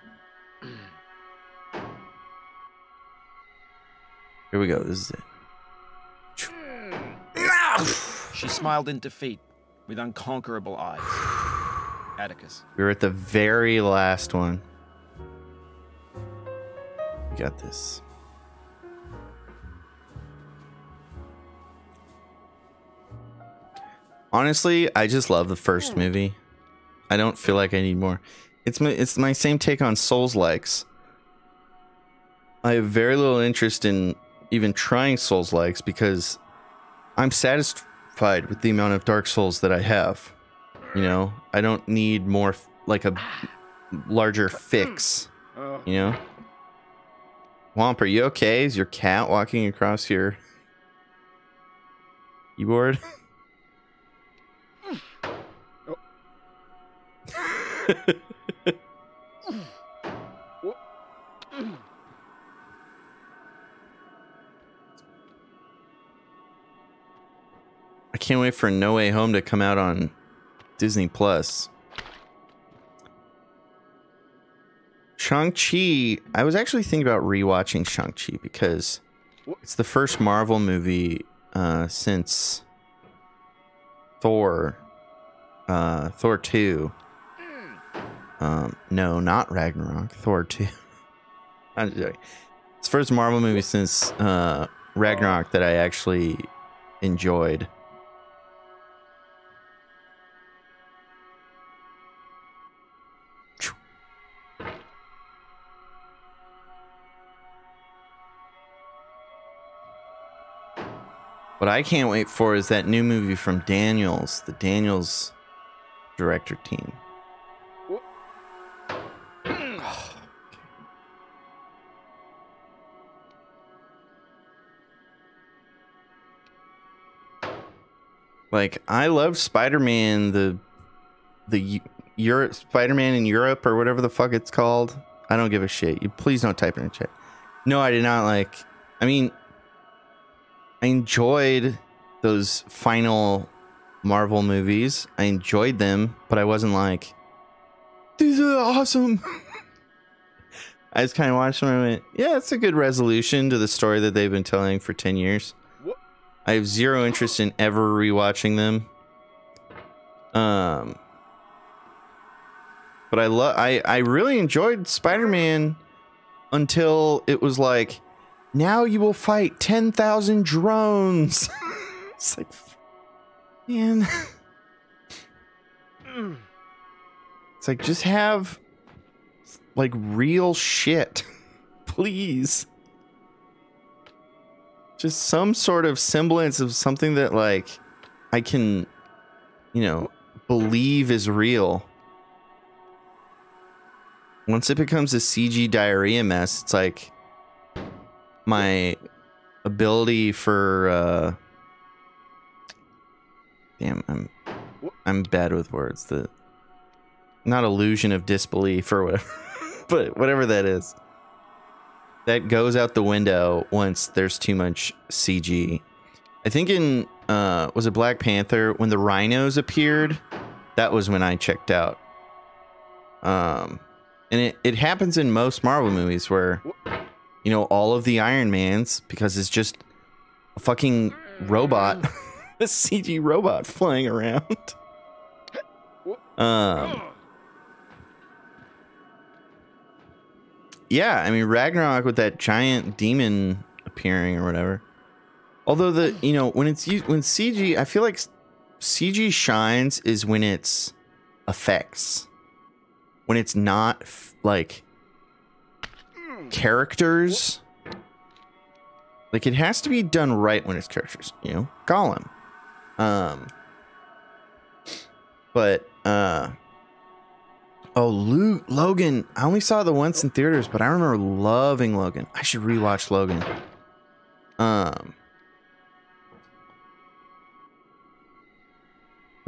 Here we go. This is it. She smiled in defeat with unconquerable eyes. Atticus. We're at the very last one. We got this. Honestly, I just love the first movie. I don't feel like I need more. It's my same take on Souls-likes. I have very little interest in even trying Souls-likes because I'm satisfied with the amount of Dark Souls that I have. You know, I don't need more, like a larger fix. You know? Womp, are you okay? Is your cat walking across your keyboard? I can't wait for No Way Home to come out on Disney Plus. Shang-Chi, I was actually thinking about rewatching Shang-Chi because it's the first Marvel movie since Thor 2. No, not Ragnarok. Thor 2. I'm just joking. It's the first Marvel movie since Ragnarok that I actually enjoyed. What I can't wait for is that new movie from Daniels, the Daniels director team. Like, I love Spider-Man, the Europe Spider-Man in Europe or whatever the fuck it's called. I don't give a shit. You please don't type in the chat. No, I did not like. I mean, I enjoyed those final Marvel movies. I enjoyed them, but I wasn't like, these are awesome. I just kind of watched them and I went, yeah, it's a good resolution to the story that they've been telling for 10 years. I have zero interest in ever rewatching them. But I really enjoyed Spider-Man until it was like, now you will fight 10,000 drones. It's like, man. It's like, just have like real shit, please. Just some sort of semblance of something that like I can, you know, believe is real. Once it becomes a CG diarrhea mess, it's like my ability for damn, I'm bad with words. The not illusion of disbelief or whatever, but whatever that is. That goes out the window once there's too much CG. I think in was it Black Panther when the rhinos appeared? That was when I checked out. And it happens in most Marvel movies where, you know, all of the Iron Mans, because it's just a fucking robot, a CG robot flying around. Yeah, I mean Ragnarok with that giant demon appearing or whatever. Although the, you know, when it's used, when CG, I feel like CG shines is when it's effects. When it's not like characters. Like it has to be done right when it's characters, you know? Gollum. Oh, Logan. I only saw the once in theaters, but I remember loving Logan. I should rewatch Logan. The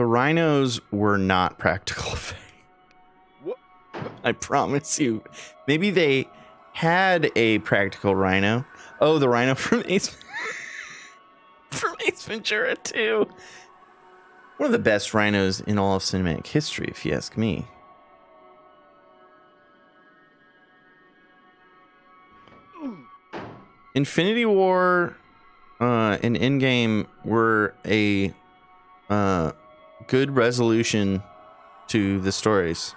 rhinos were not practical effects. I promise you. Maybe they had a practical rhino. Oh, the rhino from Ace Ventura 2. One of the best rhinos in all of cinematic history, if you ask me. Infinity War and Endgame were a good resolution to the stories.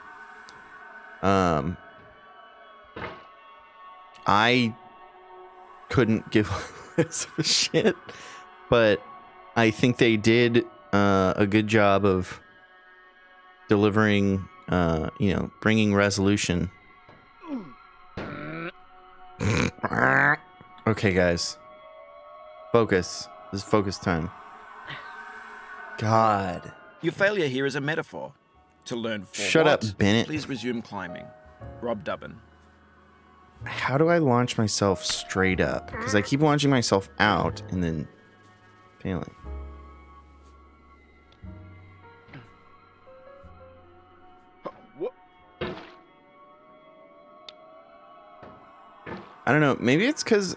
I couldn't give less of a shit, but I think they did a good job of delivering, you know, bringing resolution. Okay, guys. Focus. This is focus time. God. Your failure here is a metaphor. To learn for Shut what, up, Bennett. Please resume climbing. Rob Dubbin. How do I launch myself straight up? Because I keep launching myself out and then failing. I don't know. Maybe it's because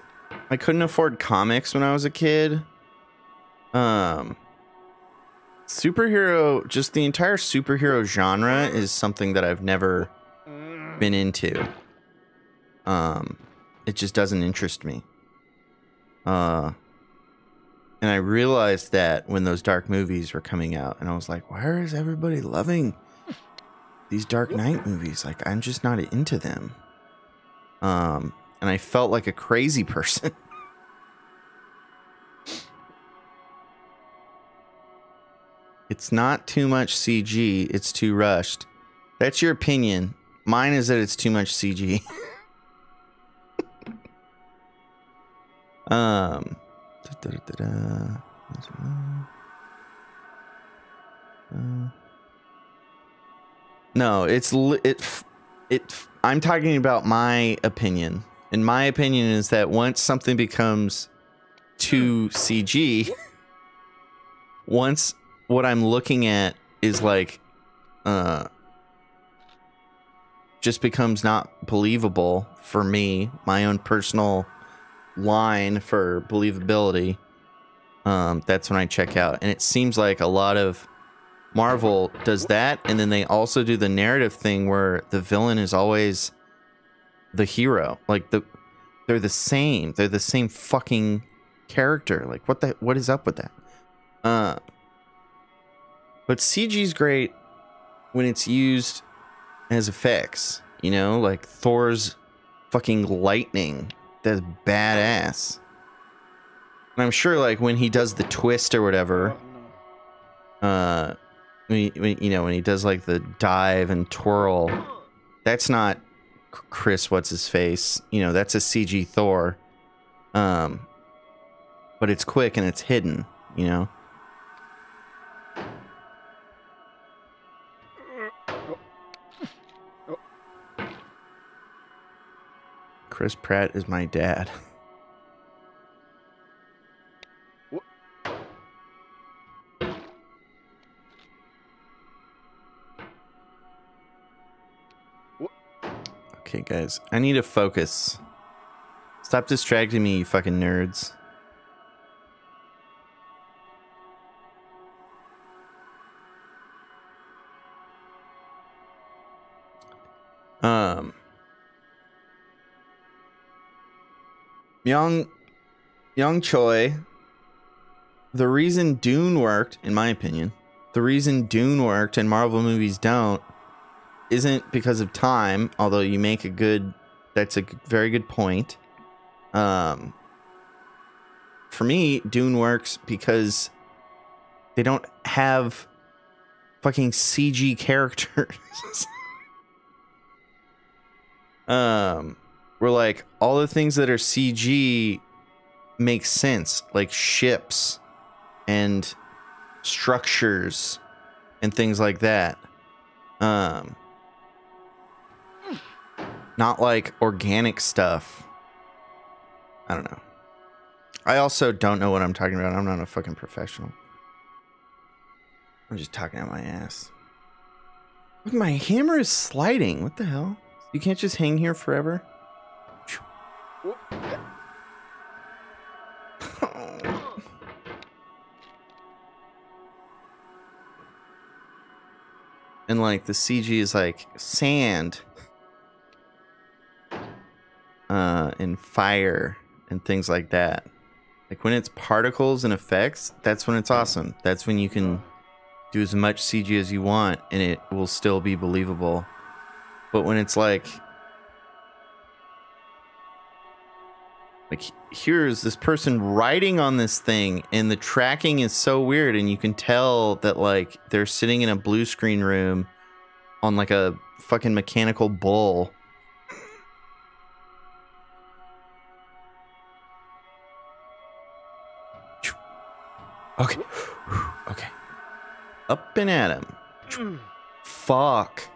I couldn't afford comics when I was a kid. Superhero, just the entire superhero genre is something that I've never been into. It just doesn't interest me. And I realized that when those Dark movies were coming out, and I was like, why is everybody loving these Dark Knight movies? Like, I'm just not into them. And I felt like a crazy person. It's not too much CG, it's too rushed. That's your opinion. Mine is that it's too much CG. No, I'm talking about my opinion. And my opinion is that once something becomes too CG, once what I'm looking at is like just becomes not believable for me, my own personal line for believability, that's when I check out. And it seems like a lot of Marvel does that, and then they also do the narrative thing where the villain is always the hero. Like they're the same fucking character. Like what is up with that? But CG's great when it's used as effects, you know, like Thor's fucking lightning. That's badass. And I'm sure like when he does the twist or whatever, when he does like the dive and twirl, that's not Chris what's his face, that's a CG Thor, but it's quick and it's hidden, Chris Pratt is my dad. Okay, guys, I need to focus. Stop distracting me, you fucking nerds. Young Choi, the reason Dune worked, in my opinion, the reason Dune worked and Marvel movies don't, isn't because of time, although you make that's a very good point. For me, Dune works because they don't have fucking CG characters. We're like, all the things that are CG make sense, like ships and structures and things like that. Not like organic stuff. I don't know. I also don't know what I'm talking about. I'm not a fucking professional. I'm just talking out my ass. Look, my hammer is sliding. What the hell? You can't just hang here forever? And like the CG is like sand. And fire and things like that. Like when it's particles and effects, that's when it's awesome. That's when you can do as much CG as you want and it will still be believable. But when it's like here's this person riding on this thing and the tracking is so weird and you can tell that like they're sitting in a blue screen room on like a fucking mechanical bull. Okay. Okay. Up and at him. Fuck.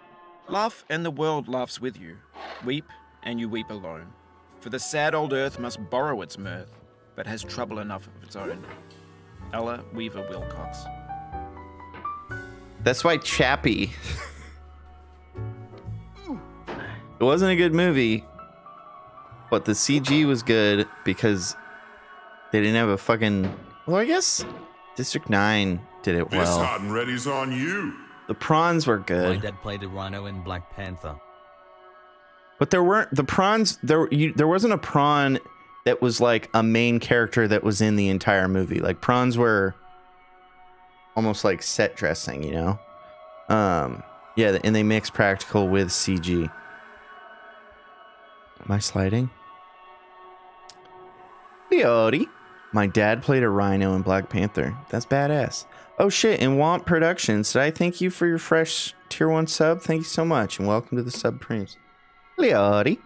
Laugh and the world laughs with you. Weep and you weep alone. For the sad old earth must borrow its mirth, but has trouble enough of its own. Ella Weaver Wilcox. That's why Chappie. It wasn't a good movie, but the CG was good because they didn't have a fucking... Well, I guess District 9 did it This well. hot and ready's on you. The prawns were My good. dad played a rhino in Black Panther. But there weren't... The prawns... There wasn't a prawn that was like a main character that was in the entire movie. Like prawns were almost like set dressing, Yeah, and they mix practical with CG. Am I sliding? Leody. My dad played a rhino in Black Panther. That's badass. Oh shit, and Want Productions, did I thank you for your fresh tier 1 sub? Thank you so much, and welcome to the Supremes. Leody.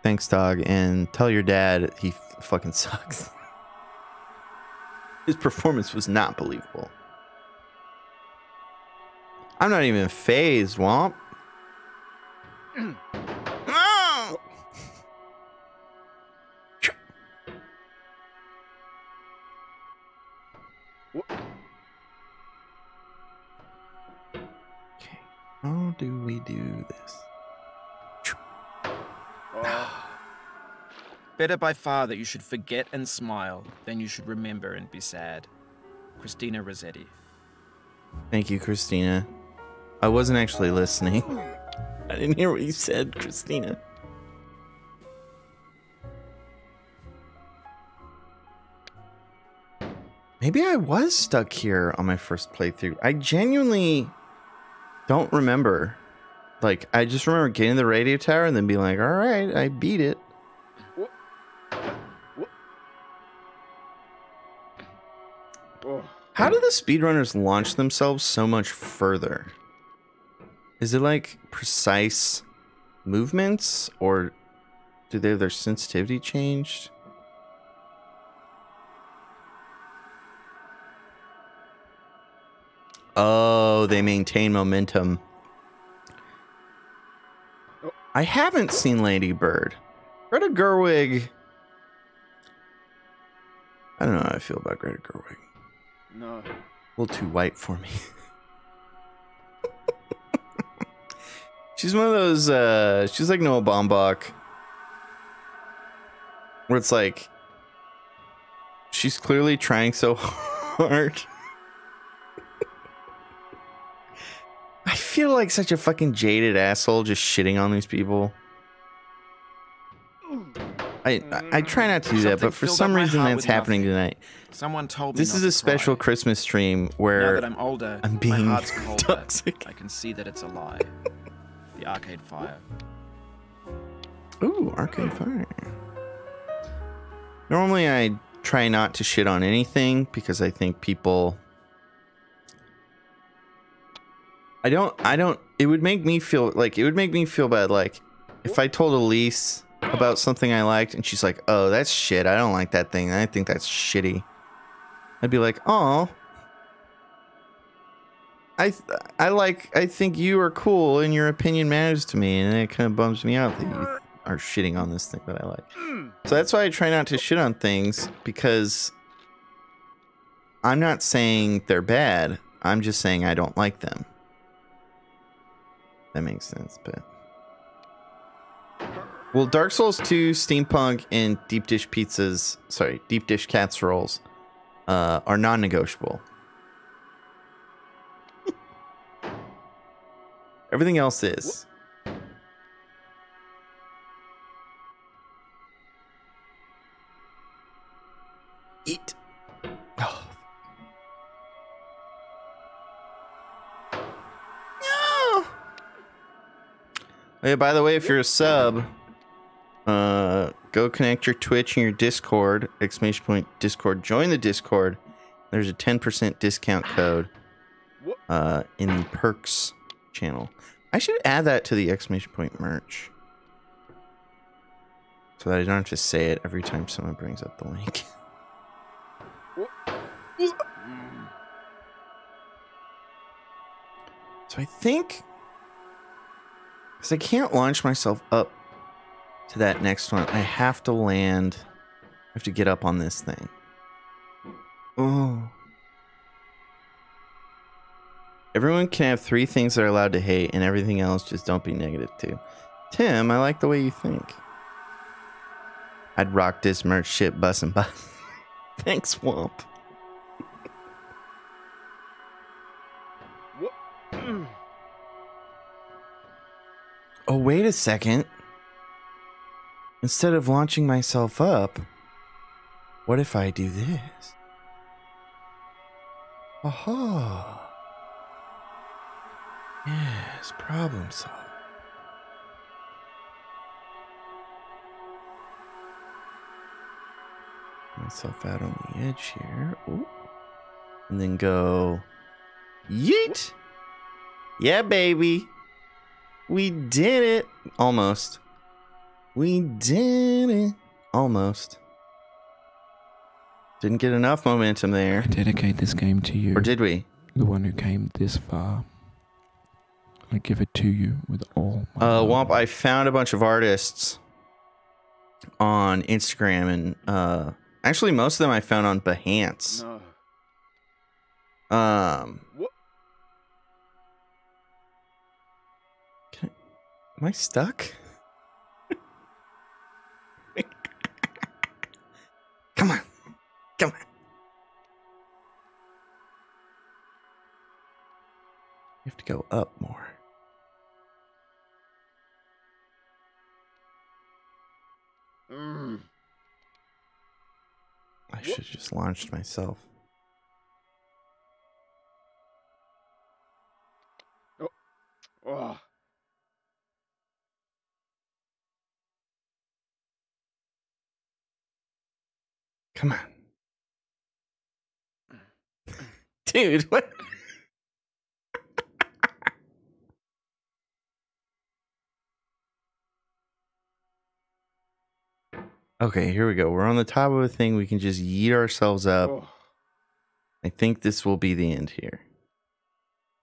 Thanks, dog, and tell your dad he fucking sucks. His performance was not believable. I'm not even phased, Womp. No! Okay, how do we do this? Better by far that you should forget and smile than you should remember and be sad. Christina Rossetti. Thank you, Christina. I wasn't actually listening. I didn't hear what you said, Christina. Maybe I was stuck here on my first playthrough. I genuinely don't remember. Like, I just remember getting to the radio tower and then being like, all right, I beat it. How do the speedrunners launch themselves so much further? Is it like precise movements, or do they have their sensitivity changed? Oh, they maintain momentum. I haven't seen Lady Bird. Greta Gerwig. I don't know how I feel about Greta Gerwig. No. A little too white for me. She's one of those, she's like Noah Baumbach. Where it's like, she's clearly trying so hard. I feel like such a fucking jaded asshole just shitting on these people. I try not to do that, but for some reason that's happening tonight. Someone told me This is not a to special cry. Christmas stream Now where that I'm older, I'm my being heart's colder. toxic. I can see that it's a lie. The Arcade Fire. Ooh, Arcade Fire. Normally I try not to shit on anything because I think people... it would make me feel bad, like if I told Elise about something I liked and she's like, oh, that's shit, I don't like that thing, I think that's shitty. I'd be like, oh, I think you are cool and your opinion matters to me, and it kind of bums me out that you are shitting on this thing that I like. So that's why I try not to shit on things, because I'm not saying they're bad, I'm just saying I don't like them. That makes sense, but... Well, Dark Souls 2, Steampunk, and Deep Dish Casseroles are non-negotiable. Everything else is. Eat. Oh. No. Hey, by the way, if you're a sub, go connect your Twitch and your Discord, !Discord. Join the Discord. There's a 10% discount code in the perks channel. I should add that to the !merch, so that I don't have to say it every time someone brings up the link. So I think, because I can't launch myself up to that next one, I have to land, I have to get up on this thing. Oh. Everyone can have 3 things they're allowed to hate, and everything else just don't be negative to. Tim, I like the way you think. I'd rock this merch shit bussin' bus. Thanks, Womp. Oh, wait a second. Instead of launching myself up, what if I do this? Aha. Yes, problem solved. Myself out on the edge here. Ooh. And then go yeet. Yeah, baby. We did it. Almost. We did it. Almost. Didn't get enough momentum there. I dedicate this game to you. Or did we? The one who came this far. I give it to you with all my love. Womp, I found a bunch of artists on Instagram, and actually most of them I found on Behance. No. What? Am I stuck? Come on. Come on. You have to go up more. I should have just launched myself. Oh. Come on. Dude, what? Okay, here we go. We're on the top of a thing. We can just yeet ourselves up. Oh. I think this will be the end here.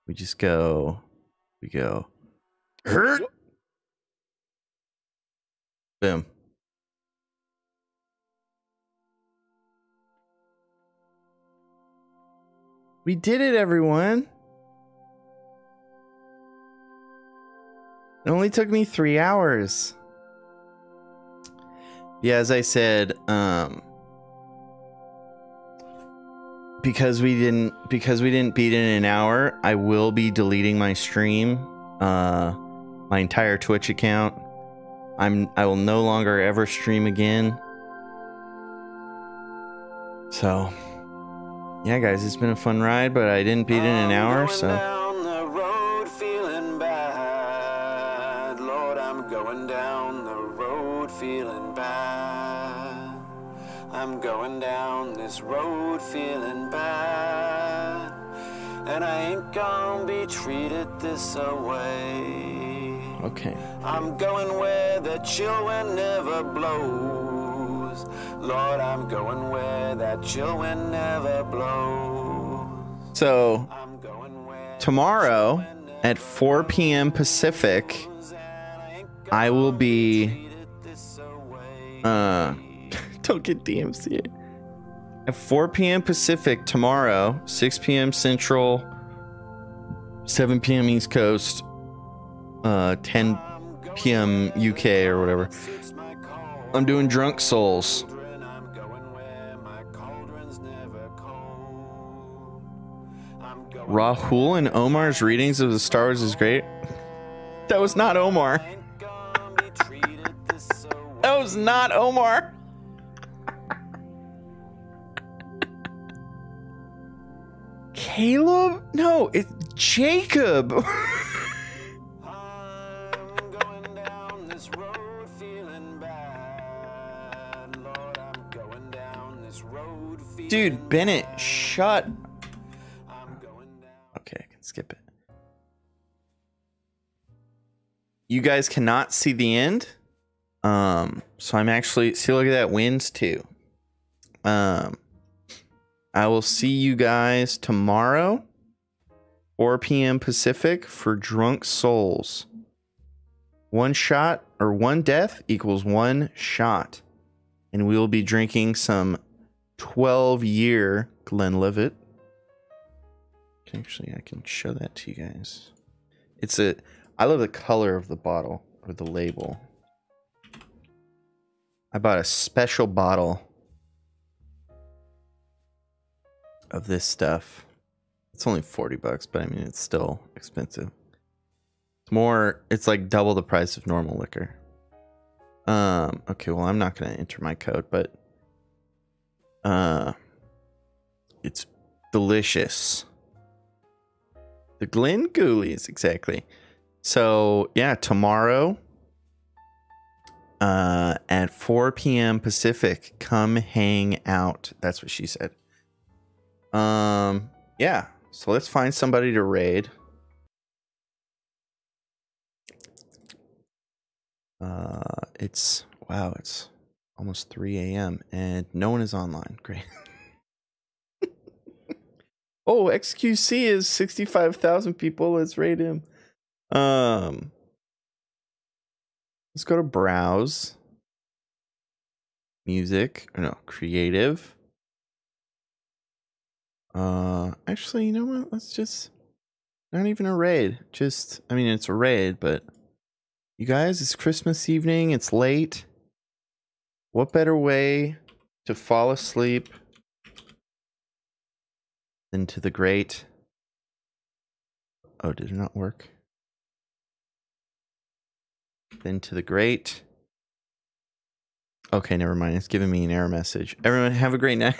We just go. We go. Hurt. Boom. We did it, everyone. It only took me 3 hours. Yeah, as I said, because we didn't beat it in an hour, I will be deleting my stream, my entire Twitch account. I will no longer ever stream again. So, yeah, guys, it's been a fun ride, but I didn't beat it in an hour, so. Down the road feeling bad. Lord, I'm going down the road feeling bad. I'm going down this road feeling bad. And I ain't gonna be treated this away. Okay. I'm going where the chill wind never blows. Lord, I'm going where that chill wind never blows. So, I'm going where tomorrow at 4 p.m. Pacific, I will be, don't get DMCA. At 4 p.m. Pacific tomorrow, 6 p.m. Central, 7 p.m. East Coast, 10 p.m. UK or whatever. I'm doing Drunk Souls. Rahul and Omar's readings of the Star Wars is great. That was not Omar. That was not Omar. Caleb? No, it's Jacob. Dude, Bennett, shut. Okay, I can skip it. You guys cannot see the end. So I'm actually, see, look at that, winds too. I will see you guys tomorrow, 4 p.m. Pacific, for Drunk Souls. One shot or one death equals one shot. And we will be drinking some 12-year Glenlivet. Actually, I can show that to you guys. I love the color of the bottle, or the label. I bought a special bottle of this stuff. It's only $40, but I mean, it's still expensive. It's like double the price of normal liquor. Okay, well, I'm not going to enter my code, but it's delicious. The Glen Ghoulies, exactly. So, yeah, tomorrow at 4 p.m. Pacific, come hang out. That's what she said. Yeah, so let's find somebody to raid. It's almost 3 a.m. and no one is online. Great. Oh, XQC is 65,000 people. Let's rate him. Let's go to browse. Music. Or no, creative. Actually, you know what? Let's just not even a raid. Just, I mean, it's a raid, but you guys, it's Christmas evening. It's late. What better way to fall asleep than to the great? Oh, did it not work? Then to the great. Okay, never mind. It's giving me an error message. Everyone, have a great night.